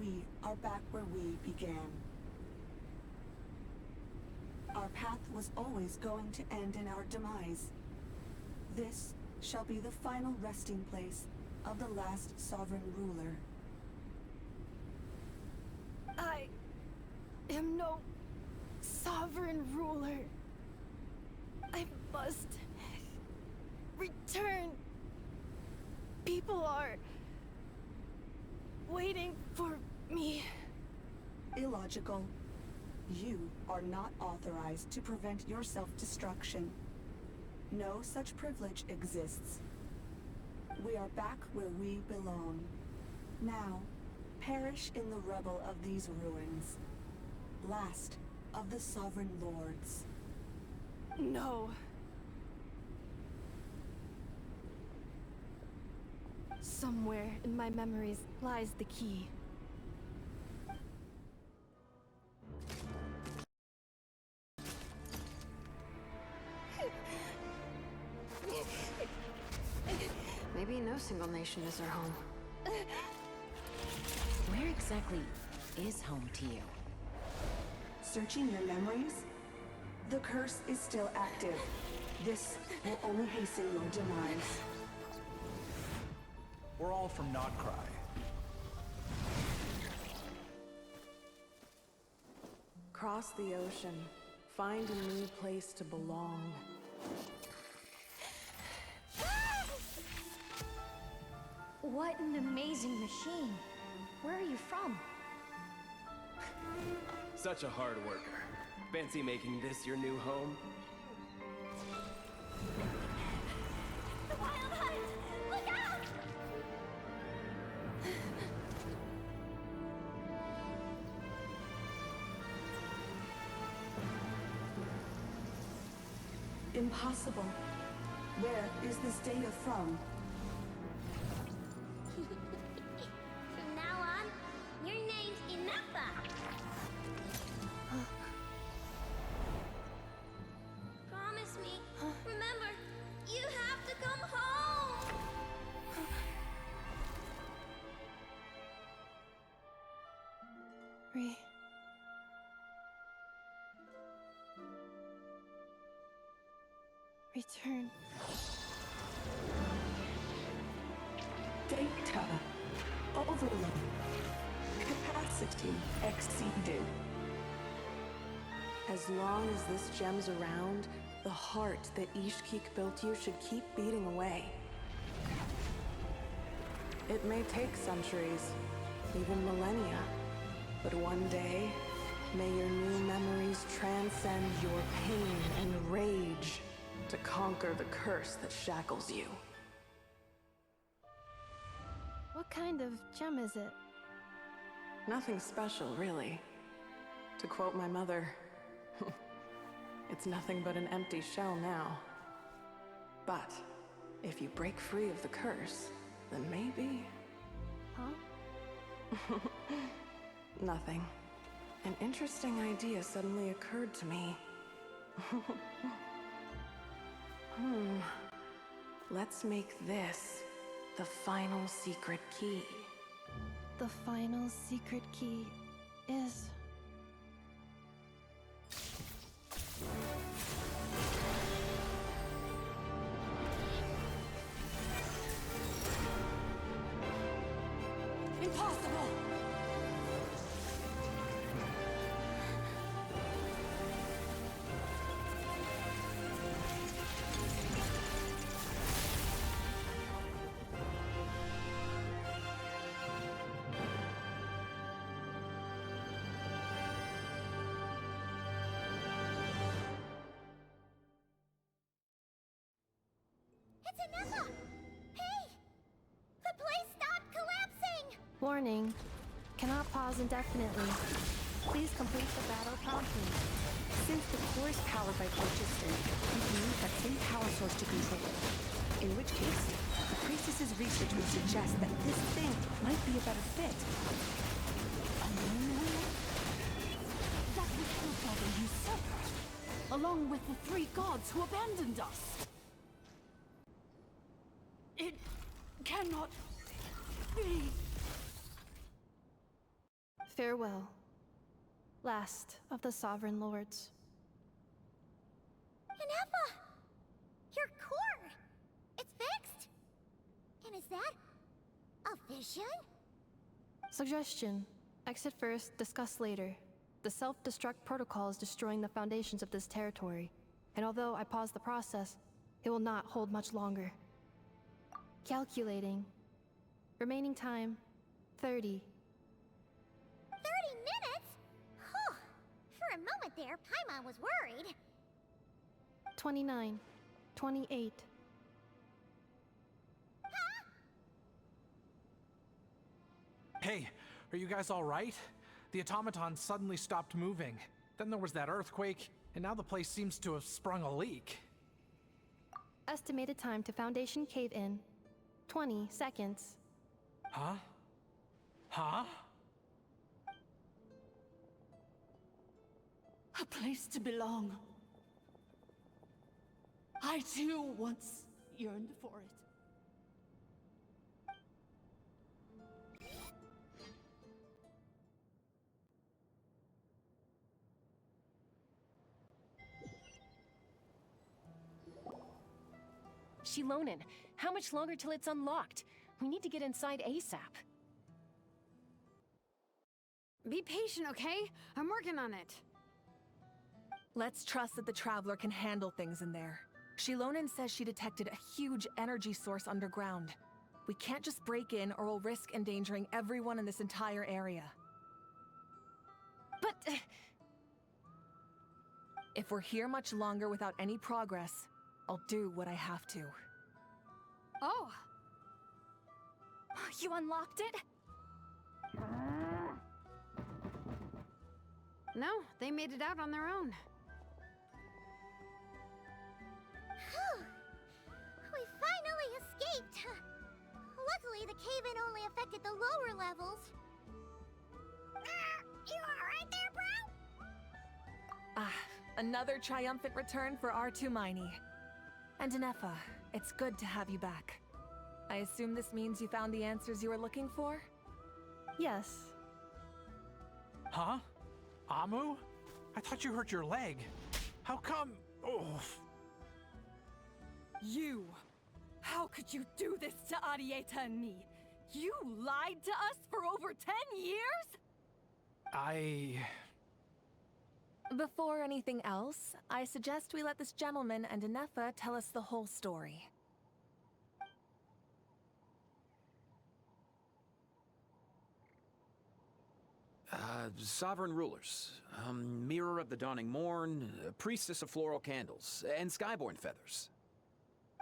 we are back where we began. Our path was always going to end in our demise. This shall be the final resting place of the last sovereign ruler. I am no sovereign ruler. I must return. People are waiting for me. Illogical. You are not authorized to prevent your self-destruction. No such privilege exists. We are back where we belong. Now, perish in the rubble of these ruins. Last of the Sovereign Lords. No. Somewhere in my memories lies the key. Maybe no single nation is our home. Where exactly is home to you? Searching your memories? The curse is still active. This will only hasten your demise. We're all from Notcry. Cross the ocean. Find a new place to belong. What an amazing machine. Where are you from? Such a hard worker. Fancy making this your new home? The Wild Hunt! Look out! Impossible. Where is this data from? From now on, your name's Inafa. Promise me. Remember, you have to come home. Return. Data. Overload. Capacity exceeded. As long as this gem's around, the heart that Ishkik built you should keep beating away. It may take centuries, even millennia, but one day, may your new memories transcend your pain and rage to conquer the curse that shackles you. What kind of gem is it? Nothing special, really. To quote my mother, it's nothing but an empty shell now. But if you break free of the curse, then maybe... Huh? Nothing. An interesting idea suddenly occurred to me. Let's make this the final secret key. The final secret key is... Impossible! It's Inafa! Hey! The place stopped collapsing! Warning. Cannot pause indefinitely. Please complete the battle promptly. Since the core is powered by Colchester, we can use that same power source to control it. In which case, the priestess's research would suggest that this thing might be a better fit. That was her father usurper, along with the 3 gods who abandoned us. It cannot be. Farewell, last of the Sovereign Lords. Inefa! Your core! It's fixed! And is that a vision? Suggestion. Exit first, discuss later. The self-destruct protocol is destroying the foundations of this territory, and although I pause the process, it will not hold much longer. Calculating. Remaining time, 30. 30 minutes? Whew. For a moment there, Paimon was worried. 29. 28. Hey, are you guys all right? The automaton suddenly stopped moving. Then there was that earthquake, and now the place seems to have sprung a leak. Estimated time to Foundation cave-in, 20 seconds. Huh? Huh? A place to belong. I too once yearned for it. Shilonen, how much longer till it's unlocked? We need to get inside ASAP. Be patient, okay? I'm working on it. Let's trust that the Traveler can handle things in there. Shilonen says she detected a huge energy source underground. We can't just break in or we'll risk endangering everyone in this entire area. But... if we're here much longer without any progress, I'll do what I have to. Oh! You unlocked it? No, they made it out on their own. Whew. We finally escaped! Luckily, the cave-in only affected the lower levels. You alright there, bro? Ah, another triumphant return for R2 Miney. And Inefa, it's good to have you back. I assume this means you found the answers you were looking for? Yes. Huh? Amu? I thought you hurt your leg. How come? Oh. You! How could you do this to Arieta and me? You lied to us for over 10 years? Before anything else, I suggest we let this gentleman and Inefa tell us the whole story. Sovereign rulers, Mirror of the Dawning Morn, Priestess of Floral Candles, and Skyborn Feathers.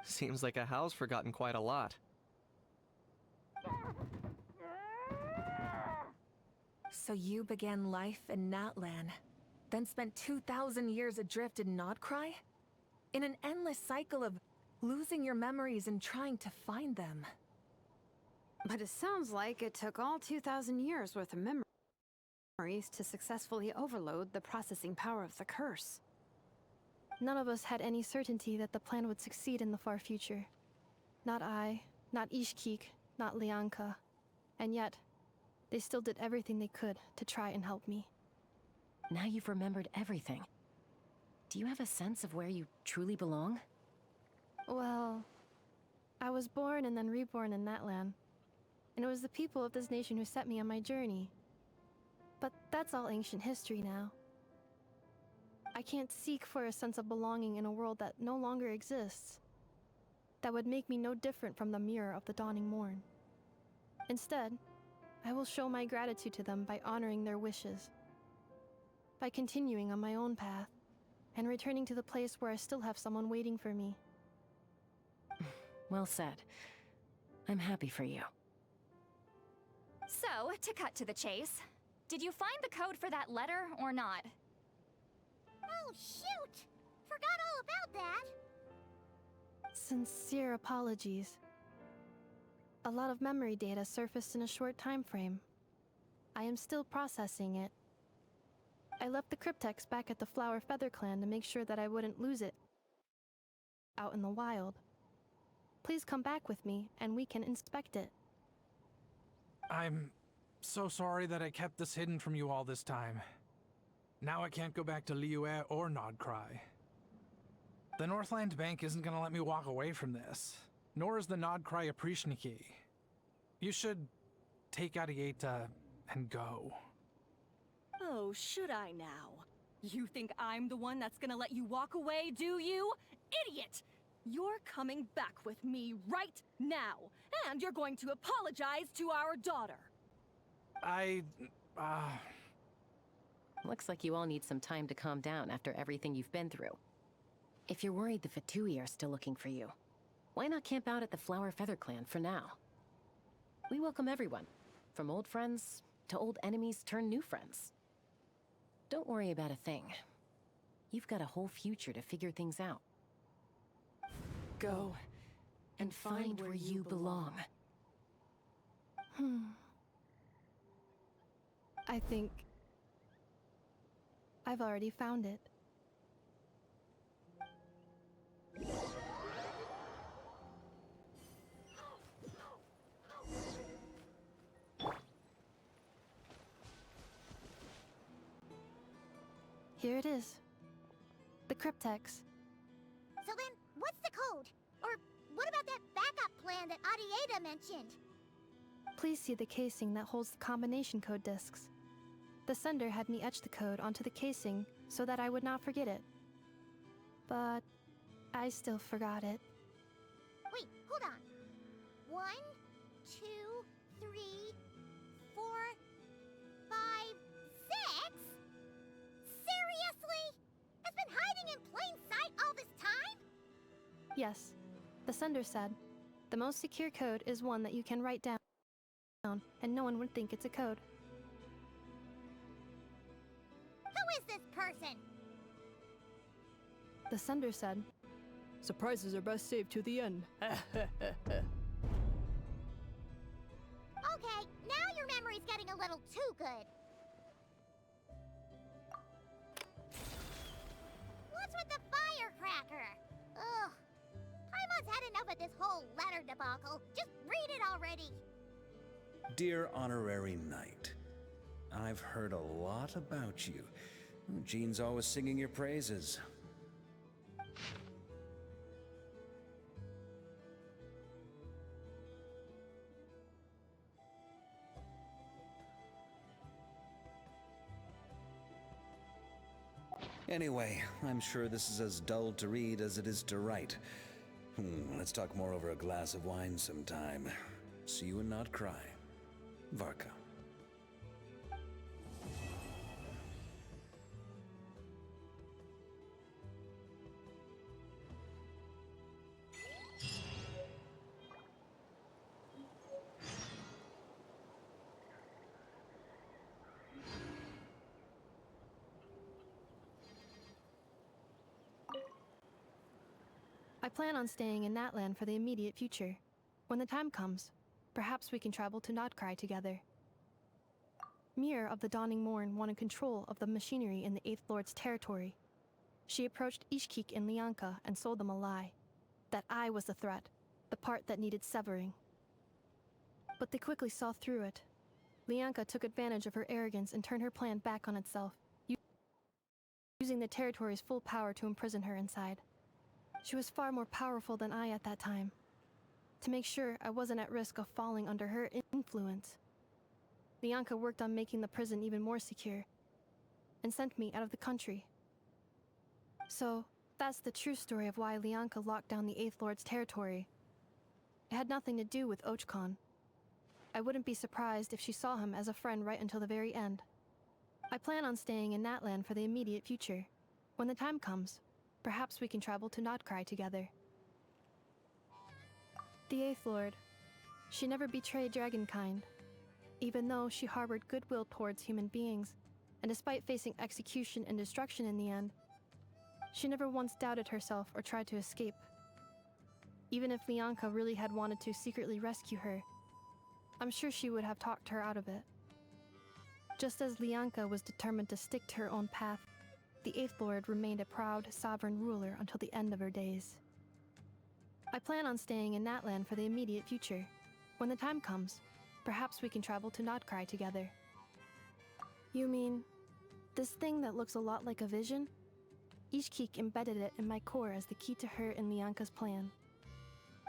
Seems like a house forgotten quite a lot. So you began life in Natlan, then spent 2,000 years adrift in Nodcry? In an endless cycle of losing your memories and trying to find them. But it sounds like it took all 2,000 years worth of memories to successfully overload the processing power of the curse. None of us had any certainty that the plan would succeed in the far future. Not I, not Ishkik, not Lianka. And yet, they still did everything they could to try and help me. Now you've remembered everything. Do you have a sense of where you truly belong? Well, I was born and then reborn in that land. And it was the people of this nation who set me on my journey. But that's all ancient history now. I can't seek for a sense of belonging in a world that no longer exists. That would make me no different from the Mirror of the Dawning Morn. Instead, I will show my gratitude to them by honoring their wishes. By continuing on my own path, and returning to the place where I still have someone waiting for me. Well said. I'm happy for you. So, to cut to the chase, did you find the code for that letter or not? Oh, shoot! Forgot all about that! Sincere apologies. A lot of memory data surfaced in a short time frame. I am still processing it. I left the cryptex back at the Flower Feather Clan to make sure that I wouldn't lose it out in the wild. Please come back with me, and we can inspect it. I'm so sorry that I kept this hidden from you all this time. Now I can't go back to Liyue or Nodcry. The Northland Bank isn't gonna let me walk away from this, nor is the Nodcry Aprishniki. You should take Arieta and go. Oh, should I now? You think I'm the one that's gonna let you walk away, do you? Idiot! You're coming back with me right now, and you're going to apologize to our daughter. Looks like you all need some time to calm down after everything you've been through. If you're worried the Fatui are still looking for you, why not camp out at the Flower Feather Clan for now? We welcome everyone, from old friends to old enemies turned new friends. Don't worry about a thing. You've got a whole future to figure things out. Go and find where you belong. I think I've already found it. Here it is. The cryptex. So then, what's the code? Or what about that backup plan that Arieta mentioned? Please see the casing that holds the combination code discs. The sender had me etch the code onto the casing so that I would not forget it. But I still forgot it. Wait, hold on. 1, 2, 3, 4, 5, 6? Seriously? It's been hiding in plain sight all this time? Yes, the sender said, the most secure code is one that you can write down, and no one would think it's a code. Who is this person? The sender said, surprises are best saved to the end. Okay, now your memory's getting a little too good. What's with the firecracker? Ugh. Paimon's had enough of this whole letter debacle. Just read it already. Dear Honorary Knight, I've heard a lot about you. Jean's always singing your praises. Anyway, I'm sure this is as dull to read as it is to write. Let's talk more over a glass of wine sometime. See you and not cry. Varka. I plan on staying in Natlan for the immediate future. When the time comes, perhaps we can travel to Nodcry together. Mir of the Dawning Morn wanted control of the machinery in the Eighth Lord's territory. She approached Ishkik and Lianka and sold them a lie. That I was the threat, the part that needed severing. But they quickly saw through it. Lianka took advantage of her arrogance and turned her plan back on itself, using the territory's full power to imprison her inside. She was far more powerful than I at that time. To make sure I wasn't at risk of falling under her influence, Lianka worked on making the prison even more secure, and sent me out of the country. So, that's the true story of why Lianka locked down the Eighth Lord's territory. It had nothing to do with Ochkon. I wouldn't be surprised if she saw him as a friend right until the very end. I plan on staying in Natlan for the immediate future. When the time comes, perhaps we can travel to Nodcry together. The Eighth Lord. She never betrayed Dragonkind, even though she harbored goodwill towards human beings, and despite facing execution and destruction in the end, she never once doubted herself or tried to escape. Even if Lianka really had wanted to secretly rescue her, I'm sure she would have talked her out of it. Just as Lianka was determined to stick to her own path, the Eighth Lord remained a proud, sovereign ruler until the end of her days. I plan on staying in Natlan for the immediate future. When the time comes, perhaps we can travel to Notcry together. You mean, this thing that looks a lot like a vision? Ishkik embedded it in my core as the key to her and Lianka's plan.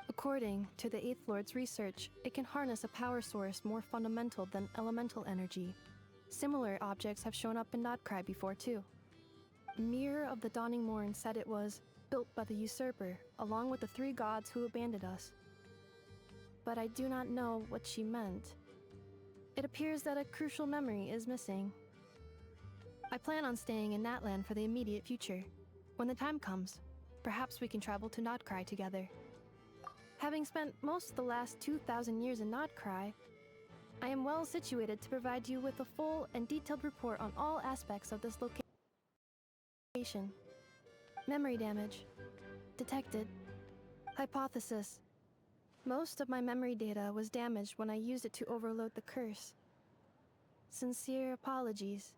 According to the Eighth Lord's research, it can harness a power source more fundamental than elemental energy. Similar objects have shown up in Notcry before too. Mirror of the Dawning Morn said it was built by the usurper, along with the 3 gods who abandoned us. But I do not know what she meant. It appears that a crucial memory is missing. I plan on staying in Natlan for the immediate future. When the time comes, perhaps we can travel to Notcry together. Having spent most of the last 2,000 years in Notcry, I am well situated to provide you with a full and detailed report on all aspects of this location. Memory damage. Detected. Hypothesis. Most of my memory data was damaged when I used it to overload the curse. Sincere apologies.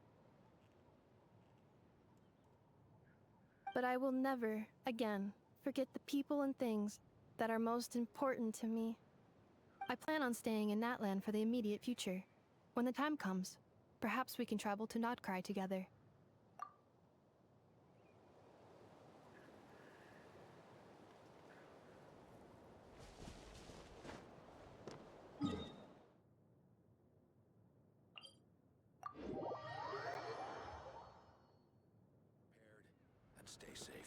But I will never, again, forget the people and things that are most important to me. I plan on staying in Natlan for the immediate future. When the time comes, perhaps we can travel to Notcry together. And stay safe.